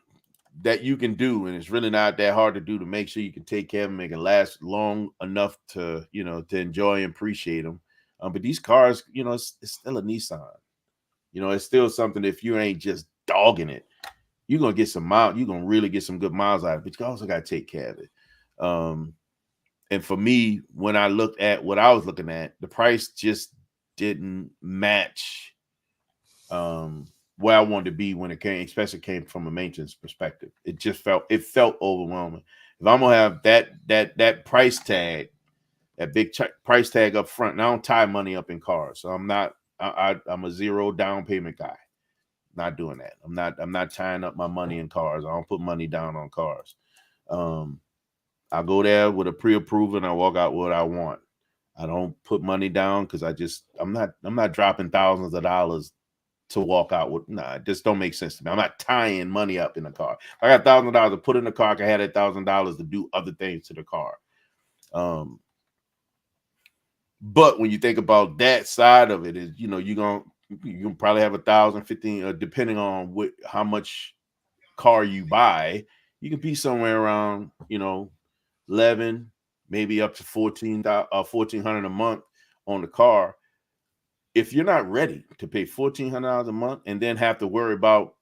that you can do, and it's really not that hard to do to make sure you can take care of them, make it last long enough to to enjoy and appreciate them. But these cars, it's still a Nissan. It's still something. If you ain't just dogging it, you're gonna get some miles. You're gonna really get some good miles out of it. But you also gotta take care of it. And for me, when I looked at what I was looking at, the price just didn't match where I wanted to be when it came, especially came from a maintenance perspective. It felt overwhelming. If I'm gonna have that price tag that big price tag up front. And I don't tie money up in cars, so I'm not. I'm a zero down payment guy. Not doing that. I'm not tying up my money in cars. I don't put money down on cars. I go there with a pre-approval and I walk out with what I want. I don't put money down because I'm not dropping thousands of dollars to walk out with. Nah, it just don't make sense to me. I'm not tying money up in a car. I got $1,000 to put in the car. I can have that $1,000 to do other things to the car. But when you think about that side of it, is you can probably have 1,000, 15, depending on how much car you buy. You can be somewhere around 11, maybe up to $1,400 a month on the car. If you're not ready to pay $1,400 a month and then have to worry about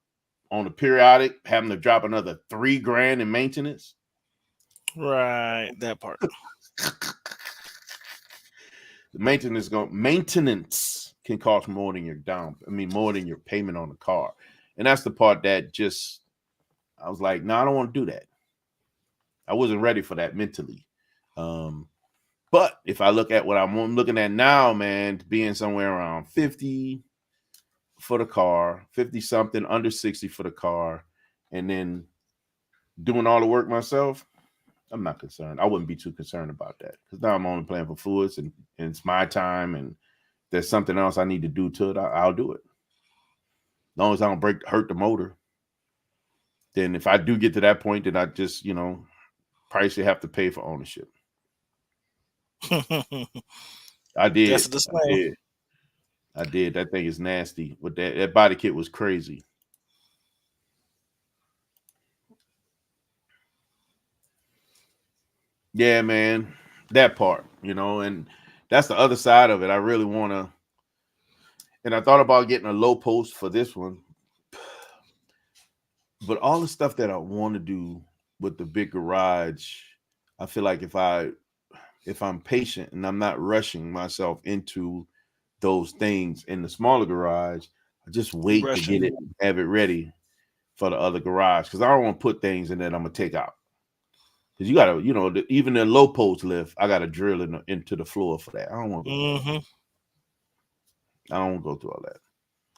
on the periodic having to drop another $3,000 in maintenance, right? That part. The maintenance can cost more than more than your payment on the car. And that's the part that I was like, no, I don't want to do that. I wasn't ready for that mentally. But if I look at what I'm looking at now, man, being somewhere around 50 for the car, 50 something, under 60 for the car, and then doing all the work myself, I'm not concerned. I wouldn't be too concerned about that because now I'm only playing for fluids and it's my time, and there's something else I need to do to it, I'll do it. As long as I don't hurt the motor. Then if I do get to that point, then I just, price you have to pay for ownership. I did. That's the same. I did. That thing is nasty. But that body kit was crazy. Yeah, man, that part, and that's the other side of it. I really want to, and I thought about getting a low post for this one, but all the stuff that I want to do with the big garage, I feel like if I'm patient and I'm not rushing myself into those things in the smaller garage, I just wait to get it, have it ready for the other garage because I don't want to put things in that I'm gonna take out. Because you gotta, even the low post lift, I gotta drill into the floor for that. I don't want to. I don't want to go through all that.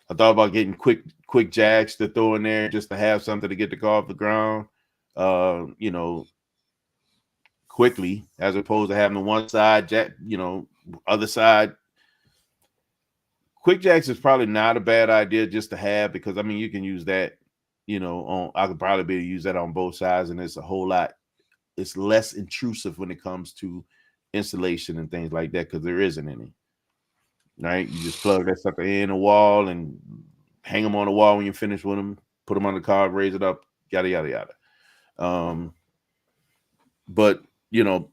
I thought about getting quick jacks to throw in there just to have something to get the car off the ground, quickly, as opposed to having the one side jack, other side. Quick jacks is probably not a bad idea just to have because you can use that, I could probably be able to use that on both sides, and it's a whole lot. It's less intrusive when it comes to installation and things like that because there isn't any. Right? You just plug that sucker in a wall and hang them on the wall when you finish with them, put them on the car, raise it up, yada, yada, yada. But,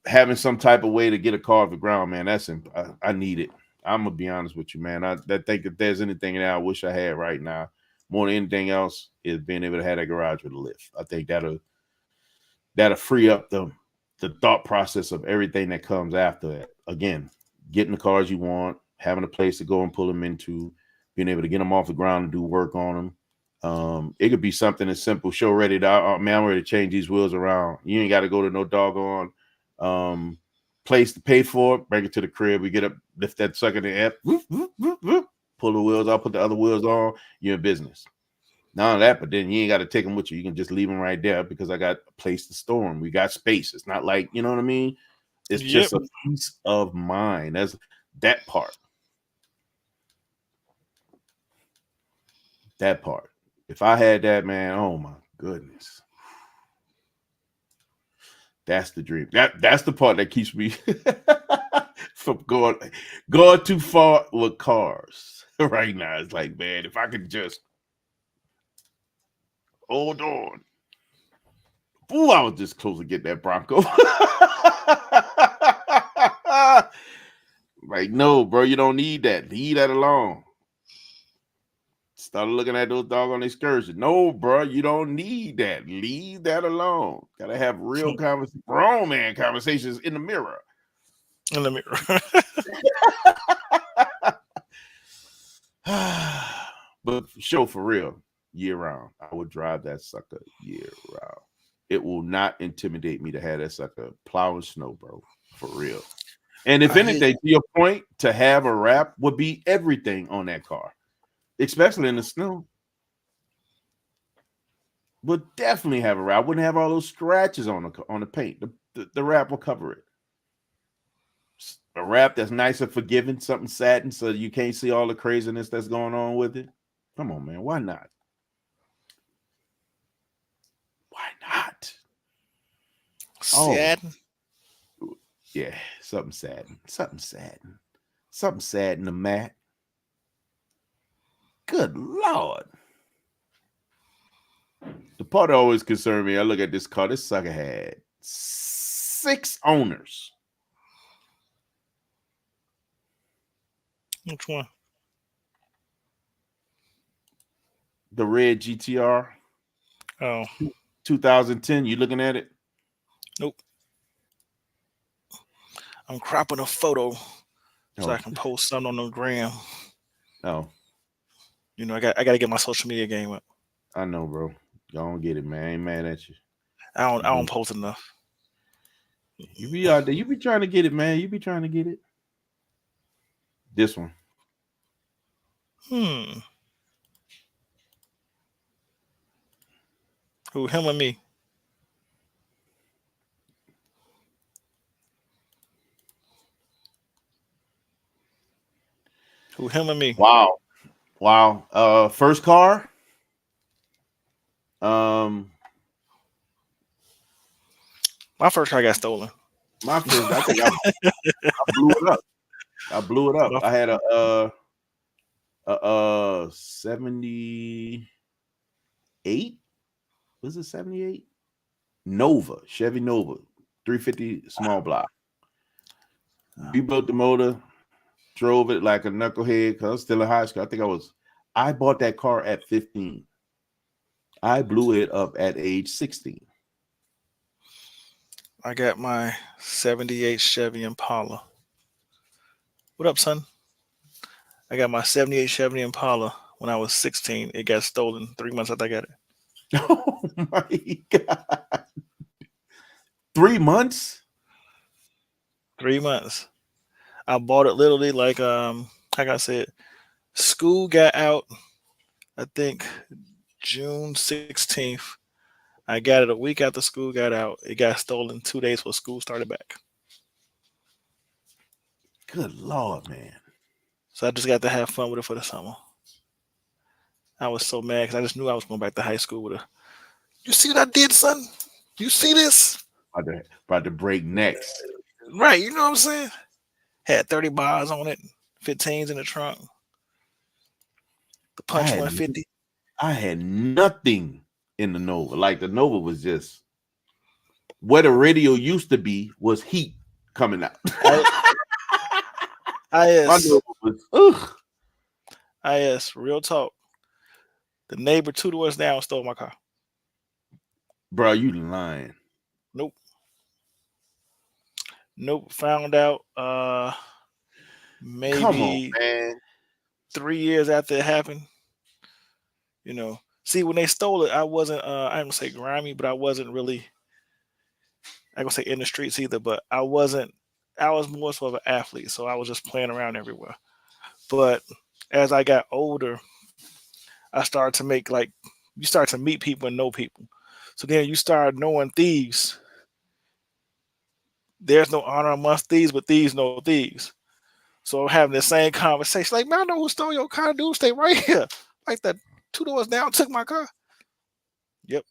having some type of way to get a car off the ground, man, I need it. I'm going to be honest with you, man. I think if there's anything that I wish I had right now, more than anything else, is being able to have that garage with a lift. I think that'll free up the thought process of everything that comes after that. Again, getting the cars you want, having a place to go and pull them into, being able to get them off the ground and do work on them. It could be something as simple. Show ready to, I'm ready to change these wheels around. You ain't got to go to no doggone place to pay for it. Bring it to the crib. We get up, lift that sucker in the air, whoop, whoop, whoop, whoop, pull the wheels off, put the other wheels on. You're in business. None of that, but then you ain't got to take them with you. You can just leave them right there because I got a place to store them. We got space. It's not like, you know what I mean? It's just a peace of mind. That's that part. That part. If I had that, man, oh my goodness. That's the dream. That's the part that keeps me from going too far with cars right now. It's like, man, if I could just hold on. Ooh, I was just close to get that Bronco. Like, no, bro, you don't need that. Leave that alone. Started looking at those doggone excursions. No, bro, you don't need that. Leave that alone. Gotta have real grown man conversations in the mirror. In the mirror. But show for real, year round. I would drive that sucker year round. It will not intimidate me to have that sucker plowing snow, bro. For real. And if I hear anything, to your point, to have a wrap would be everything on that car, especially in the snow. Would definitely have a wrap. Wouldn't have all those scratches on the paint. The wrap will cover it. A wrap that's nice and forgiving, something satin, so you can't see all the craziness that's going on with it. Come on, man. Why not? Why not? Oh, satin. yeah, something satin. Something satin to Matt. Good Lord. The part that always concerned me, I look at this car. This sucker had 6 owners. Which one? The red GTR Oh, 2010. You looking at it? nope. I'm cropping a photo so I can post something on the gram. Oh, You know, I got to get my social media game up. I know, bro. Y'all don't get it, man. I ain't mad at you. I don't post enough. You be out there. You be trying to get it, man. You be trying to get it. This one. Who, him or me? Who, him or me? Wow. First car. My first car got stolen. My first. I think I blew it up. I had a 78. Was it 78? Nova, Chevy Nova, 350 small block. Rebuilt the motor, drove it like a knucklehead because I was still in high school. I bought that car at 15. I blew it up at age 16. I got my 78 Chevy Impala. What up, son? I got my 78 Chevy Impala when I was 16. It got stolen 3 months after I got it. Oh my God. 3 months? 3 months. I bought it literally like I said, school got out, I think June 16th. I got it a week after school got out. It got stolen 2 days before school started back. Good Lord, man. So I just got to have fun with it for the summer. I was so mad because I just knew I was going back to high school with a. You see what I did, son? You see this? About to break necks. Right, you know what I'm saying? Had 30 bars on it, 15s in the trunk. The Punch 150. I had nothing in the Nova. Like the Nova was just where the radio used to be was heat coming out. Real talk. The neighbor 2 doors down stole my car. Bro, you lying. Nope. Found out maybe Come on, man. 3 years after it happened. You know, see, when they stole it, I wasn't I don't say grimy, but I wasn't really I gonna say in the streets either, but I was more so of an athlete, so I was just playing around everywhere. But as I got older, I started to make you start to meet people and know people. So then you start knowing thieves. There's no honor amongst thieves, but thieves know thieves. So I'm having the same conversation. Like, man, I know who stole your car, dude. Stay right here. Like that 2 doors down took my car. Yep.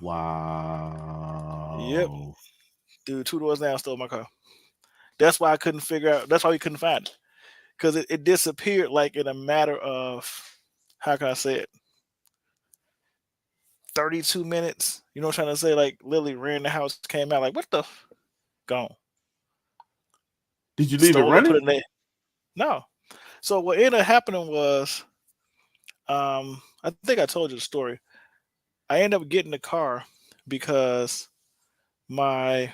Wow. Yep. Dude, 2 doors down stole my car. That's why I couldn't figure out. That's why we couldn't find it. Because it disappeared like in a matter of, how can I say it? 32 minutes. You know what I'm trying to say? Like, literally ran in the house, came out like, what the? Gone. Did you leave it running? No. So what ended up happening was, I think I told you the story. I ended up getting the car because my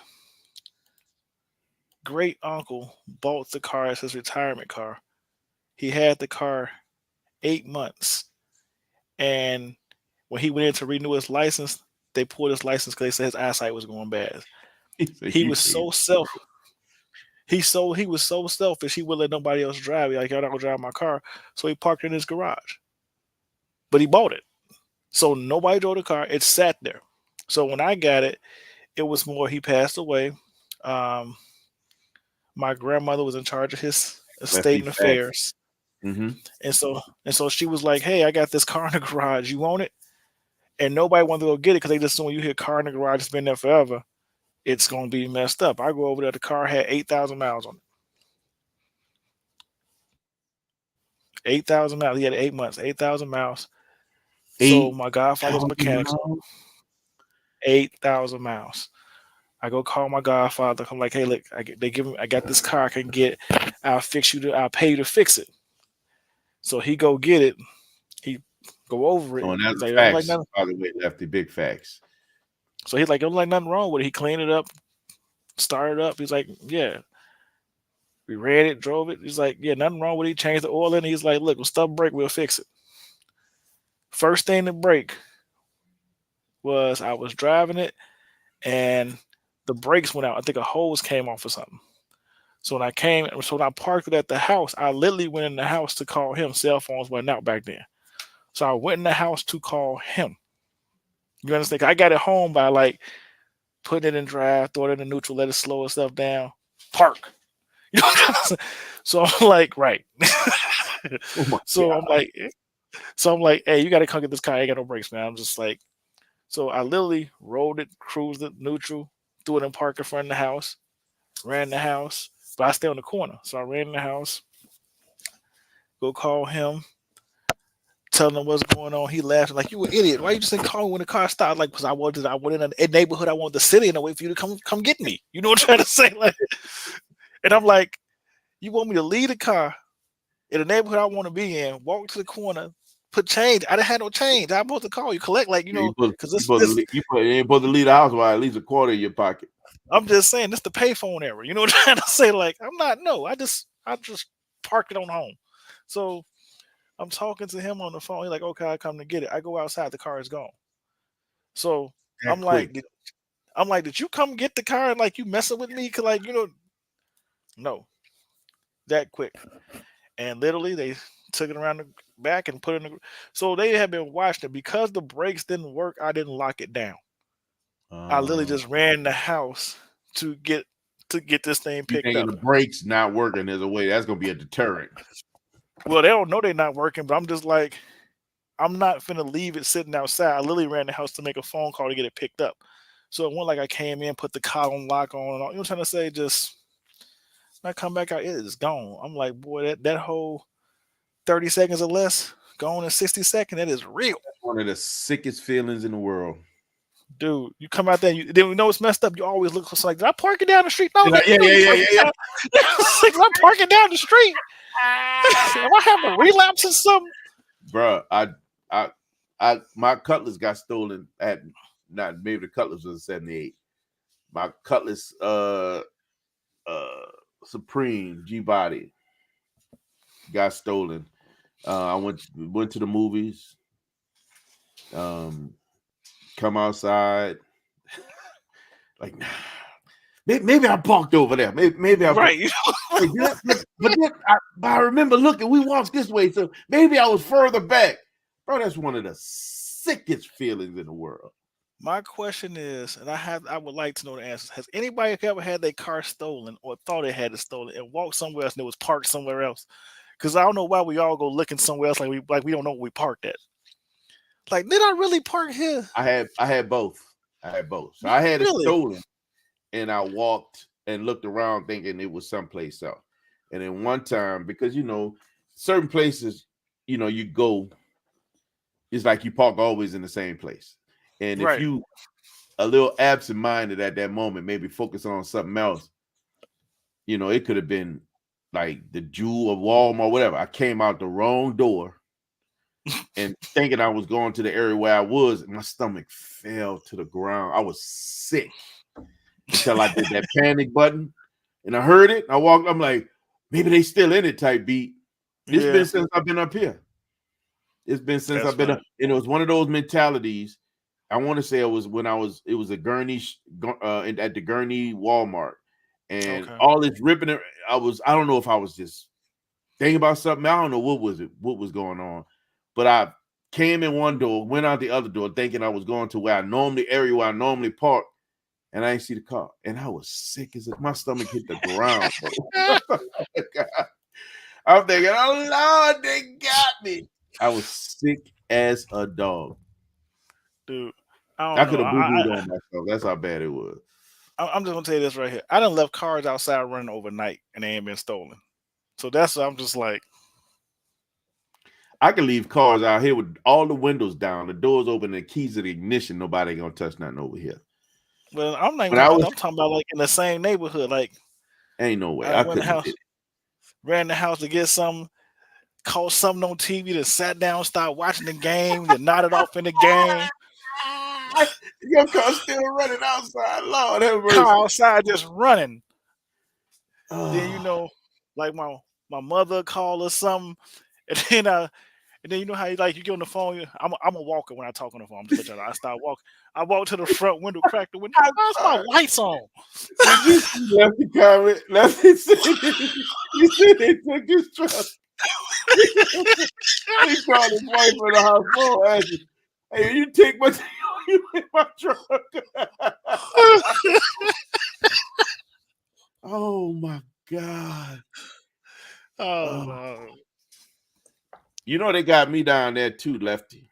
great uncle bought the car as his retirement car. He had the car 8 months. And when he went in to renew his license, they pulled his license because they said his eyesight was going bad. He was so he was so selfish. He wouldn't let nobody else drive. Like, I'm not gonna drive my car, so he parked in his garage. But he bought it, so nobody drove the car. It sat there. So when I got it, it was more. He passed away. Um, my grandmother was in charge of his estate and affairs, Mm-hmm. and so she was like, "Hey, I got this car in the garage. You want it?" And nobody wanted to go get it because they just assume when you hear car in the garage, it's been there forever, it's gonna be messed up. I go over there, the car had 8,000 miles on it. 8,000 miles. He had 8 months, 8,000 miles. So my godfather's a mechanic. 8,000 miles. I go call my godfather. I'm like, hey, look, I got this car. I'll pay you to fix it. So he go get it. He go over it. Oh, and that's like, facts. By the way, Lefty, big facts. So he's like, don't like nothing wrong with it. He cleaned it up, started up. He's like, yeah. We ran it, drove it. He's like, yeah, nothing wrong with it. He changed the oil in it. He's like, look, when stuff break, we'll fix it. First thing to break was I was driving it and the brakes went out. I think a hose came off or something. So when I parked it at the house, I literally went in the house to call him. Cell phones wasn't out back then. So I went in the house to call him. You understand? I got it home by like putting it in drive, throwing it in neutral, let it slow itself down, park. You know what I'm saying? So I'm like, right. So I'm like, hey, you got to come get this car. I ain't got no brakes, man. I'm just like, so I literally rolled it, cruised it, neutral, threw it in park in front of the house, ran the house, but I stay on the corner. So I ran in the house, go call him, telling him what's going on. He laughed like, you an idiot. Why you just didn't call me when the car stopped? Like, because I went in a neighborhood. I wanted the city and I wait for you to come get me. You know what I'm trying to say? Like, and I'm like, you want me to leave the car in the neighborhood I want to be in, walk to the corner, put change. I didn't have no change. I'm supposed to call you, collect, like, you know, because you ain't supposed to leave the house while at least a quarter in your pocket. I'm just saying, this the payphone era. You know what I'm trying to say? Like, I just parked it on home. So I'm talking to him on the phone. He's like, okay, I come to get it. I go outside, the car is gone. So I'm like, did you come get the car and like you messing with me? Cause like, you know, no, that quick. And literally they took it around the back and put it in the, so they had been watching it. Because the brakes didn't work, I didn't lock it down. I literally just ran the house to get this thing picked up. The brakes not working, there's a way that's gonna be a deterrent. Well, they don't know they're not working, but I'm just like, I'm not finna leave it sitting outside. I literally ran the house to make a phone call to get it picked up. So it went like I came in, put the column lock on and all. You know what I'm trying to say? Just when I come back out, it is gone. I'm like, boy, that whole 30 seconds or less, gone in 60 seconds, that is real. That's one of the sickest feelings in the world. Dude, you come out there, then you know it's messed up. You always look like, did I park it down the street? No, yeah. Did I park it down the street? Am I having a relapse or something? Bro, my Cutlass got stolen at maybe the Cutlass was a 78. My Cutlass Supreme G-Body got stolen. I went to the movies. Come outside, like maybe I parked over there. Maybe I right. but then I remember looking. We walked this way, so maybe I was further back. Bro, that's one of the sickest feelings in the world. My question is, and I would like to know the answers. Has anybody ever had their car stolen or thought they had it stolen and walked somewhere else and it was parked somewhere else? Because I don't know why we all go looking somewhere else like we don't know where we parked at. Like, did I really park here? I had both. So I had it stolen, and I walked and looked around thinking it was someplace else. And then one time, because you know, certain places, you know, you go, it's like you park always in the same place. And if you a little absent-minded at that moment, maybe focus on something else, you know, it could have been like the Jewel or Walmart or whatever. I came out the wrong door. And thinking I was going to the area where I was, my stomach fell to the ground. I was sick until I did that panic button, and I heard it. I walked. I'm like, maybe they still in it. Type beat. It's been since I've been up here. It's been since I've been up, and it was one of those mentalities I want to say it was it was a Gurney at the Gurney Walmart, and Okay. all this ripping. I don't know if I was just thinking about something. I don't know what was going on, but I came in one door, went out the other door, thinking I was going to where I normally park, and I didn't see the car, and I was sick as my stomach hit the ground. Bro. I'm thinking, oh Lord, they got me. I was sick as a dog. Dude, I I could don't have know. boo-booed on myself. That's how bad it was. I'm just gonna tell you this right here. I done left cars outside running overnight and they ain't been stolen. So that's I'm just like, I can leave cars out here with all the windows down, the doors open, and the keys to the ignition. Nobody gonna touch nothing over here. well, I'm not even When I talking was, about. I'm talking about like in the same neighborhood. Like ain't no way. I I went in the couldn't have house, did it. ran in the house to get something, caught something on TV, that sat down, started watching the game, then nodded off in the game. Your car's still running outside. Lord have mercy. Car outside just running. Then you Oh, know, like my mother called or something, and then you know how you get on the phone. I'm a walker when I talk on the phone. I'm just let you know, I start walking. I walk to the front window, crack the window. I'm Why's my sorry. lights on? Did you see Lefty comment? Lefty said he said they took his truck. He called his wife in the house phone, asking, "Hey, you take my you in my truck?" Oh my God! Oh, Oh. no. You know they got me down there too, Lefty.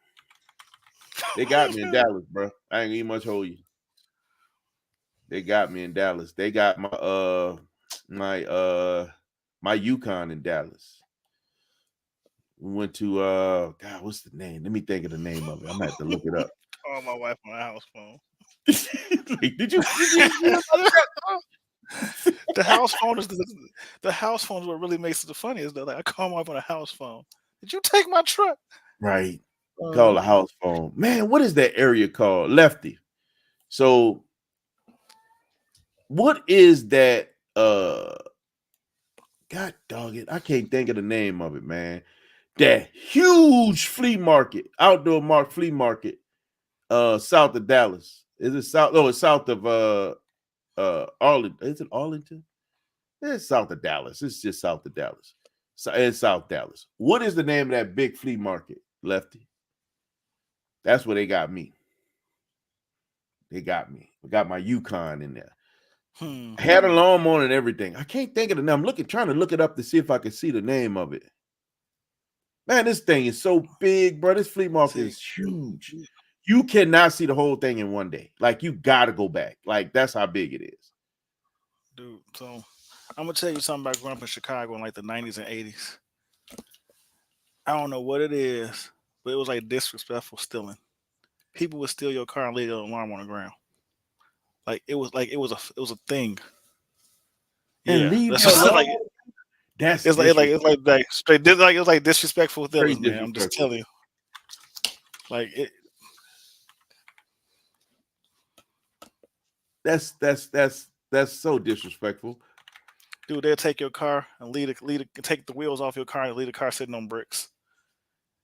They got me in Dallas, bro. I ain't even much hold you. They got me in Dallas. They got my Yukon in Dallas. We went to God, what's the name? Let me think of the name of it. I'm gonna have to look it up. Oh, my wife on the house phone. Like, did you hear about that? The house phone is the house phone is what really makes it the funniest though. Like I call my wife on a house phone. Did you take my truck? Right. Call a Uh, house phone. Man, what is that area called? Lefty. So what is that? God dog it. I can't think of the name of it, man. That huge flea market, outdoor flea market, south of Dallas. Is it south? Oh, it's south of Arlington. Is it Arlington? It's south of Dallas. It's just south of Dallas. So it's South Dallas. What is the name of that big flea market, Lefty? That's where they got me. They got me. I got my Yukon in there. I had a lawn on and everything. I can't think of the name. I'm trying to look it up to see if I can see the name of it. Man, this thing is so big, bro. This flea market is huge. You cannot see the whole thing in one day. Like, you got to go back. Like, that's how big it is. Dude, so I'm gonna tell you something about growing up in Chicago in like the 90s and 80s. I don't know what it is, but it was like disrespectful stealing. People would steal your car and leave your alarm on the ground. Like it was a thing. And Yeah, leave that's the just like alarm. That's it's like straight it was like disrespectful stealing, man. I'm just telling you. Like it. That's so disrespectful. Dude, they'll take your car and take the wheels off your car and leave the car sitting on bricks.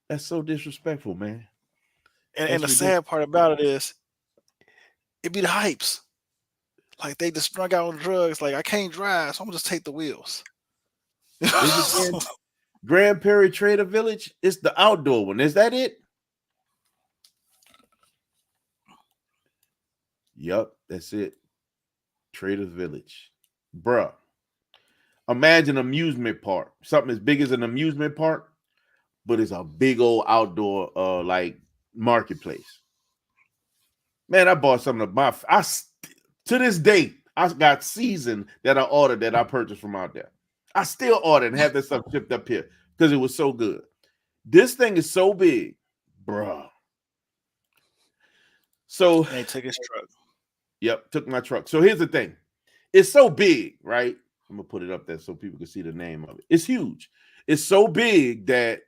That's so disrespectful, man. And the sad part about it is, it be the hypes. Like they just strung out on drugs. Like I can't drive, so I'm gonna just take the wheels. Is it Grand Prairie Trader Village? It's the outdoor one. Is that it? Yup, that's it. Trader Village. Bruh. Imagine an amusement park. Something as big as an amusement park, but it's a big old outdoor like marketplace. Man, I bought something to buy. To this day, I got season that I ordered that I purchased from out there. I still order and have that stuff shipped up here because it was so good. This thing is so big, bruh. So they took his truck. Yep, took my truck. So here's the thing. It's so big, right? I'm gonna put it up there so people can see the name of it. It's huge. It's so big that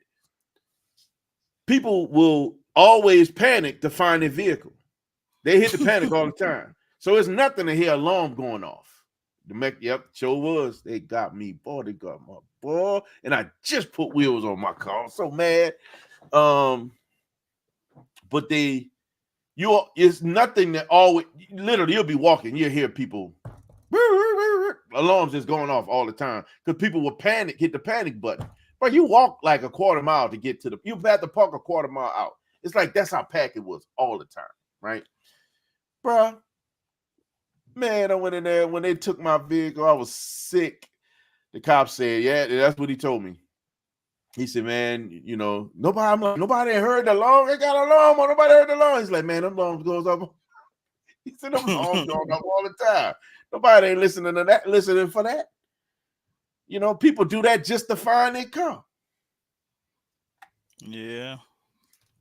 people will always panic to find their vehicle. They hit the panic all the time. So it's nothing to hear alarm going off. Yep, sure was. They got me, boy. They got my boy, and I just put wheels on my car. I'm so mad. But they it's nothing that always literally you'll be walking, you'll hear people alarms just going off all the time because people will panic, hit the panic button. But you walk like a quarter mile to get to you have to park a quarter mile out. It's like that's how packed it was all the time, right? Bruh, man, I went in there when they took my vehicle, I was sick. The cop said, yeah, that's what he told me. He said, man, you know, nobody heard the alarm. They got an alarm on. Nobody heard the alarm. He's like, man, them alarms goes up. He said, them alarms going up all the time. Nobody ain't listening to that, listening for that. You know, people do that just to find their car. Yeah.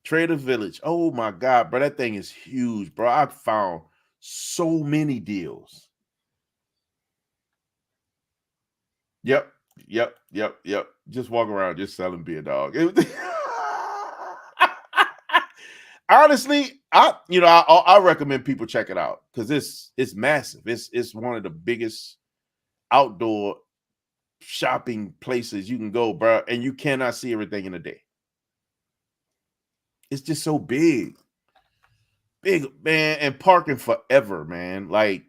Trader Village. Oh my God, bro. That thing is huge, bro. I found so many deals. Yep. Just walk around, just selling beer, dog. Honestly, I recommend people check it out because it's massive. It's one of the biggest outdoor shopping places you can go, bro, and you cannot see everything in a day. It's just so big, man, and parking forever, man. Like,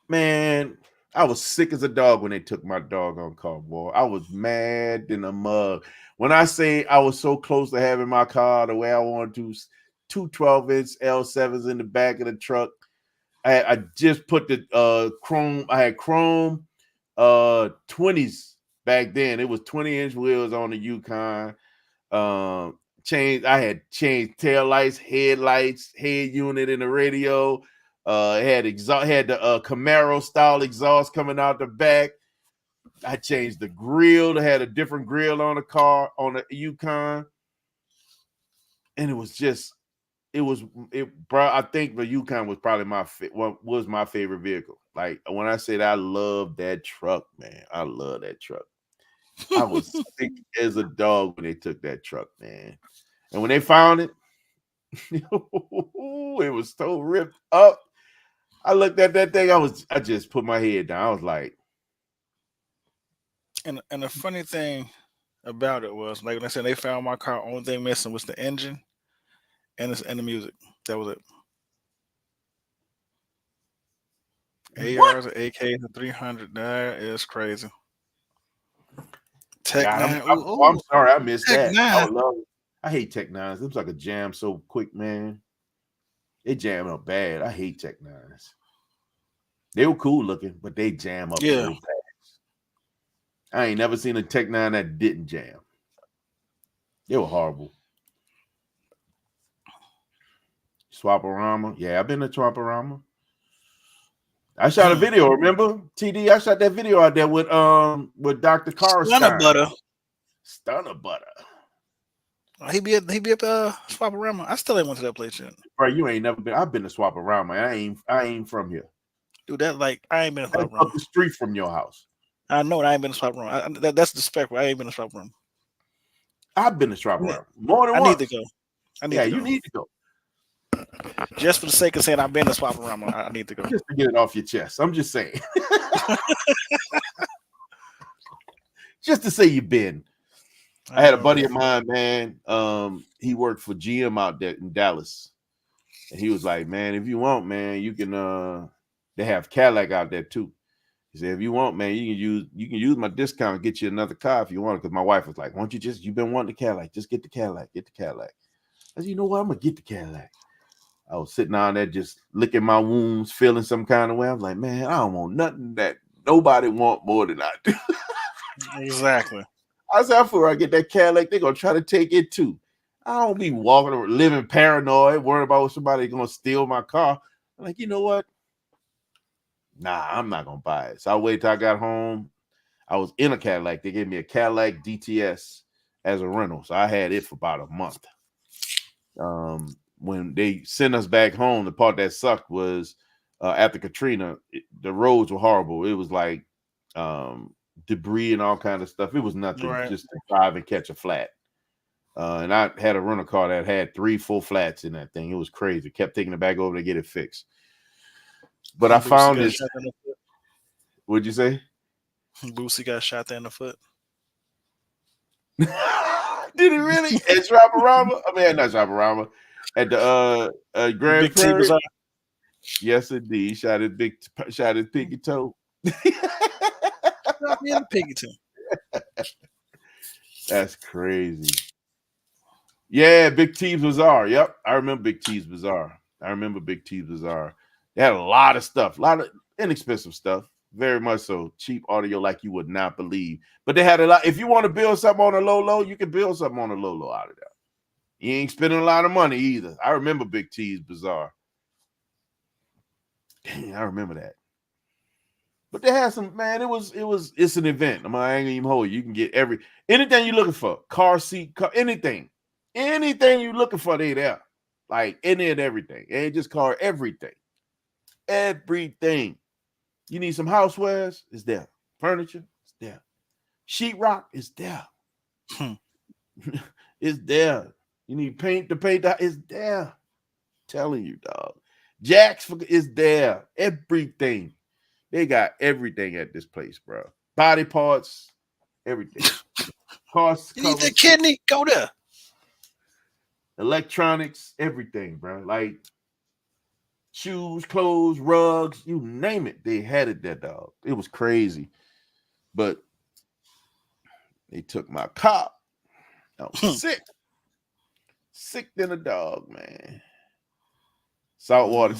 man, I was sick as a dog when they took my doggone car, boy. I was mad in a mug. When I say I was so close to having my car the way I wanted to, two 12-inch L7s in the back of the truck. I just put the chrome. I had chrome 20s back then. It was 20-inch wheels on the Yukon. I had changed tail lights, headlights, head unit in the radio. Had the Camaro style exhaust coming out the back. I changed the grill. They had a different grill on the car on the Yukon, and bro. I think the Yukon was probably my favorite vehicle. Like when I said I love that truck, man, I love that truck. I was sick as a dog when they took that truck, man. And when they found it, it was so ripped up. I looked at that thing. I just put my head down. I was like, and the funny thing about it was, like when I said they found my car, only thing missing was the engine and the music. That was it. ARs, AKs, and 300. That is crazy. Tech God, 9. I'm sorry, I missed Tech that. 9. I hate Tech 9s. It looks like a jam so quick, man. They jam up bad. I hate Tech 9s. They were cool looking, but they jam up real fast. I ain't never seen a Tech 9 that didn't jam. They were horrible. Swaparama. Yeah, I've been to Swaparama. I shot a video, remember? TD, I shot that video out there with Dr. Karstein. Stunner Butter. He be up Swaparama. I still ain't went to that place yet. Bro, you ain't never been. I've been to Swaparama. I ain't from here. Dude, I ain't been to Swaparama. Up the street from your house. I know it. I ain't been to Swaparama. That's disrespectful. I ain't been to Swaparama. I've been to Swaparama more than once. I need to go. You need to go. Just for the sake of saying I've been to Swaparama, I need to go. Just to get it off your chest. I'm just saying. Just to say you've been. I had a buddy of mine, man. He worked for GM out there in Dallas. And he was like, man, if you want, man, you can they have Cadillac out there too. He said, if you want, man, you can use my discount and get you another car if you want. Because my wife was like, why don't you've been wanting the Cadillac, just get the Cadillac. I said, you know what? I'm gonna get the Cadillac. I was sitting down there just licking my wounds, feeling some kind of way. I was like, man, I don't want nothing that nobody want more than I do. Exactly. I said, I feel like I get that Cadillac, they're gonna try to take it too. I don't be walking or living paranoid, worried about somebody gonna steal my car. I'm like, you know what? Nah, I'm not gonna buy it. So I waited till I got home. I was in a Cadillac. They gave me a Cadillac DTS as a rental. So I had it for about a month. When they sent us back home, the part that sucked was after Katrina, the roads were horrible. It was like debris and all kinds of stuff. It was nothing just to drive and catch a flat. And I had a rental car that had 3 full flats in that thing. It was crazy. Kept taking it back over to get it fixed. But I found this. What'd you say? Boosie got shot there in the foot. Did he really? At Swaparama? I mean, not Swaparama. at the Grand Big T Prairie. Bazaar. Yes, indeed. He shot his pinky toe. Drop me in the Piggyton. That's crazy. Yeah, Big T's Bazaar. Yep, I remember Big T's Bazaar. They had a lot of stuff, a lot of inexpensive stuff. Very much so. Cheap audio like you would not believe. But they had a lot. If you want to build something on a low, you can build something on a low out of that. You ain't spending a lot of money either. I remember Big T's Bazaar. Dang, I remember that. But they had some, man, it's an event. I ain't gonna even hold you. You can get anything you're looking for. Car seat, anything. Anything you're looking for, they there. Like any and everything. It ain't just car, everything. Everything. You need some housewares, it's there. Furniture, it's there. Sheetrock, it's there. It's there. You need paint to paint that, it's there. Telling you, dog. Jacks is there. Everything. They got everything at this place, bro. Body parts, everything. Cost. You need the kidney? Go there. Electronics, everything, bro. Like shoes, clothes, rugs, you name it. They had it there, dog. It was crazy. But they took my car. I was sick. Sick than a dog, man. Saltwater.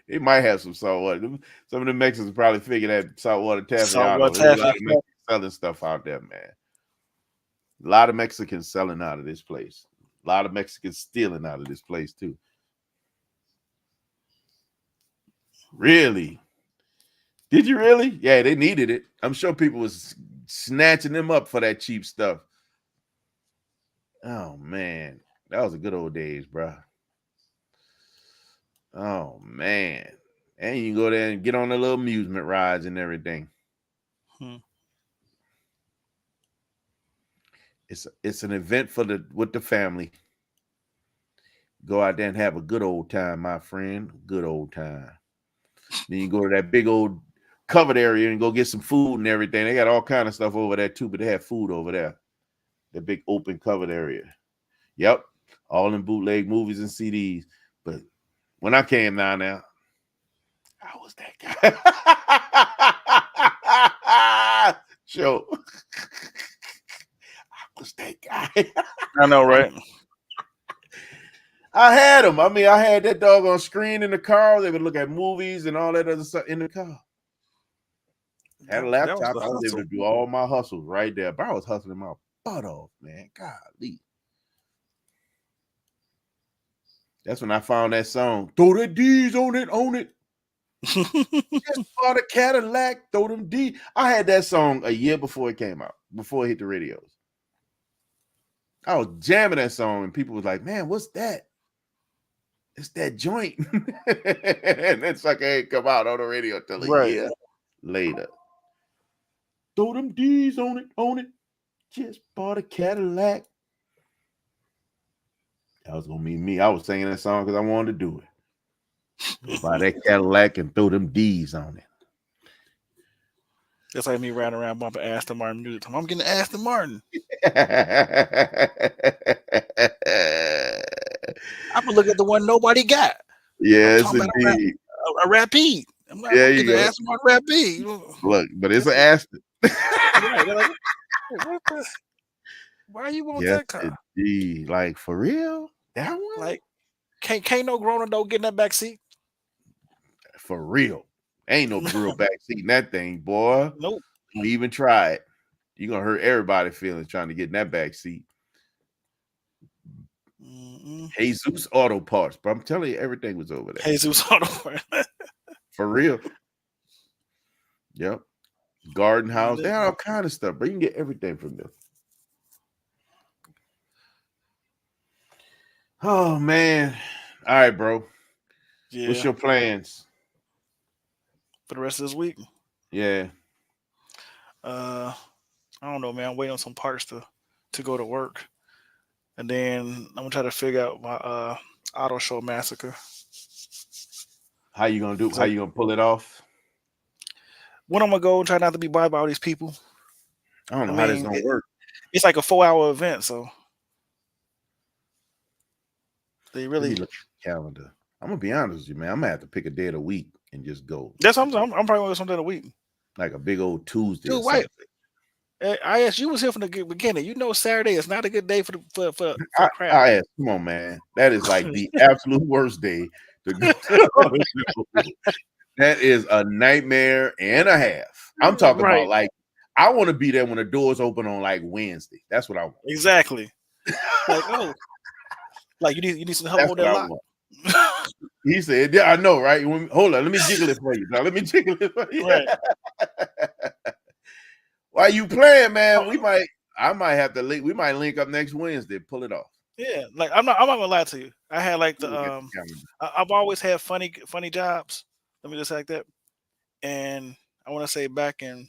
They might have some saltwater. Some of the Mexicans probably figured that saltwater taffy. Saltwater There's a lot taffy. of Mexicans selling stuff out there, man. A lot of Mexicans selling out of this place. A lot of Mexicans stealing out of this place too. Really? Did you really? Yeah, they needed it. I'm sure people was snatching them up for that cheap stuff. Oh man, that was a good old days, bro. Oh man, and you can go there and get on the little amusement rides and everything. It's an event with the family. Go out there and have a good old time, my friend. Good old time. Then you go to that big old covered area and go get some food and everything. They got all kind of stuff over there too, but they have food over there. That big open covered area. Yep. All in bootleg movies and CDs. But when I came down there, I was that guy. Joe. I was that guy. I know, right? I had them. I mean, I had that dog on screen in the car. They would look at movies and all that other stuff in the car. Had a laptop. I was able to do all my hustles right there. But I was hustling my butt off, man. Golly. That's when I found that song. Throw the D's on it, own it. Just bought a Cadillac, throw them D. I had that song a year before it came out, before it hit the radios. I was jamming that song, and people was like, man, what's that? It's that joint. And that sucker ain't come out on the radio till a year later. Throw them D's on it, own it. Just bought a Cadillac. That was gonna be me. I was singing that song because I wanted to do it. Buy that Cadillac and throw them D's on it. That's like me riding around bumping Aston Martin music. I'm getting Aston Martin. I'm gonna look at the one nobody got. Yes, indeed. A Rapide. I'm like, yeah, you go. Aston Martin Rapide. Look, but it's an Aston. Like, why you want that car? Indeed. Like for real? That one? Like, can't no grown adult get in that back seat? For real. Ain't no real back seat in that thing, boy. Nope. Don't even try it. You're gonna hurt everybody's feelings trying to get in that back seat. Jesus Auto Parts, but I'm telling you, everything was over there. Jesus Auto Parts. For real. Yep. Garden House. They had all kind of stuff, but you can get everything from them. Oh man. All right, bro. Yeah. What's your plans for the rest of this week? Yeah. I don't know, man. I'm waiting on some parts to go to work. And then I'm gonna try to figure out my auto show massacre. How you gonna do? How you gonna pull it off? When I'm gonna go try not to be bothered by all these people. I don't know how this gonna work. It's like a 4-hour event, so They Let me really. look at the calendar. I'm gonna be honest with you, man. I'm gonna have to pick a day of the week and just go. That's what I'm probably going to something a week. Like a big old Tuesday. Dude, or wait. something. I asked you was here from the beginning. You know Saturday is not a good day for the crowd. I asked, come on, man. That is like the absolute worst day to go to a show. That is a nightmare and a half. I'm talking about like I want to be there when the doors open on like Wednesday. That's what I want. Exactly. Like, oh, like you need some help on that lock. He said, "Yeah, I know, right? Hold on, let me jiggle it for you. Now, let me jiggle it for you." Right. While you playing, man, I might have to link. We might link up next Wednesday. Pull it off. Yeah, like I'm not gonna lie to you. I had like I've always had funny jobs. Let me just say like that. And I want to say back in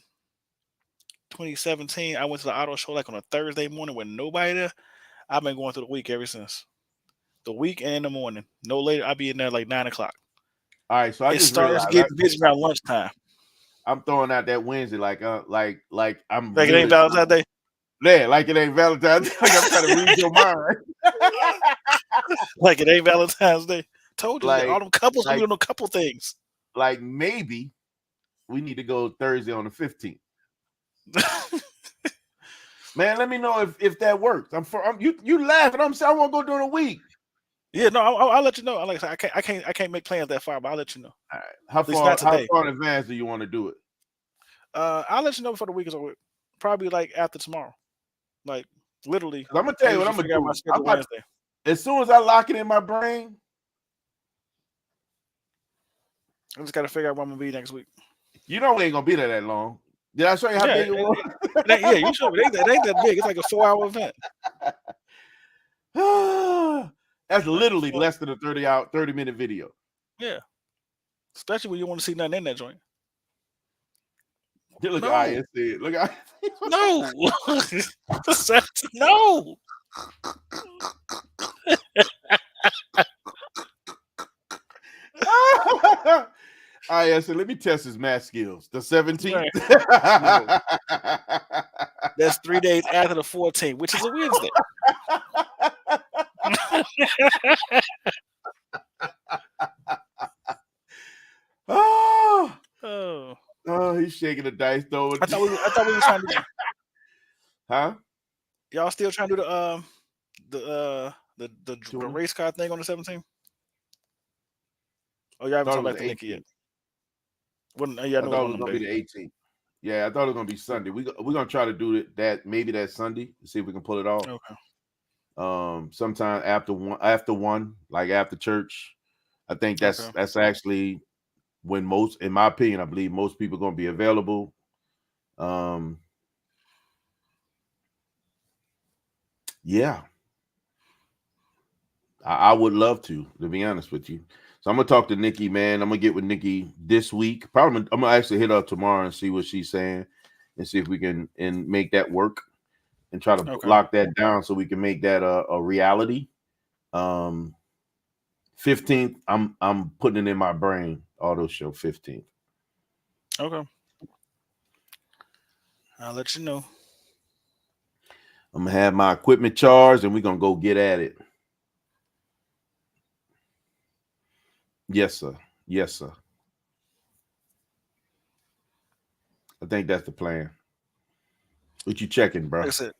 2017, I went to the auto show like on a Thursday morning with nobody there. I've been going through the week ever since. The week and in the morning. No later. I'll be in there like 9 o'clock. All right, so I it just starts getting busy around lunchtime. I'm throwing out that Wednesday like I'm like really, it ain't Valentine's Day. Yeah, like it ain't Valentine's Day. Like I'm trying to read your mind. Like it ain't Valentine's Day. Told you like, all them couples like, doing a couple things. Like maybe we need to go Thursday on the 15th. Man, let me know if that works. You laughing? I'm saying I want to go during the week. Yeah, no, I'll let you know. Like I can't make plans that far, but I'll let you know. All right. How far in advance do you want to do it? I'll let you know before the week is over. Probably like after tomorrow. Like literally. I'm gonna tell you what I'm gonna do. As soon as I lock it in my brain, I just gotta figure out where I'm gonna be next week. You know we ain't gonna be there that long. Did I show you how big it was? Yeah, you showed me. It ain't that big. It's like a 4-hour event. That's literally less than a 30-minute video. Yeah. Especially when you want to see nothing in that joint. Look at ISC. Look at No. No. ISC, let me test his math skills. The 17th. Right. That's 3 days after the 14th, which is a Wednesday. Oh, he's shaking the dice though. I thought we were trying to do. Huh? Y'all still trying to do the race car thing on the 17th? Oh, y'all haven't talked about the Nikki yet. I thought it was gonna be the 18th. Yeah, I thought it was gonna be Sunday. We're gonna try to do that maybe that Sunday to see if we can pull it off. Okay. Sometime after one, like after church. I think that's actually when most, in my opinion, I believe most people are gonna be available. Yeah. I would love to be honest with you. So I'm gonna talk to Nikki, man. I'm gonna get with Nikki this week. Probably I'm gonna actually hit her tomorrow and see what she's saying and see if we can make that work and try to lock that down so we can make that a reality. 15th, I'm putting it in my brain. Auto show 15th. Okay. I'll let you know. I'm gonna have my equipment charged and we're gonna go get at it. Yes, sir. Yes, sir. I think that's the plan. What you checking, bro? Like I said,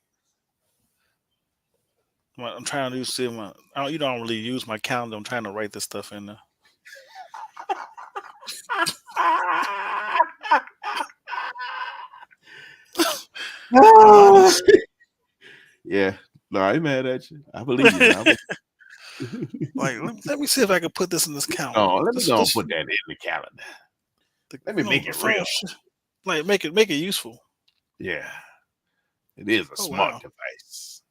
I'm trying to see you don't really use my calendar. I'm trying to write this stuff in there. Yeah. No, I ain't mad at you. I believe you. Like, let me see if I can put this in this calendar. Oh, let me go and put that in the calendar. Let me make it real. Like, make it useful. Yeah. It is a smart device.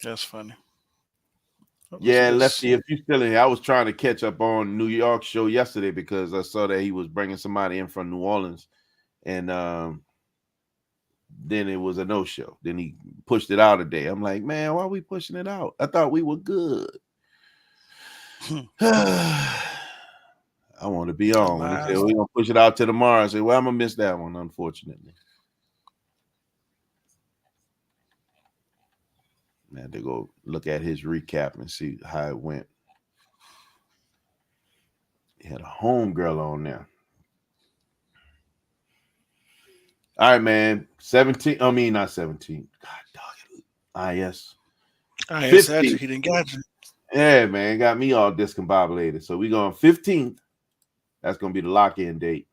That's funny. Yeah, Lefty, if you're still in here, I was trying to catch up on New York show yesterday because I saw that he was bringing somebody in from New Orleans. And then it was a no-show. Then he pushed it out a day. I'm like, man, why are we pushing it out? I thought we were good. I want to be on. When he said, we're going to push it out to tomorrow. I said, well, I'm going to miss that one, unfortunately. I had to go look at his recap and see how it went. He had a homegirl on there. All right, man. 17. I mean, not 17. God, dog. IS. I 15. he didn't get you. Yeah, man. Got me all discombobulated. So we going 15th. That's going to be the lock-in date.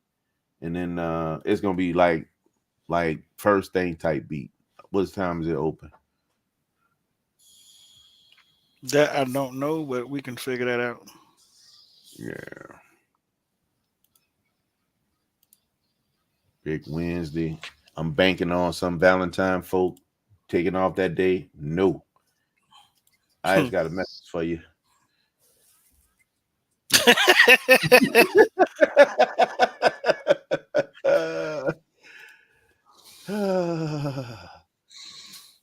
And then it's going to be like first thing type beat. What time is it open? That I don't know, but we can figure that out. Yeah. Big Wednesday. I'm banking on some Valentine folk taking off that day. No. I just got a message for you.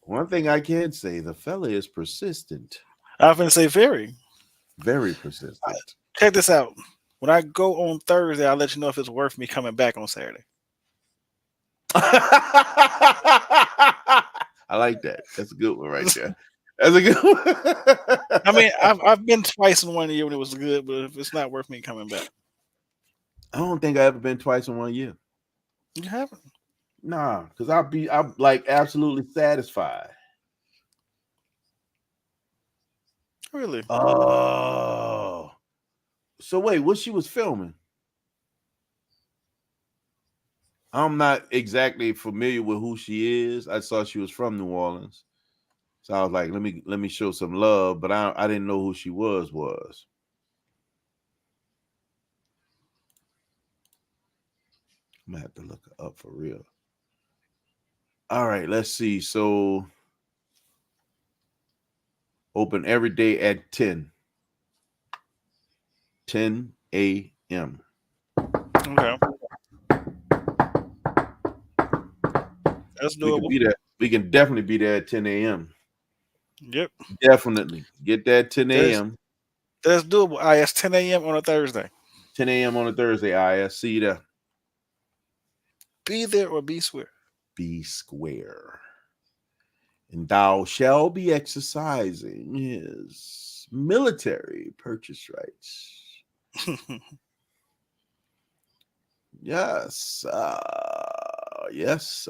One thing I can say, the fella is persistent. I'm gonna say very. Very persistent. Check this out. When I go on Thursday, I'll let you know if it's worth me coming back on Saturday. I like that. That's a good one right there. That's a good one. I mean, I've been twice in 1 year when it was good, but if it's not worth me coming back. I don't think I ever been twice in 1 year. You haven't? Nah, because I'm like absolutely satisfied. Really? Oh. So wait, what she was filming? I'm not exactly familiar with who she is. I saw she was from New Orleans. So I was like, let me show some love, but I didn't know who she was. I'm gonna have to look her up for real. All right, let's see. So open every day at 10 a.m. Okay. That's doable. We can definitely be there at 10 a.m. Yep. Definitely. Get there at 10 a.m. That's doable. It's 10 a.m. on a Thursday. 10 a.m. on a Thursday, IS. See you there. Be there or be square. Be square. And thou shall be exercising his military purchase rights. Yes. Yes.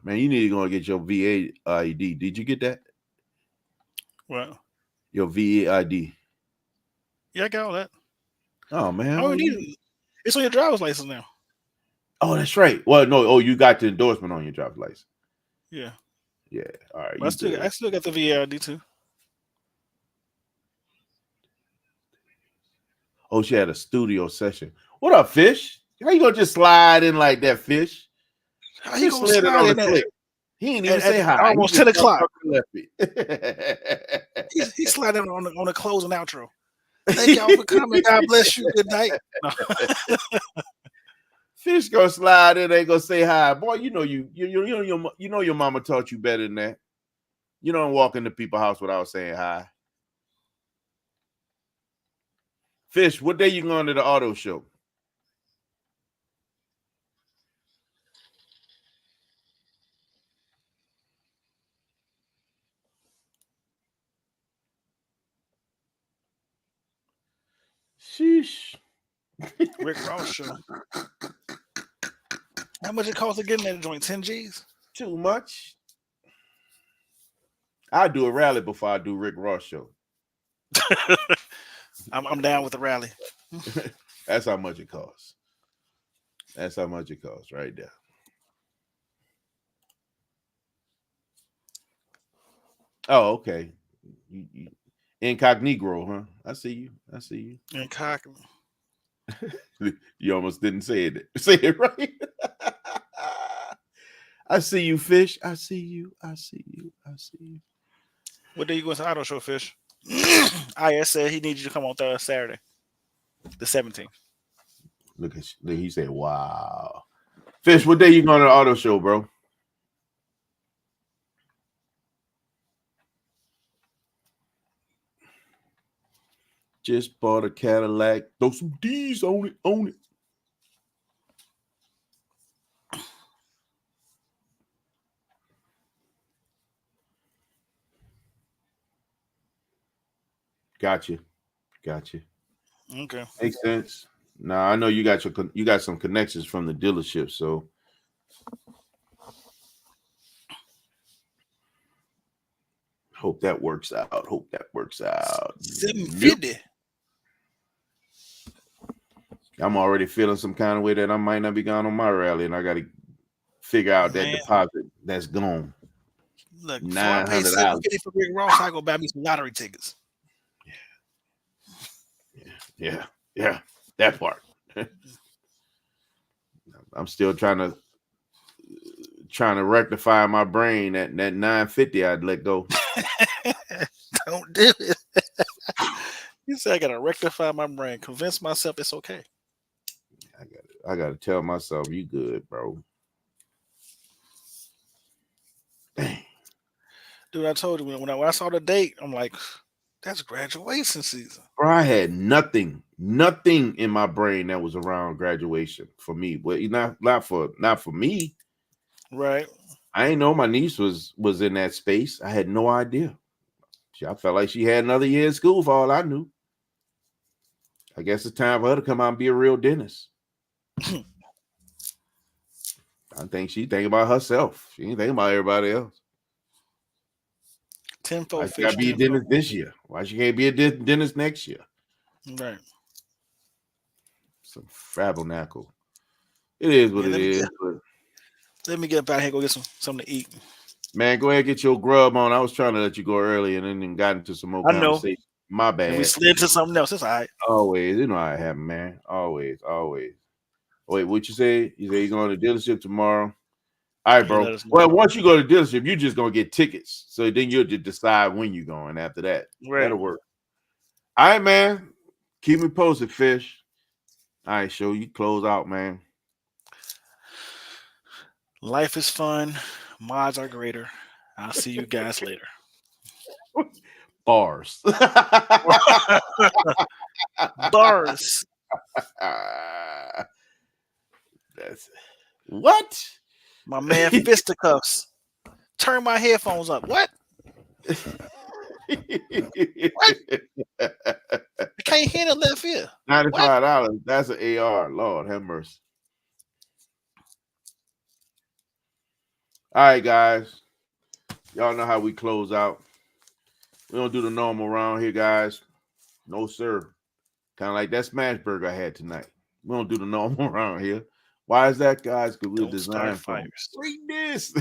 Man, you need to go and get your VA ID. Did you get that? Well, Your VA ID. yeah, I got all that. Oh, man. Oh, it's on your driver's license now. Oh, that's right. Well, no. Oh, you got the endorsement on your driver's license. Yeah. Yeah. All right. I still got the VAID too. Oh, she had a studio session. What up, Fish? How you gonna just slide in like that, Fish? How you gonna slid slide in the there? clip. He ain't even At say hi. almost 10 o'clock. He He's sliding on the closing outro. Thank y'all for coming. God bless you. Good night. No. Fish gonna slide in. Ain't gonna say hi, boy. You know your mama taught you better than that. You don't walk into people's house without saying hi. Fish, what day you going to the auto show? Sheesh. Rick Ross show. How much it cost to get in that joint? 10 G's? Too much. I do a rally before I do Rick Ross show. I'm down with the rally. That's how much it costs. That's how much it costs right there. Oh, okay. You incognito, huh? I see you. Incognito. You almost didn't say it. Say it right. I see you, Fish. I see you. What day you going to auto show, Fish? IS said he needs you to come on Saturday, the 17th. Look, he said, wow. Fish, what day you going to the auto show, bro? Just bought a Cadillac. Throw some D's on it. Gotcha. Okay. Makes sense. Now I know you got some connections from the dealership, so hope that works out. 750. I'm already feeling some kind of way that I might not be going on my rally, and I got to figure out that Man. deposit that's gone. Look, before I pay $900. $750 for Rick Ross, I go buy me some lottery tickets. Yeah, that part. I'm still trying to rectify my brain. That 950 I'd let go. Don't do it. You said I gotta rectify my brain, convince myself it's okay. I got to tell myself you good, bro. Dang. Dude, I told you when I saw the date, I'm like, that's graduation season. Bro, I had nothing in my brain that was around graduation for me. Well, not for me. Right. I ain't know my niece was in that space. I had no idea. I felt like she had another year in school for all I knew. I guess it's time for her to come out and be a real dentist. I think she think about herself. She ain't thinking about everybody else. Tenfold Why she fish. gotta be a dentist this year? Why she can't be a dentist next year? Right. Some fabernacle. It is what it is. Let me get back here and go get something to eat. Man, go ahead and get your grub on. I was trying to let you go early and then got into some more I know. conversation. My bad. And we slid to something else. It's all right. Always. You know how it happen, man. Always. Wait, what you say? You say you're going to the dealership tomorrow? All right, bro. Well, once you go to the dealership, you're just going to get tickets. So then you'll just decide when you're going after that. Right. That'll work. All right, man. Keep me posted, Fish. All right, show you close out, man. Life is fun. Mods are greater. I'll see you guys later. Bars. Bars. That's what? My man fisticuffs. Turn my headphones up. What? What? I can't hear the left ear. $95. That's an AR. Lord have mercy. All right, guys. Y'all know how we close out. We don't do the normal around here, guys. No, sir. Kind of like that smash burger I had tonight. We don't do the normal around here. Why is that, guys? Because we're designed for greatness.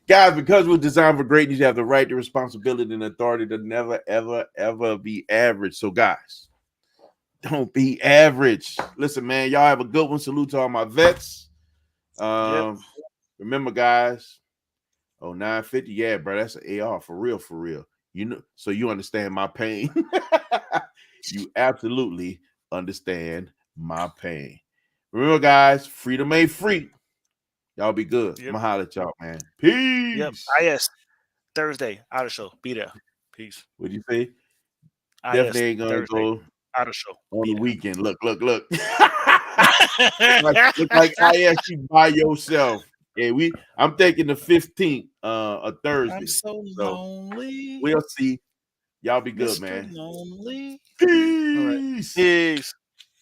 Guys, because we're designed for greatness, you have the right, the responsibility, and authority to never, ever, ever be average. So, guys, don't be average. Listen, man, y'all have a good one. Salute to all my vets. Remember, guys, 950, yeah, bro, that's an AR for real. You know, so you understand my pain. You absolutely understand my pain. Remember, guys, freedom ain't free. Y'all be good. I'm gonna holler at y'all, man. Peace. Yep. IS Thursday Auto Show. Be there. Peace. What'd you say? IS Definitely ain't gonna Thursday go Auto Show on the weekend. Look. Look like IS you by yourself. Yeah, I'm taking the 15th, a Thursday. I'm so lonely. We'll see. Y'all be good, Mr. man. Lonely. Peace. Peace.